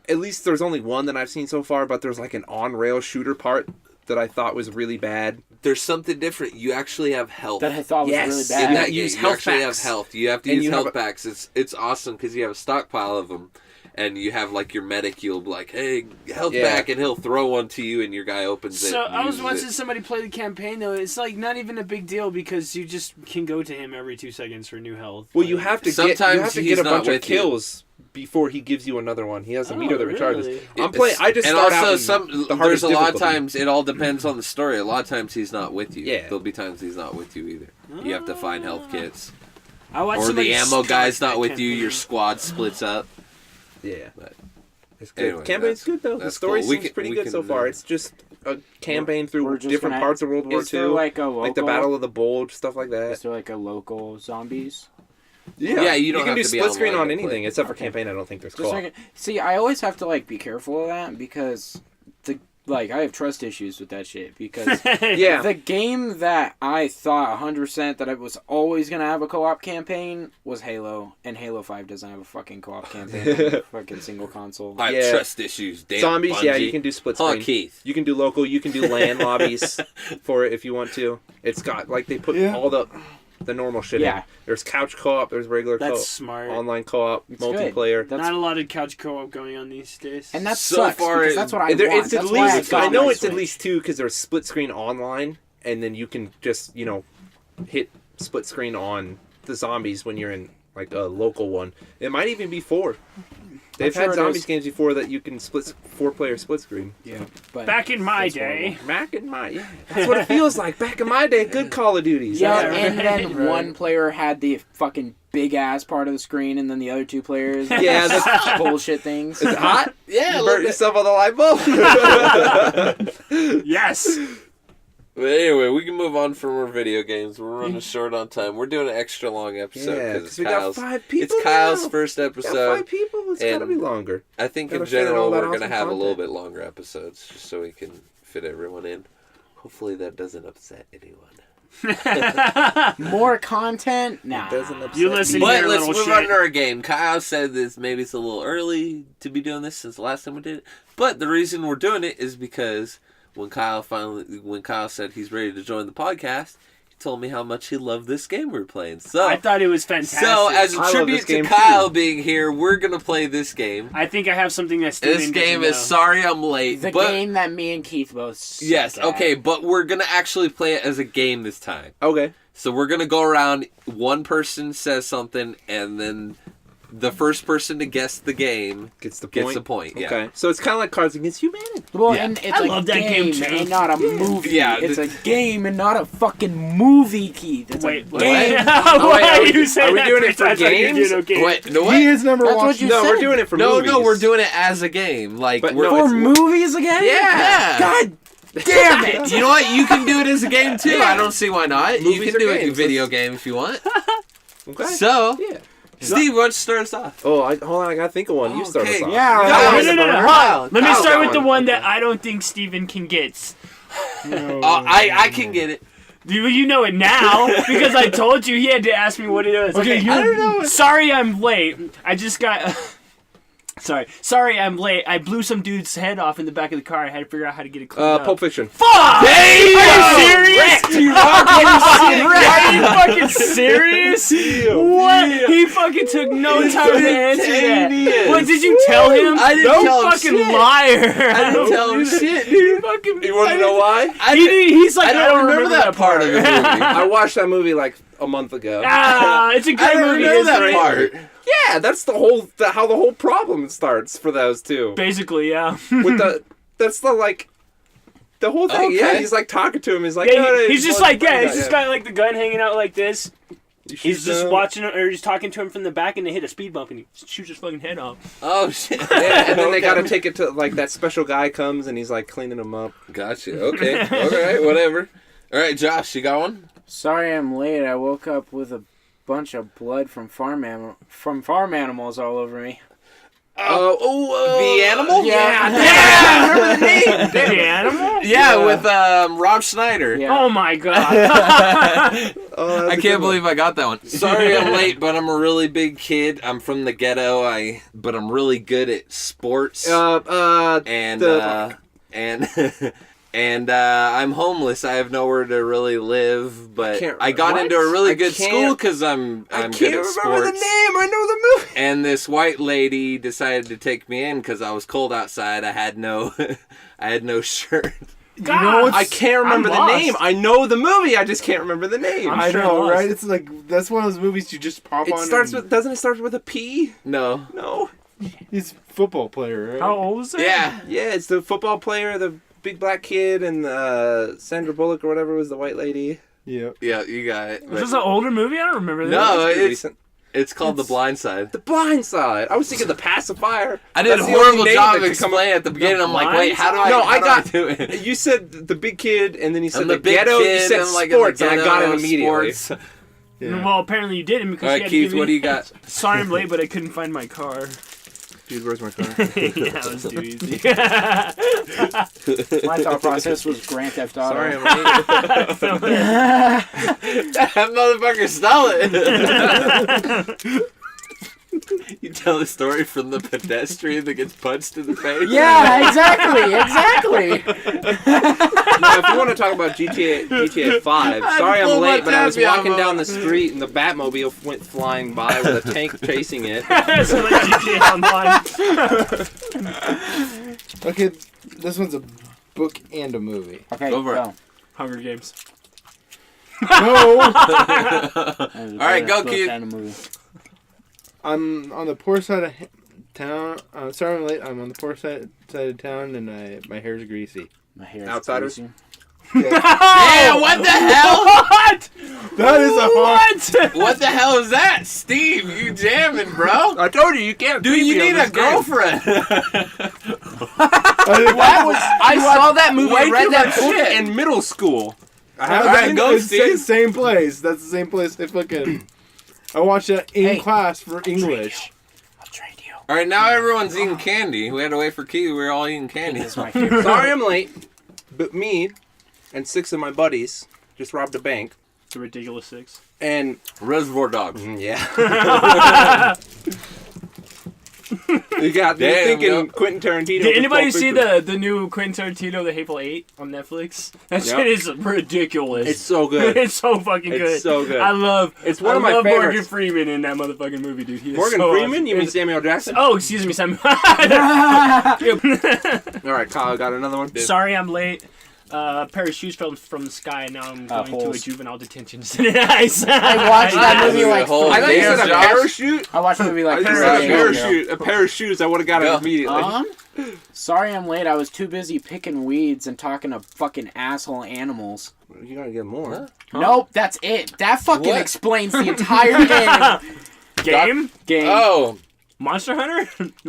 At least there's only one that I've seen so far, but there's like an on-rail shooter part that I thought was really bad. There's something different. You actually have health. That I thought was really bad. In that you use you health actually packs. have health. You have to use health packs. It's awesome because you have a stockpile of them. And you have like your medic, you'll be like, hey, health back, and he'll throw one to you, and your guy opens it. So I was watching somebody play the campaign, though. It's like not even a big deal because you just can go to him every 2 seconds for new health. Well, you have to get a bunch of kills before he gives you another one. He has a meter that recharges. I'm playing. I just start out. There's a lot of times it all depends on the story. A lot of times he's not with you. Yeah. There'll be times he's not with you either. You have to find health kits. Or the ammo guy's not with you. Your squad splits up. Yeah. But it's good. anyway, campaign's good though. The story seems pretty good so far. It's just a campaign through different parts of World War II. Is there like a local, like the Battle of the Bulge, stuff like that. Is there like a local Zombies? Yeah, you can do split screen on anything except for campaign. I don't think there's co-op. See, I always have to like be careful of that because I have trust issues with that shit because the game that I thought 100% that I was always gonna have a co-op campaign was Halo, and Halo 5 doesn't have a fucking co-op campaign on the fucking single console. I have trust issues. Damn Zombies, Bungie. you can do split screen. Keith. You can do local. You can do LAN lobbies for it if you want to. It's got like they put all the normal shit in. There's couch co-op. There's regular co-op. That's smart. Online co-op. It's multiplayer. Not a lot of couch co-op going on these days. And that's so sucks far because that's what I want. It's that's at why least. I know it's at least 2 because there's split screen online, and then you can just hit split screen on the Zombies when you're in like a local one. It might even be 4. They've had Zombies games before that you can 4-player split screen. Yeah. But back in my day. That's what it feels like. Back in my day, good Call of Duties. Yeah, and then one player had the fucking big ass part of the screen, and then the other 2 players. Yeah, that's bullshit things. Is it hot? Yeah, you burnt yourself on the light bulb. Yes. But anyway, we can move on from our video games. We're running short on time. We're doing an extra long episode because we got 5 people. It's Kyle's first episode. 5 people. It's gotta be longer. I think in general we're gonna have a little bit longer episodes just so we can fit everyone in. Hopefully that doesn't upset anyone. More content? Nah. It doesn't upset You listen But here, let's little move on shit. to our game. Kyle said this maybe it's a little early to be doing this since the last time we did it. But the reason we're doing it is because when Kyle said he's ready to join the podcast, he told me how much he loved this game we were playing. So I thought it was fantastic. So as a tribute to Kyle being here, we're gonna play this game. I think I have something that Steven This game doesn't is Sorry I'm Late. The game that me and Keith both suck Yes, at. okay, but we're gonna actually play it as a game this time. Okay. So we're gonna go around, one person says something, and then the first person to guess the game gets the point. Yeah. Okay. So it's kind of like Cards Against Humanity. Well, Yeah. and it's I a love that game too. and not a movie. Yeah, It's a game and not a fucking movie, Keith. It's Wait, a game. why are you saying are we that doing it three for times like you're games? doing okay? Wait, no, what? He has never That's watched. what you No, said. we're doing it for No, movies. no, we're doing it as a game. Like, But we're, For movies again? Yeah. God damn it! You know what? You can do it as a game too. I don't see why not. You Movies can are do it in a games. video game if you want. Okay. So, Yeah. Steve, why don't you start us off? Oh, hold on. I gotta think of one. You start us Okay. off. Yeah, No, hold on. Let me Kyle start got with the one. one that I don't think Steven can get. I can get it. You know it now because I told you he had to ask me what it is. Okay, Okay, you- I don't know. Sorry, I'm late. I just got. Sorry, I'm late. I blew some dude's head off in the back of the car. I had to figure out how to get it cleaned up. Pulp Fiction. Fuck! Are you serious? Are you fucking serious? What? He fucking took no time to answer that. What, did you tell him? I didn't tell him fucking shit. liar. I didn't tell him shit, dude. You want to know why? He's like, I don't remember that part of the movie. I watched that movie like a month ago. It's a I great don't movie. remember isn't that it? part. Yeah, that's how the whole problem starts for those two. Basically, yeah. With the whole thing. Okay. Yeah, he's like talking to him. He's like, Yeah, no, he's just like, he's just got like the gun hanging out like this. He's just watching, or he's talking to him from the back, and they hit a speed bump, and he shoots his fucking head off. Oh shit! Yeah, and then they gotta take it to like that special guy comes and he's like cleaning them up. Gotcha. Okay. All right. Whatever. All right, Josh, you got one? Sorry I'm late. I woke up with a bunch of blood from farm animals all over me. The animal? Yeah. I remember the name. The animal? Yeah, with Rob Schneider. Yeah. Oh my god. I can't believe I got that one. Sorry I'm late, but I'm a really big kid. I'm from the ghetto. But I'm really good at sports. And I'm homeless. I have nowhere to really live, but I got into a really good school because I'm good at sports. I can't remember the name. I know the movie. And this white lady decided to take me in because I was cold outside. I had no shirt. God, I can't remember the name. I know the movie. I just can't remember the name. I know, right? It's like that's one of those movies you just pop on. Doesn't it start with a P? No. He's a football player, right? how old is it? Yeah. Yeah, it's the football player, the big black kid, and Sandra Bullock or whatever was the white lady. Yeah. Yeah, you got it. Was this an older movie? I don't remember that. No, Pretty recent. it's called The Blind Side. The Blind Side. I was thinking The Pacifier. I did a That's the horrible only name job that of could come explaining at the beginning. I'm like, wait, how do I? No, how I do got- do it. You said the big kid, and then you said I'm the big ghetto. You kid, said I'm like in the sports, and I got it ghetto, immediately. sports. Yeah. Well, apparently you didn't because All you right, had to Keith, give me... what do you got? Sorry I'm late, but I couldn't find my car. Dude, where's my car? Yeah, that was too easy. My thought process was Grand Theft Auto. Sorry, I'm late. That motherfucker stole it. You tell the story from the pedestrian that gets punched in the face. Yeah, exactly. Now, if you want to talk about GTA 5, sorry I'm late, but I was walking down the street and the Batmobile went flying by with a tank chasing it. So like GTA Online. Okay, this one's a book and a movie. Okay, Go for it. go. Hunger Games. No! All right, go, Keith. I'm on the poor side of town. Sorry I'm late. I'm on the poor side of town, and my hair's greasy. My hair is Outsiders? greasy. Yeah, what the hell? What? That is a hard... What? What the hell is that? Steve, you jamming, bro? I told you can't. Dude, you need a girlfriend. I saw that movie. I read that book shit. in middle school. Alright, go, Steve. Same place. That's the same place. I watched that in class for English. I'll trade you. All right, now everyone's eating candy. We had to wait for Keith. We were all eating candy. It's my favorite. Sorry I'm late, but me and 6 of my buddies just robbed a bank. It's a ridiculous 6. And Reservoir Dogs. yeah. You got me Damn, thinking yo. Quentin Tarantino. Did anybody just see Pulp the new Quentin Tarantino, The Hateful Eight on Netflix? That Yep. shit is ridiculous. It's so good. It's so fucking good. It's so good. I love. It's one of my love Morgan favorites. Freeman in that motherfucking movie, dude. He is Morgan so Freeman? awesome. You mean Samuel Jackson? Oh, excuse me, Sam. All right, Kyle, got another one? Sorry, I'm late. A pair of shoes fell from the sky, and now I'm going to a holes. juvenile detention center. Nice. I watched that movie like Whole I thought you damn said a Josh. parachute. I watched the movie like I just 3 said a days parachute. A pair of shoes. I would have got Go. it immediately. Sorry I'm late. I was too busy picking weeds and talking to fucking asshole animals. You gotta get more. Huh? Nope, that's it. That fucking What? explains the entire game. Game? Oh, Monster Hunter?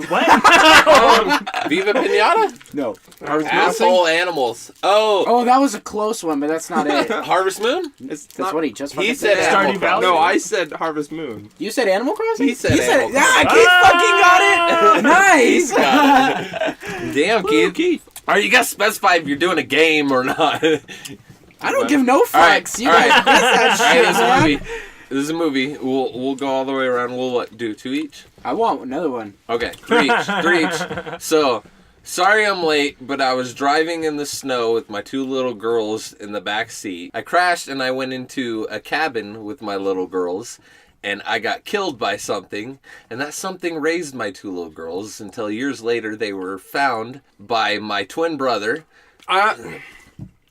What? Viva Pinata? No. Asshole animals. Oh, Oh, that was a close one, but that's not it. Harvest Moon? It's That's not, what he just fucking He said said. Animal Stardew Valley? no, I said Harvest Moon. You said Animal Crossing? He said Animal Yeah, Crossing. Keith fucking got it. Nice. Damn, Keith. All right, you gotta specify if you're doing a game or not. I don't give no fucks. You all right. guys miss that shit, This is a man. movie. This is a movie. We'll go all the way around. We'll what, do 2 each? I want another one. Okay, 3 each. 3 each. So, sorry I'm late, but I was driving in the snow with my 2 little girls in the back seat. I crashed and I went into a cabin with my little girls, and I got killed by something, and that something raised my 2 little girls until years later they were found by my twin brother.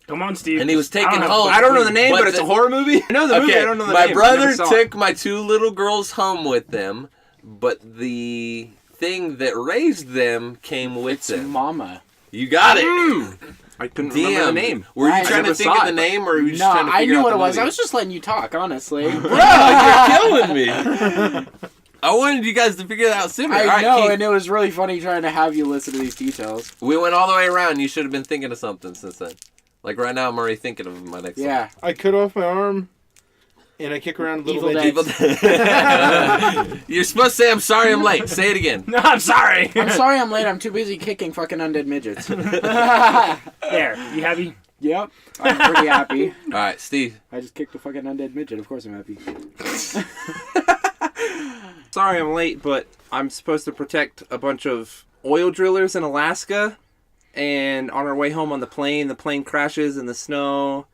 Come on, Steve. And he was taken I don't home. I don't know the name, but it's the- a horror movie. I know the movie. I don't know the my name. I brother never saw it. took my 2 little girls home with them, but the thing that raised them came with It's them. Mama. You got it. I I couldn't remember the name. Were you I trying to never think saw of the it. name, or were you just No, trying to I figure knew out what the it was. movie? I was just letting you talk, honestly. Bro, you're killing me. I wanted you guys to figure that out sooner. I All right, know, Keith, and it was really funny trying to have you listen to these details. we went all the way around. You should have been thinking of something since then. Like right now, I'm already thinking of my next Yeah. I cut off my arm, and I kick around little Evil midgets. song. You're supposed to say, I'm sorry I'm late. Say it again. No, I'm sorry. I'm sorry I'm late. I'm too busy kicking fucking undead midgets. There, you happy? Yep. I'm pretty happy. All right, Steve. I just kicked a fucking undead midget. Of course I'm happy. Sorry I'm late, but I'm supposed to protect a bunch of oil drillers in Alaska. And on our way home on the plane crashes in the snow.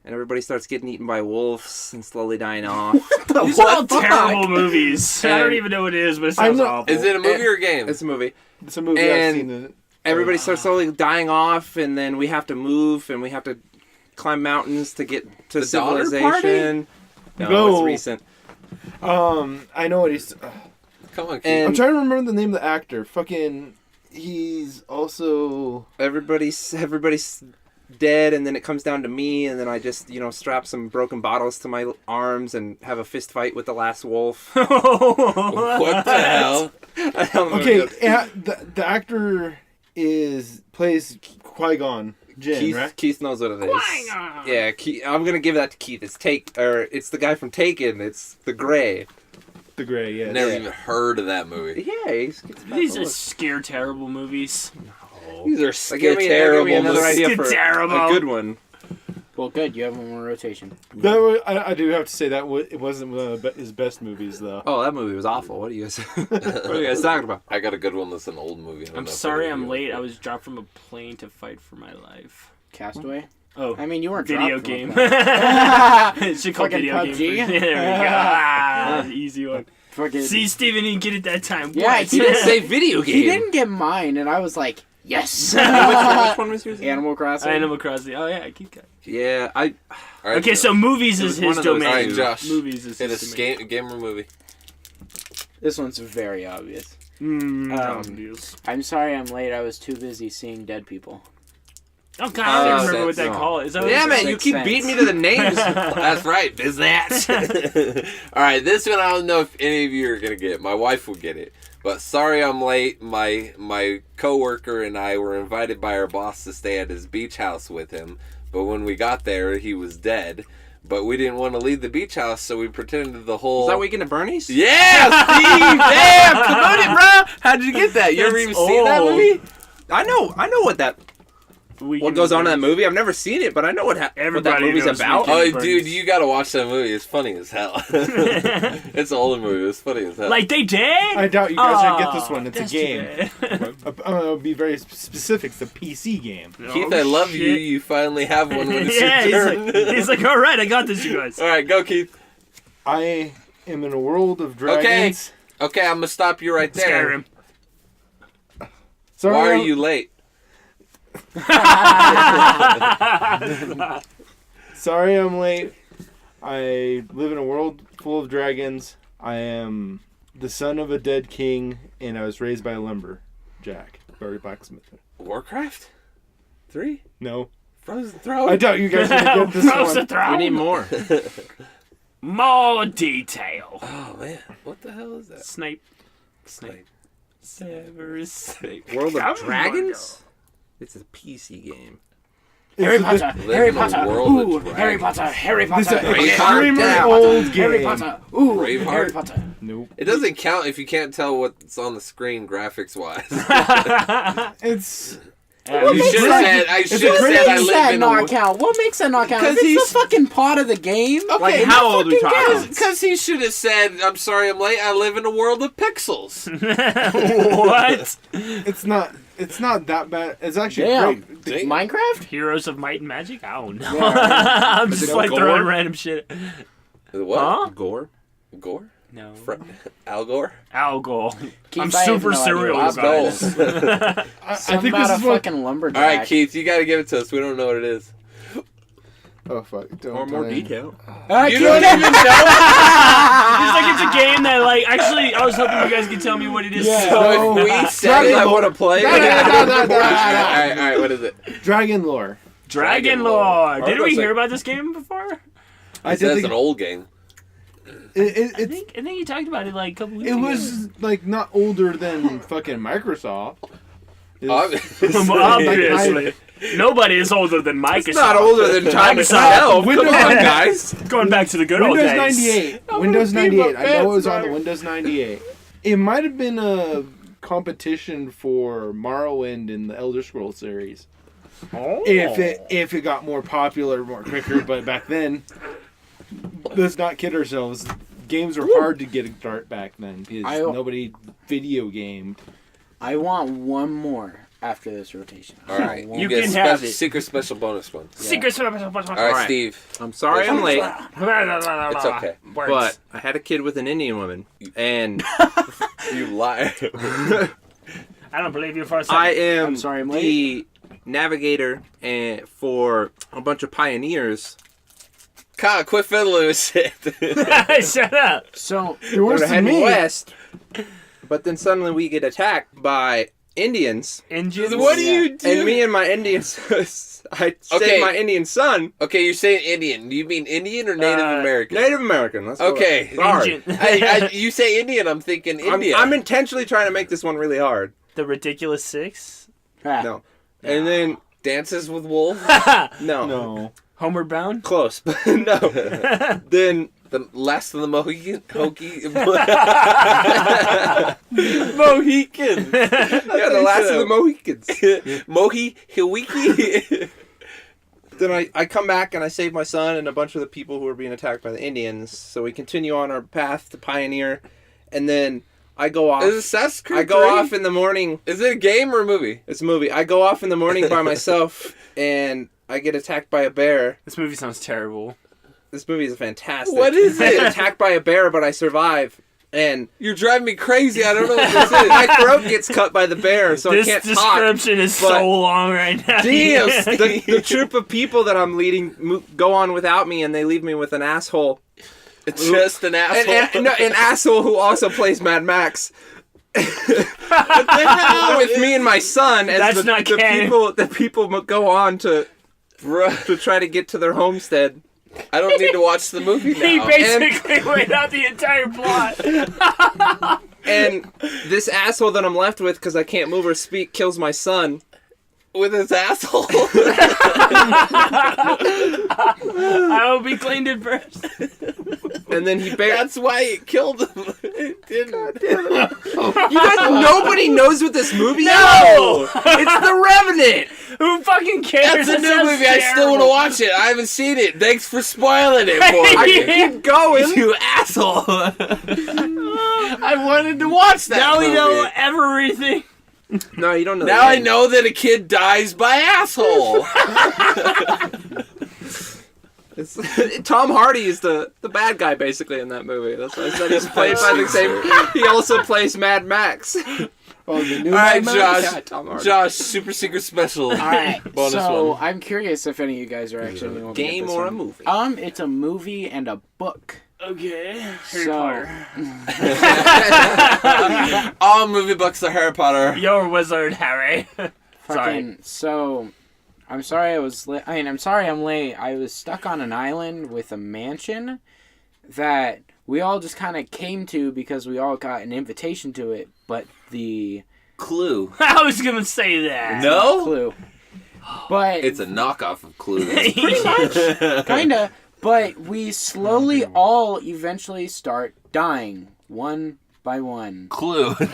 And everybody starts getting eaten by wolves and slowly dying off. These are all terrible movies. I don't even know what it is, but it sounds know- awful. Is it a movie or a game? It's a movie. It's a movie I've And- seen. In it. Everybody starts slowly dying off, and then we have to move, and we have to climb mountains to get to The Donner civilization. No, No. it's recent. I know what he's. Come on, Keith. And I'm trying to remember the name of the actor. Fucking, he's also. everybody's dead, and then it comes down to me, and then I just strap some broken bottles to my arms and have a fist fight with the last wolf. What the hell? I don't know. Okay, the actor plays Qui-Gon Jinn, right? Keith knows what it is. Yeah, Keith, I'm gonna give that to Keith. It's the guy from Taken. It's the Gray. The Gray, yeah. Never even heard of that movie. Yeah, These are scare terrible movies. These are give me terrible another movies. idea for Terrible. a good one. Well, good. You have one more rotation. I do have to say that it wasn't one of his best movies, though. Oh, that movie was awful. What are you guys? What are you guys talking about? I got a good one that's an old movie. I don't I'm know if sorry any of I'm you late. know. I was dropped from a plane to fight for my life. Castaway? Oh, I mean, you weren't video dropped from a game. plane. It should call Fucking video PUBG? game. There we go. Ah, easy one. Fucking... See, Steven didn't get it that time. Yeah, What? he didn't Say video game. He didn't get mine, and I was like, yes! Which one was yours? Animal Crossing. Animal Crossing. Oh yeah, keep going. Yeah, All right, Okay, so movies It is was one his of those- domain. all right, Josh. Movies is hit his a domain. game or movie. This one's very obvious. Yes. I'm sorry I'm late. I was too busy seeing dead people. Oh god, I don't Sixth remember what Sense. that call is. That yeah, was- man, you Sixth keep Sense. beating me to the names. That's right, biznat. All right, this one I don't know if any of you are gonna get. My wife will get it, but sorry I'm late. My coworker and I were invited by our boss to stay at his beach house with him, but when we got there, he was dead. But we didn't want to leave the beach house, so we pretended the whole. Is that Weekend at Bernie's? Yeah, Steve! Damn, promote it, bro. How did you get that? You ever That's even seen that old. movie? I know what goes on in that movie. I've never seen it, but I know what that Everybody movie's knows about. Weekend. Oh, Burns. dude, you gotta watch that movie. It's funny as hell. It's an older movie. It's funny as hell. Like they did? I doubt you guys are gonna get this one. It's a That's game. too bad. I'll be very specific. It's a PC game. Keith, Oh, I love you. shit. You finally have one when it's Yeah, your he's turn. like, he's like, all right, I got this, you guys. All right, go, Keith. I am in a world of dragons. Okay, I'm gonna stop you right there. Skyrim. Sorry, Why are I'm- you late? Sorry, I'm late. I live in a world full of dragons. I am the son of a dead king, and I was raised by a lumberjack, Barry Blacksmith. Warcraft 3? No, Frozen Throne? I doubt you guys are gonna get this Frozen one. Throne. We need more. More detail. Oh man, what the hell is that? Snape. Severus Snape. World of Come Dragons? It's a PC game. Harry It's Potter. Live Harry in a Potter. world Ooh, of Harry dragons. Potter. Harry This is Potter. an Braveheart. extremely Yeah. old game. Harry Potter. Ooh, Braveheart. Harry Potter. Nope. It doesn't count if you can't tell what's on the screen graphics wise. It's You should have said. I should have What said I makes live that in not a. count? What makes that not count? If 'Cause it's he's- the fucking plot of the game. Like, how old are we talking? Because he should have said, "I'm sorry, I'm late. I live in a world of pixels." What? it's not that bad. It's actually Damn. great. Dang. Minecraft? Heroes of Might and Magic? I don't know. Yeah. I'm just it like Gore? throwing random shit. What? Huh? Gore? Gore? No. Al Gore? Al Gore. Keith, I'm I have super no idea serial what about it this. is. I Something think about this a is what. fucking lumberjack. All right, Keith, you got to give it to us. We don't know what it is. Oh fuck! Don't Or more tell me. detail. You don't even know? It's like it's a game that, like, actually, I was hoping you guys could tell me what it is. Yeah. So if we said I want to play. Alright, what is it? Dragon lore. Dragon Lore. Lore. Didn't we Like- hear about this game before? I That's an think old game. it, I think you talked about it like a couple weeks it ago. was like not older than fucking Microsoft. Obviously. Nobody is older than Microsoft. It's not older than time itself. Come on, guys. Going back to the good old Windows days. 98. Windows 98. I know it was on the Windows 98. It might have been a competition for Morrowind in the Elder Scrolls series. Oh. If it got more popular more quicker, but back then, let's not kid ourselves. Games were hard to get a start back then because nobody video gamed. I want one more after this rotation. Alright, You get can have it. secret special bonus one. Secret. Alright, Steve. I'm sorry I'm late, It's okay. but I had a kid with an Indian woman, and You lie. I don't believe you for a second. I am I'm sorry I'm the navigator for a bunch of pioneers. Kyle, quit fiddling with shit. Shut up. So You're worse We're than heading me. west, but then suddenly we get attacked by Indians, Engines. What do you do? and me and my Indian, I saved my Indian son, Okay, you're saying Indian. Do you mean Indian or Native American? Native American. Let's go Okay. with that. Sorry. Engine. You say Indian, I'm thinking India. I'm intentionally trying to make this one really hard. The Ridiculous Six. No, and then Dances with Wolves? no, No. Homeward Bound. close, but no. Then The Last of the Mohicans? Mohicans. Yeah, the last of the Mohicans. Mohi-Hiwiki? Then I come back and I save my son and a bunch of the people who were being attacked by the Indians. So we continue on our path to Pioneer, and then I go off. Is it Assassin's Creed I go 3? off in the morning. Is it a game or a movie? It's a movie. I go off in the morning by myself, and I get attacked by a bear. This movie sounds terrible. This movie is fantastic. What is I get it? attacked by a bear, but I survive. And You're driving me crazy. I don't know what this is. my throat gets cut by the bear, so This I can't talk. description is but- so long right now. Damn, The troop of people that I'm leading go on without me, and they leave me with an asshole. It's just an asshole. An asshole who also plays Mad Max. With me and my son as That's not canon. the people go on to Bruh, try to get to their homestead. I don't need to watch the movie He now. basically laid out the entire plot. And this asshole that I'm left with, because I can't move or speak, kills my son. With his asshole. I will be cleaned in first. And then he That's why it killed him. It didn't. You guys, nobody knows what this movie is? No! It's The Revenant! Who fucking cares? That's a That new sounds movie. I still want to terrible. watch it. I haven't seen it. Thanks for spoiling it for I me. can keep going. You asshole. I wanted to watch that Now movie. we know everything. No, you don't know. Now I know that a kid dies by asshole. Tom Hardy is the bad guy basically in that movie. That's why I said he's played by the same. He also plays Mad Max. Oh, the new All right, Mad Max? Josh. Yeah, Tom Hardy. Josh, super secret special. all right. Bonus So one. I'm curious if any of you guys are actually gonna get Game this or a one. movie? It's a movie and a book. Okay. Harry So- Potter. All movie books are Harry Potter. You're a wizard, Harry. Sorry. Fucking, so, I'm sorry I was late. I'm sorry I'm late. I was stuck on an island with a mansion that we all just kind of came to because we all got an invitation to it, but the Clue. I was gonna say that. No? clue. But It's a knockoff of Clue. pretty much, kinda. But we slowly all eventually start dying, one by one. Clue. It's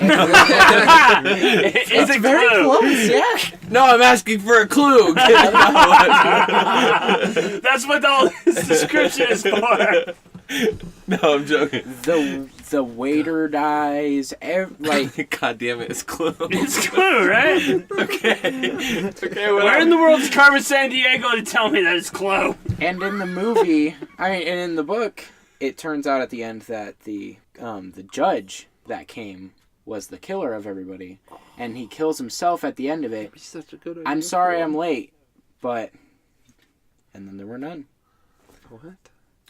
a Very clue. close, yeah. No, I'm asking for a clue. That's what all this description is for. No, I'm joking. The waiter dies. God damn it, it's Clue. It's clue, right? Okay. Okay, Where in the world is Carmen San Diego to tell me that it's clue? And in the movie, and in the book, it turns out at the end that the judge that came was the killer of everybody, and he kills himself at the end of it. Such a good I'm sorry I'm late, but and then there were none. What?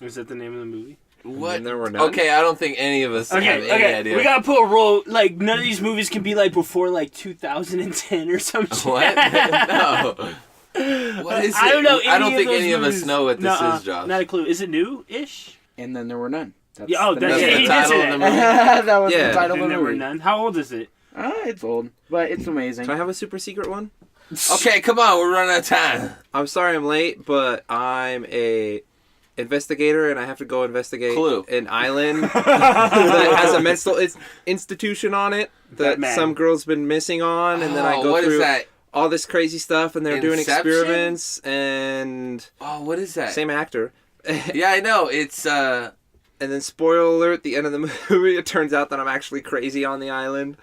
Is that the name of the movie? What? There were none? Okay, I don't think any of us have any idea. We gotta put a rule. Like, none of these movies can be like before like 2010 or some shit. What? No. What is it? I don't know. I don't think those any of us movies. know what this is, Josh. Not a clue. Is it new-ish? And then there were none. That's Yeah, the that's name. the he did title say of the that. movie. That was Yeah. the title of There the were movie. none. How old is it? It's old, but it's amazing. Can I have a super secret one? Okay, come on, we're running out of time. I'm sorry I'm late, but I'm a investigator and I have to go investigate Clue. an island that has a mental institution on it that Batman. some girl's been missing on, and then I go what through is that? all this crazy stuff, and they're doing Inception? experiments, and Oh, what is that? same actor. Yeah, I know. It's And then, spoiler alert, the end of the movie, it turns out that I'm actually crazy on the island.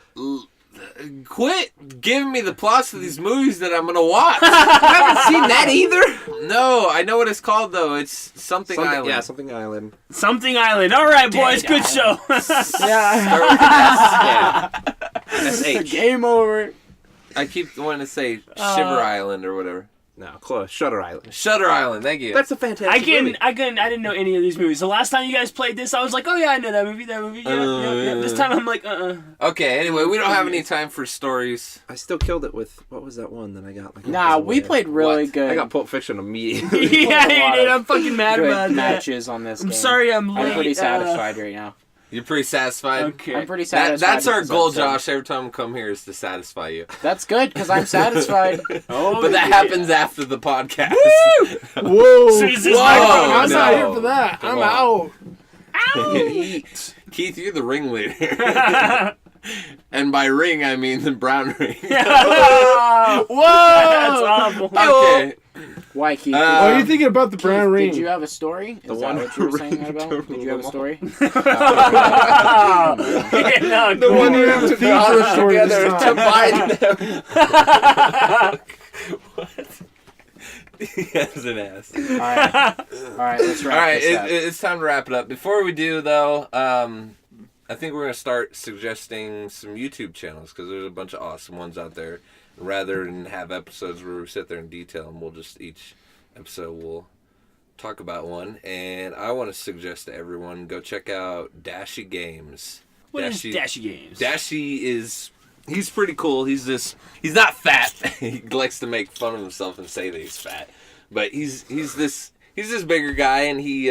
Quit giving me the plots of these movies that I'm gonna watch. I haven't seen that either. No, I know what it's called though. It's something Island. Yeah, something island. Something Island. All right, boys. Good show. Yeah. S-H. Game over. I keep wanting to say Shiver Island or whatever. No, close. Shutter Island. Shutter Island. Thank you. That's a fantastic movie. I didn't know any of these movies. The last time you guys played this, I was like, oh yeah, I know that movie. Yeah. This time I'm like, Okay. Anyway, we don't have any time for stories. I still killed it with, what was that one that I got? Like, Nah, we played really What? good. I got Pulp Fiction immediately. yeah, you did. I'm fucking mad good about that. matches on this I'm game. sorry I'm late. I'm pretty satisfied right now. You're pretty satisfied. Okay. I'm pretty satisfied. That's our with this goal, episode. Josh. Every time we come here is to satisfy you. That's good because I'm satisfied. Oh, But that yeah. happens after the podcast. Whoa! So is this Whoa, microphone I'm no. not here for that. Come I'm on. out. Keith, you're the ringleader. And by ring, I mean the brown ring. Whoa! That's awful. Okay. Why, Keith? Why are you thinking about the brown ring? Did you have a story? Is The that one what you were saying ring about? to Did you have a rule story? Yeah, no, The one you have to feed for a story together this to time. bind them. What? He has an ass. All right, let's wrap All right, this up. it's time to wrap it up. Before we do, though, I think we're going to start suggesting some YouTube channels because there's a bunch of awesome ones out there. Rather than have episodes where we sit there in detail, and we'll just each episode we'll talk about one. And I want to suggest to everyone go check out Dashy Games. What is Dashy Games? Dashy he's pretty cool. He's not fat. He likes to make fun of himself and say that he's fat, but he's this bigger guy, and he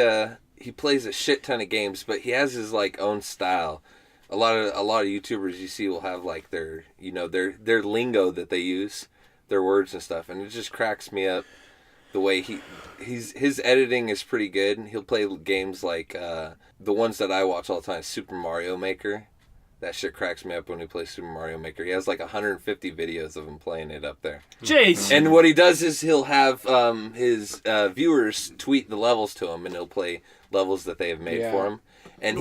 plays a shit ton of games, but he has his like own style. A lot of YouTubers you see will have like their lingo that they use, their words and stuff, and it just cracks me up the way his editing is pretty good. He'll play games like the ones that I watch all the time, Super Mario Maker. That shit cracks me up when he plays Super Mario Maker. He has like 150 videos of him playing it up there. Jeez. And what he does is he'll have his viewers tweet the levels to him, and he'll play levels that they have made for him. And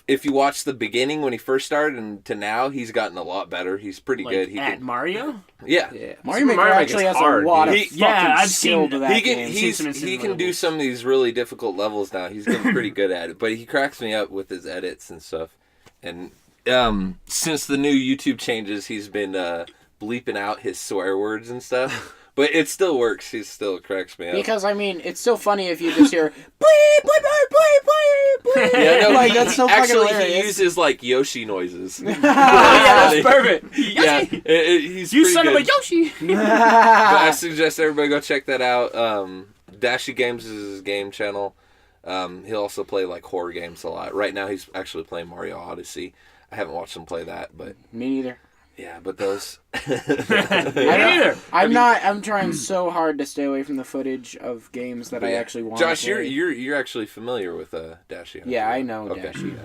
if you watch the beginning when he first started and to now, he's gotten a lot better. He's pretty Like good. He at can, Mario? yeah. Mario Maker actually has a lot of fucking I've skill seen- to that He game. he can do some of these really difficult levels now. He's getting pretty good at it. But he cracks me up with his edits and stuff. And since the new YouTube changes, he's been bleeping out his swear words and stuff. But it still works. He still cracks me up. Because, I mean, it's still funny if you just hear, bleep, bleep, bleep, bleep, bleep. Yeah, no, Like, that's so fucking actually, hilarious. he uses like Yoshi noises. Oh, yeah, that's perfect. Yeah, he's You pretty son good. of a Yoshi! But I suggest everybody go check that out. Dashy Games is his game channel. He'll also play like horror games a lot. Right now, he's actually playing Mario Odyssey. I haven't watched him play that, but Me neither. yeah, but those. Either. I'm trying so hard to stay away from the footage of games that I actually want Josh, to play. you're actually familiar with Dashy. aren't Yeah, you? I know Okay. Dashi.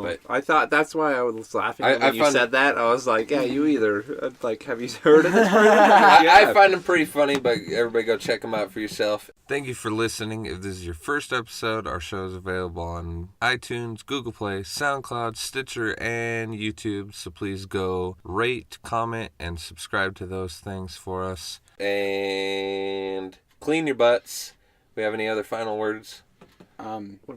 But I thought that's why I was laughing when I you found- said that. I was like, yeah, you either. Like, have you heard of this person? I find him pretty funny, but everybody go check him out for yourself. Thank you for listening. If this is your first episode, our show is available on iTunes, Google Play, SoundCloud, Stitcher, and YouTube. So please go rate, comment, and subscribe to those things for us. And clean your butts. We have any other final words?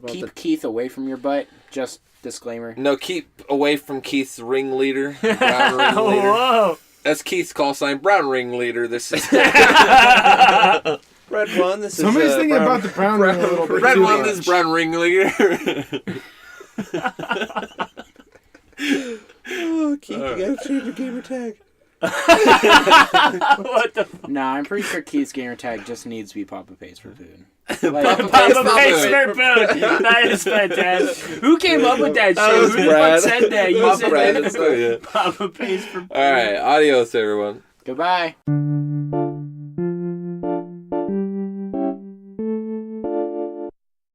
Keep Keith away from your butt. Just disclaimer. No, keep away from Keith's ringleader. Brown ringleader. Whoa! That's Keith's call sign, Brown ringleader. This is... Red one. This Somebody's is thinking about the brown ring a little bit. Red too one much. is brown ringleader. Oh, Keith, you gotta change your gamer tag. What the? Nah, I'm pretty sure Keith's gamer tag just needs to be Papa Pays for Food. Papa Papa Pays Pays for Food. That is fantastic. Who came up with that shit? was Who the Brad. fuck said that? You Papa said Brad, that. that's so, yeah. Papa Pays for Food. All right, adios, everyone. Goodbye.